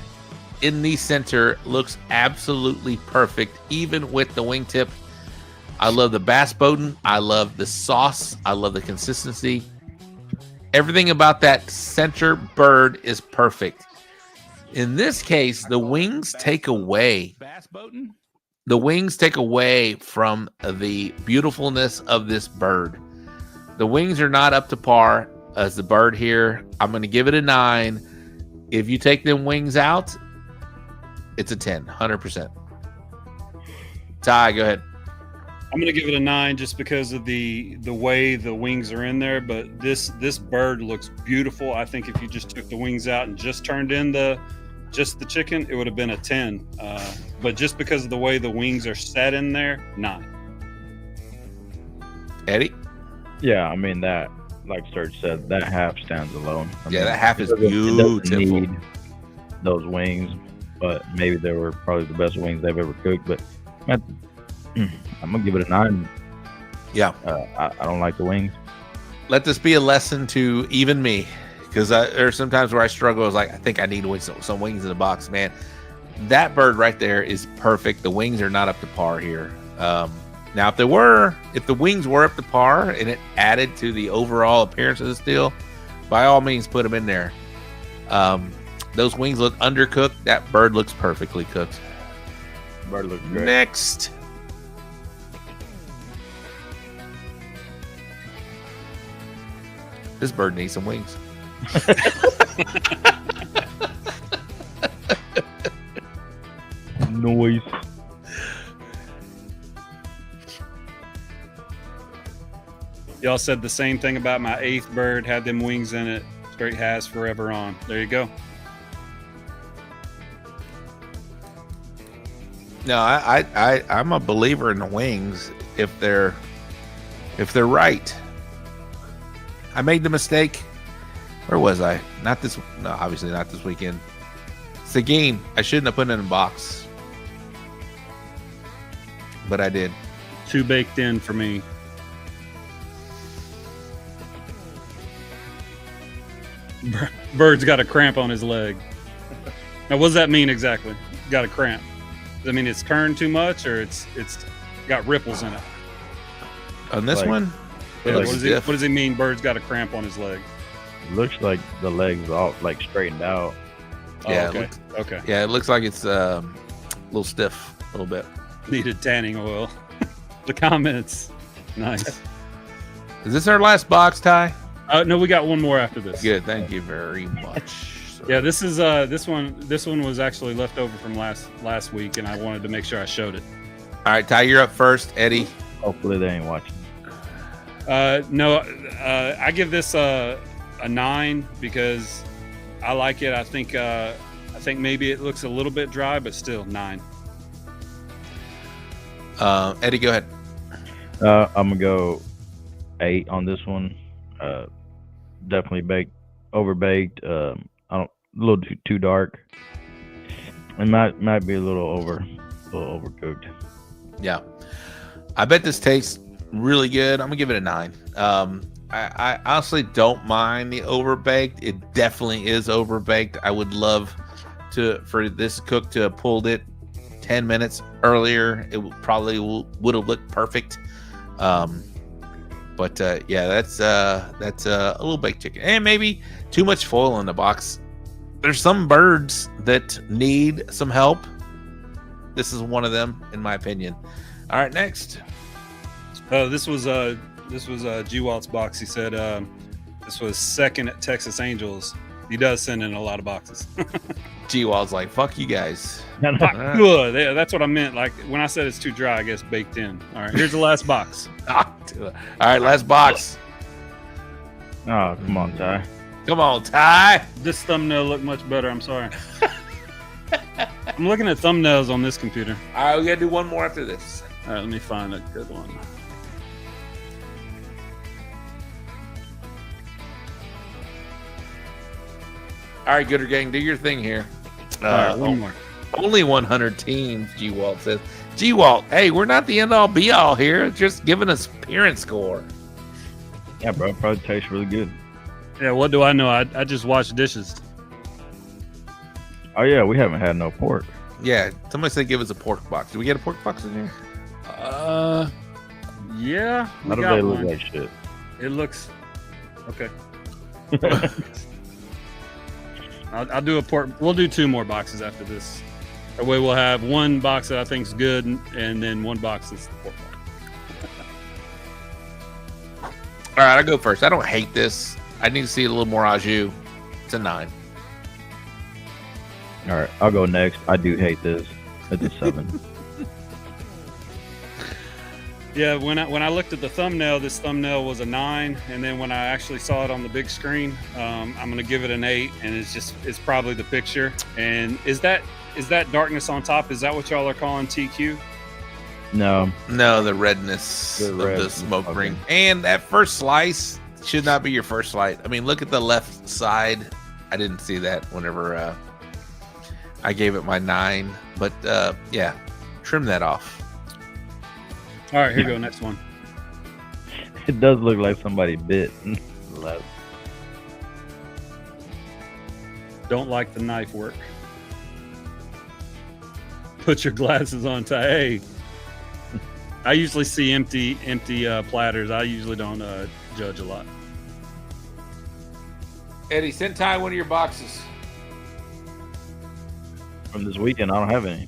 in the center looks absolutely perfect, even with the wingtip. I love the bass boating. I love the sauce. I love the consistency. Everything about that center bird is perfect. In this case, the wings take away. The wings take away from the beautifulness of this bird. The wings are not up to par as the bird here. I'm going to give it a 9. If you take them wings out, it's a 10, 100%. Ty, go ahead. I'm going to give it a 9 just because of the way the wings are in there. But this bird looks beautiful. I think if you just took the wings out and just turned in the chicken, it would have been a 10. But just because of the way the wings are set in there, 9. Eddie? Yeah, I mean that, like Serge said, that half stands alone. That half is it beautiful. doesn't need those wings, but maybe they were probably the best wings they've ever cooked. But I'm gonna give it a 9. Yeah, I don't like the wings. Let this be a lesson to even me, because there are some times where I struggle. I was like, I think I need some wings in the box, man. That bird right there is perfect. The wings are not up to par here. Now, if the wings were up to par and it added to the overall appearance of this deal, by all means, put them in there. Those wings look undercooked. That bird looks perfectly cooked. Bird looks great. Next. This bird needs some wings. Noise. Y'all said the same thing about my 8th bird, had them wings in it. Straight has forever on. There you go. No, I'm a believer in the wings if they're right. I made the mistake. Where was I? Obviously not this weekend. Seguin. I shouldn't have put it in a box, but I did. Too baked in for me. Bird's got a cramp on his leg. Now, what does that mean exactly? Got a cramp? Does that mean it's turned too much, or it's got ripples in it? On this one? Yeah, what does he mean? Bird's got a cramp on his leg. It looks like the legs all like straightened out. Yeah. Oh, okay. Yeah, it looks like it's a little stiff, a little bit. Needed tanning oil. The comments. Nice. Is this our last box, Ty? No, we got one more after this. Good. Thank you very much. Yeah, this is this one was actually left over from last week, and I wanted to make sure I showed it. All right, Ty, you're up first. Eddie. Hopefully they ain't watching. No, I give this a 9 because I like it. I think maybe it looks a little bit dry, but still 9. Eddie, go ahead. I'm gonna go 8 on this one. Definitely overbaked. A little too dark. It might be a little A little overcooked. Yeah. I bet this tastes really good. I'm gonna give it a 9. I honestly don't mind the overbaked. It definitely is overbaked. I would love for this cook to have pulled it 10 minutes earlier. It probably would have looked perfect. But yeah, that's a little baked chicken, and maybe too much foil in the box. There's some birds that need some help. This is one of them, in my opinion. All right, next. This was G Walt's box. He said this was second at Texas Angels. He does send in a lot of boxes. G Walt's like, fuck you guys. Good. Yeah, that's what I meant. Like when I said it's too dry, I guess baked in. All right, here's the last box. All right, last box. Oh, come on, Ty. Come on, Ty. This thumbnail looked much better. I'm sorry. I'm looking at thumbnails on this computer. All right, we gotta do one more after this. All right, let me find a good one. All right, Gooder Gang, do your thing here. All right, one more. Only 100 teams, G Walt says. G Walt, hey, we're not the end all be all here. Just giving us appearance score. Yeah, bro, it probably tastes really good. Yeah, what do I know? I just washed dishes. Oh yeah, we haven't had no pork. Yeah, somebody said give us a pork box. Do we get a pork box in here? Yeah. How do they look like shit? It looks okay. I'll do a pork. We'll do 2 more boxes after this. That way we'll have one box that I think is good, and then one box that's the pork box. All right, I'll go first. I don't hate this. I need to see a little more au jus. It's a 9. All right, I'll go next. I do hate this. It's a 7. Yeah, when I looked at the thumbnail, this thumbnail was a 9, and then when I actually saw it on the big screen, I'm gonna give it an 8, and it's probably the picture. And is that darkness on top? Is that what y'all are calling TQ? No, the redness of the smoke ring. And that first slice should not be your first slice. I mean, look at the left side. I didn't see that whenever I gave it my 9, but yeah, trim that off. All right, here you go. Next one. It does look like somebody bit. Don't like the knife work. Put your glasses on, Ty. Hey, I usually see empty platters. I usually don't judge a lot. Eddie, send Ty one of your boxes. From this weekend, I don't have any.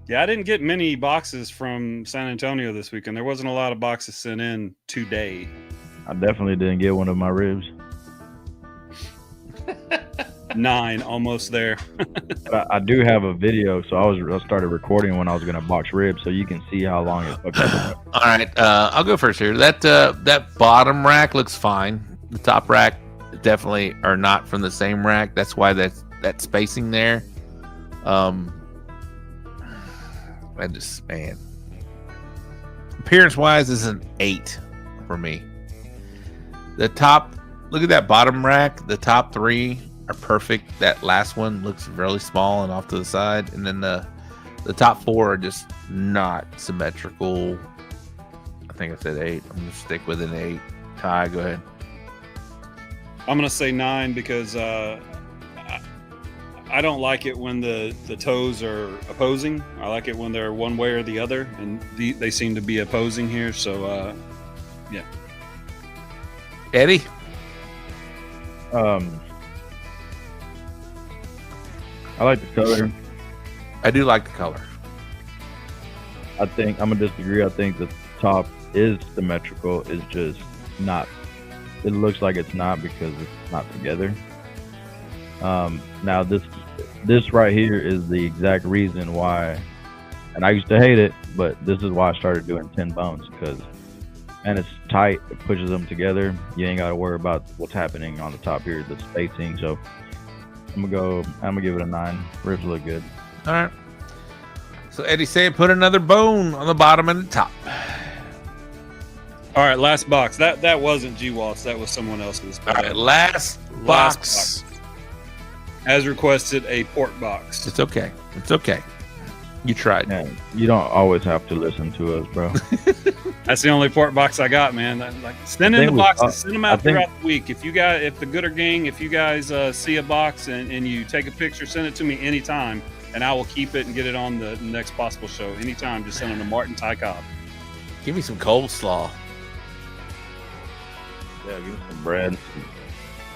Yeah, I didn't get many boxes from San Antonio this weekend. There wasn't a lot of boxes sent in today. I definitely didn't get one of my ribs. 9, almost there. But I do have a video, so I started recording when I was going to box ribs, so you can see how long it took. All right, I'll go first here. That bottom rack looks fine. The top rack definitely are not from the same rack. That's why that spacing there. Man, appearance wise is an 8 for me. The top, look at that bottom rack. The top 3 are perfect. That last one looks really small and off to the side, and then the top 4 are just not symmetrical. I think I said 8. I'm gonna stick with an 8. Ty, go ahead. I'm gonna say 9 because I don't like it when the toes are opposing. I like it when they're one way or the other, and they seem to be opposing here. So, yeah. Eddie? I like the color. I do like the color. I think I'm gonna disagree. I think the top is symmetrical. It's just not. It looks like it's not because it's not together. Now this right here is the exact reason why, and I used to hate it, but this is why I started doing 10 bones, because and it's tight, it pushes them together. You ain't got to worry about what's happening on the top here, the spacing. So I'm gonna give it a 9. Ribs look good. All right. So Eddie said put another bone on the bottom and the top. All right, last box. That wasn't G Waltz. That was someone else's. All right, last box. As requested, a pork box. It's okay. It's okay. You tried. Yeah, you don't always have to listen to us, bro. That's the only pork box I got, man. Like, send in the boxes, send them out throughout the week. If you the Gooder Gang, if you guys see a box and you take a picture, send it to me anytime, and I will keep it and get it on the next possible show. Anytime, just send them to Martin Ty Cobb. Give me some coleslaw. Yeah, give me some bread.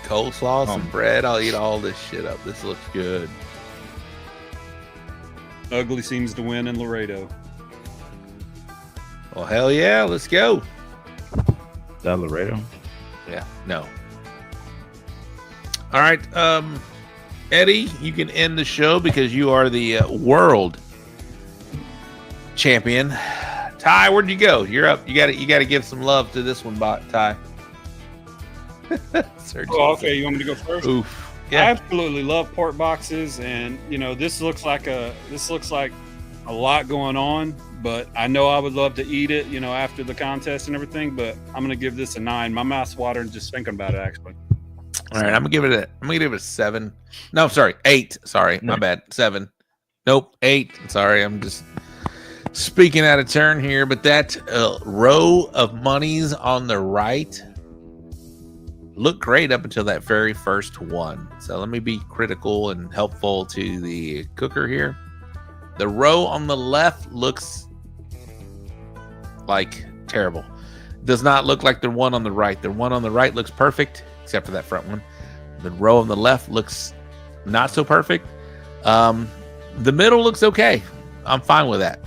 Coleslaw, some bread. I'll eat all this shit up. This looks good. Ugly seems to win in Laredo. Well, hell yeah, let's go. Is that Laredo? Yeah, no. All right, Eddie, you can end the show because you are the world champion. Ty, where'd you go? You're up. You got to give some love to this one, Ty. Oh, okay. You want me to go first? Oof. Yeah. I absolutely love pork boxes, and this looks like a lot going on. But I know I would love to eat it, after the contest and everything. But I'm gonna give this a 9. My mouth's watering just thinking about it, actually. All right, I'm gonna give it a 7. No, sorry, 8. Sorry, my bad. 7. Nope, 8. Sorry, I'm just speaking out of turn here. But that row of monies on the right looked great up until that very first one. So let me be critical and helpful to the cooker here. The row on the left looks like terrible. Does not look like the one on the right. The one on the right looks perfect, except for that front one. The row on the left looks not so perfect. The middle looks okay. I'm fine with that.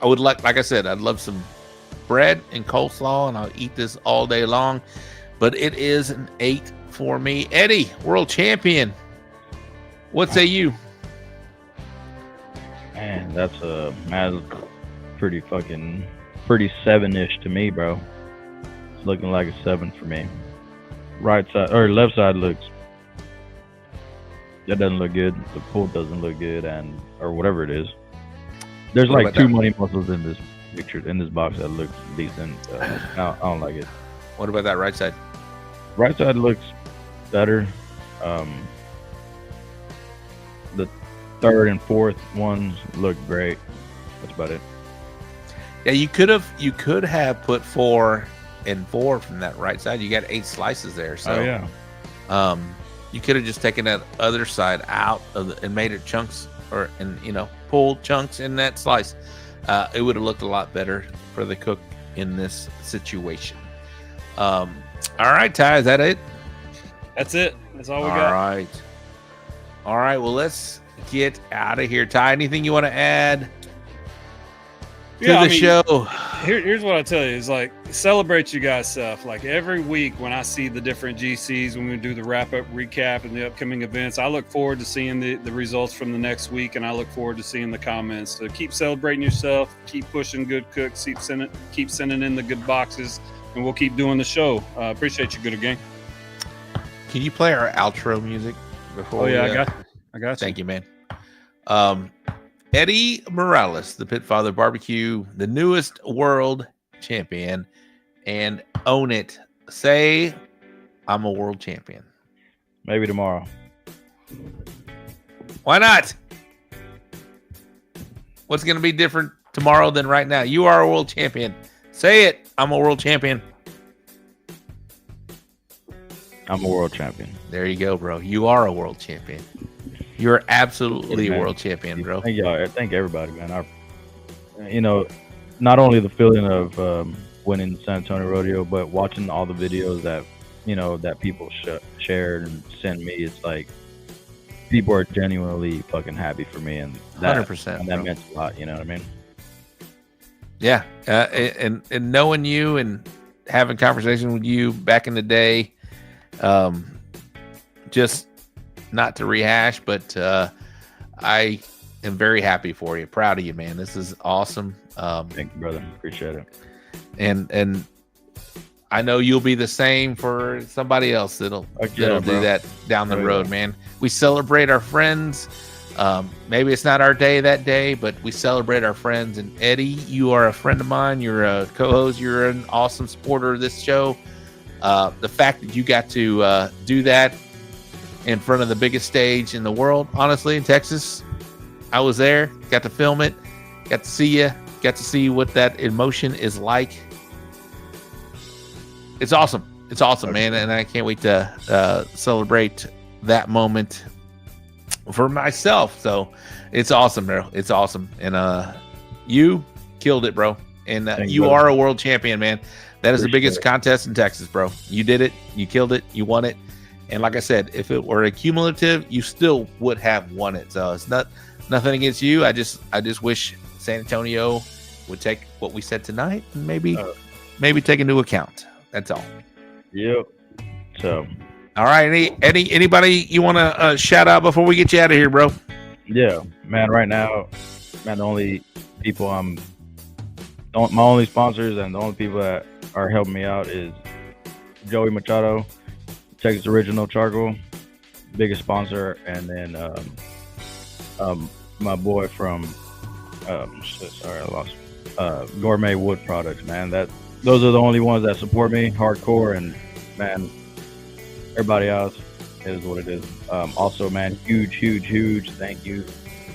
I would like I said, I'd love some bread and coleslaw, and I'll eat this all day long. But it is an 8 for me. Eddie, world champion. What say you? Man, that's pretty 7-ish to me, bro. It's looking like a 7 for me. Right side or left side that doesn't look good. The pull doesn't look good, or whatever it is. There's like 2 money muscles in this picture, in this box that looks decent. I don't like it. What about that right side? Right side looks better. The third and fourth ones look great. That's about it. Yeah, you could have put 4 and 4 from that right side. You got 8 slices there. So yeah. You could have just taken that other side out and made it chunks, pulled chunks in that slice. It would have looked a lot better for the cook in this situation. All right, Ty, is that it? That's it. That's all we got. All right. Well, let's get out of here. Ty, anything you want to add to the show? Here's what I tell you is celebrate you guys stuff. Like every week when I see the different GCs, when we do the wrap-up recap and the upcoming events, I look forward to seeing the results from the next week, and I look forward to seeing the comments. So keep celebrating yourself, keep pushing good cooks, keep sending in the good boxes, and we'll keep doing the show. Appreciate you, Gooder Gang. Can you play our outro music before? Oh yeah, I got you. Thank you, man. Eddie Morales, the Pitfather BBQ, the newest world champion, and own it. Say, I'm a world champion. Maybe tomorrow. Why not? What's going to be different tomorrow than right now? You are a world champion. Say it. I'm a world champion. I'm a world champion. There you go, bro. You are a world champion. You're absolutely a world champion, bro. Thank y'all. Thank everybody, man. Not only the feeling of winning San Antonio Rodeo, but watching all the videos that that people shared and sent me. It's like people are genuinely fucking happy for me, and that 100%, and that meant a lot. You know what I mean? Yeah, and knowing you and having conversation with you back in the day, just not to rehash, but I am very happy for you. Proud of you, man. This is awesome. Thank you, brother. Appreciate it. And I know you'll be the same for somebody else that'll do that down the road, man. We celebrate our friends. Maybe it's not our day that day, but we celebrate our friends. And Eddie, you are a friend of mine. You're a co-host. You're an awesome supporter of this show. The fact that you got to do that in front of the biggest stage in the world, honestly, in Texas, I was there, got to film it, got to see you, got to see what that emotion is like. It's awesome. It's awesome, man. And I can't wait to celebrate that moment for myself. So it's awesome, bro. It's awesome. And you killed it, bro. And you are a world champion, man. That is the biggest contest in Texas, bro. You did it. You killed it. You won it. And like I said, if it were a cumulative, you still would have won it. So it's nothing against you. I just wish San Antonio would take what we said tonight and maybe take into account. That's all. Yep. So, all right. Anybody you want to shout out before we get you out of here, bro? Yeah, man. Right now, man, the only people my only sponsors and the only people that are helping me out is Joey Machado, Texas Original Charcoal, biggest sponsor, and then my boy from Gourmet Wood Products, man. Those are the only ones that support me hardcore, and man, everybody else is what it is. Also, man, huge thank you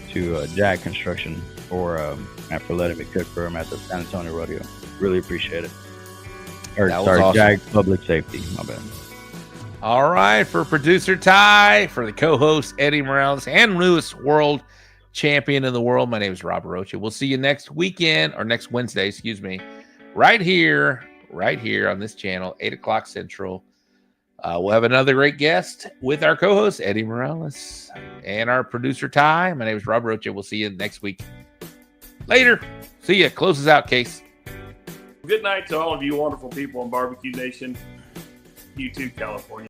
to Jack Construction for letting me cook for him at the San Antonio Rodeo. Really appreciate it. Awesome. Jack Public Safety. My bad. All right, for producer Ty, for the co-host Eddie Morales, and newest world champion in the world, my name is Rob Rocha. We'll see you next Wednesday, excuse me, right here on this channel, 8:00 Central. We'll have another great guest with our co-host Eddie Morales and our producer Ty. My name is Rob Rocha. We'll see you next week. Later. See ya. Close us out, Case. Good night to all of you wonderful people in Barbecue Nation, YouTube, California.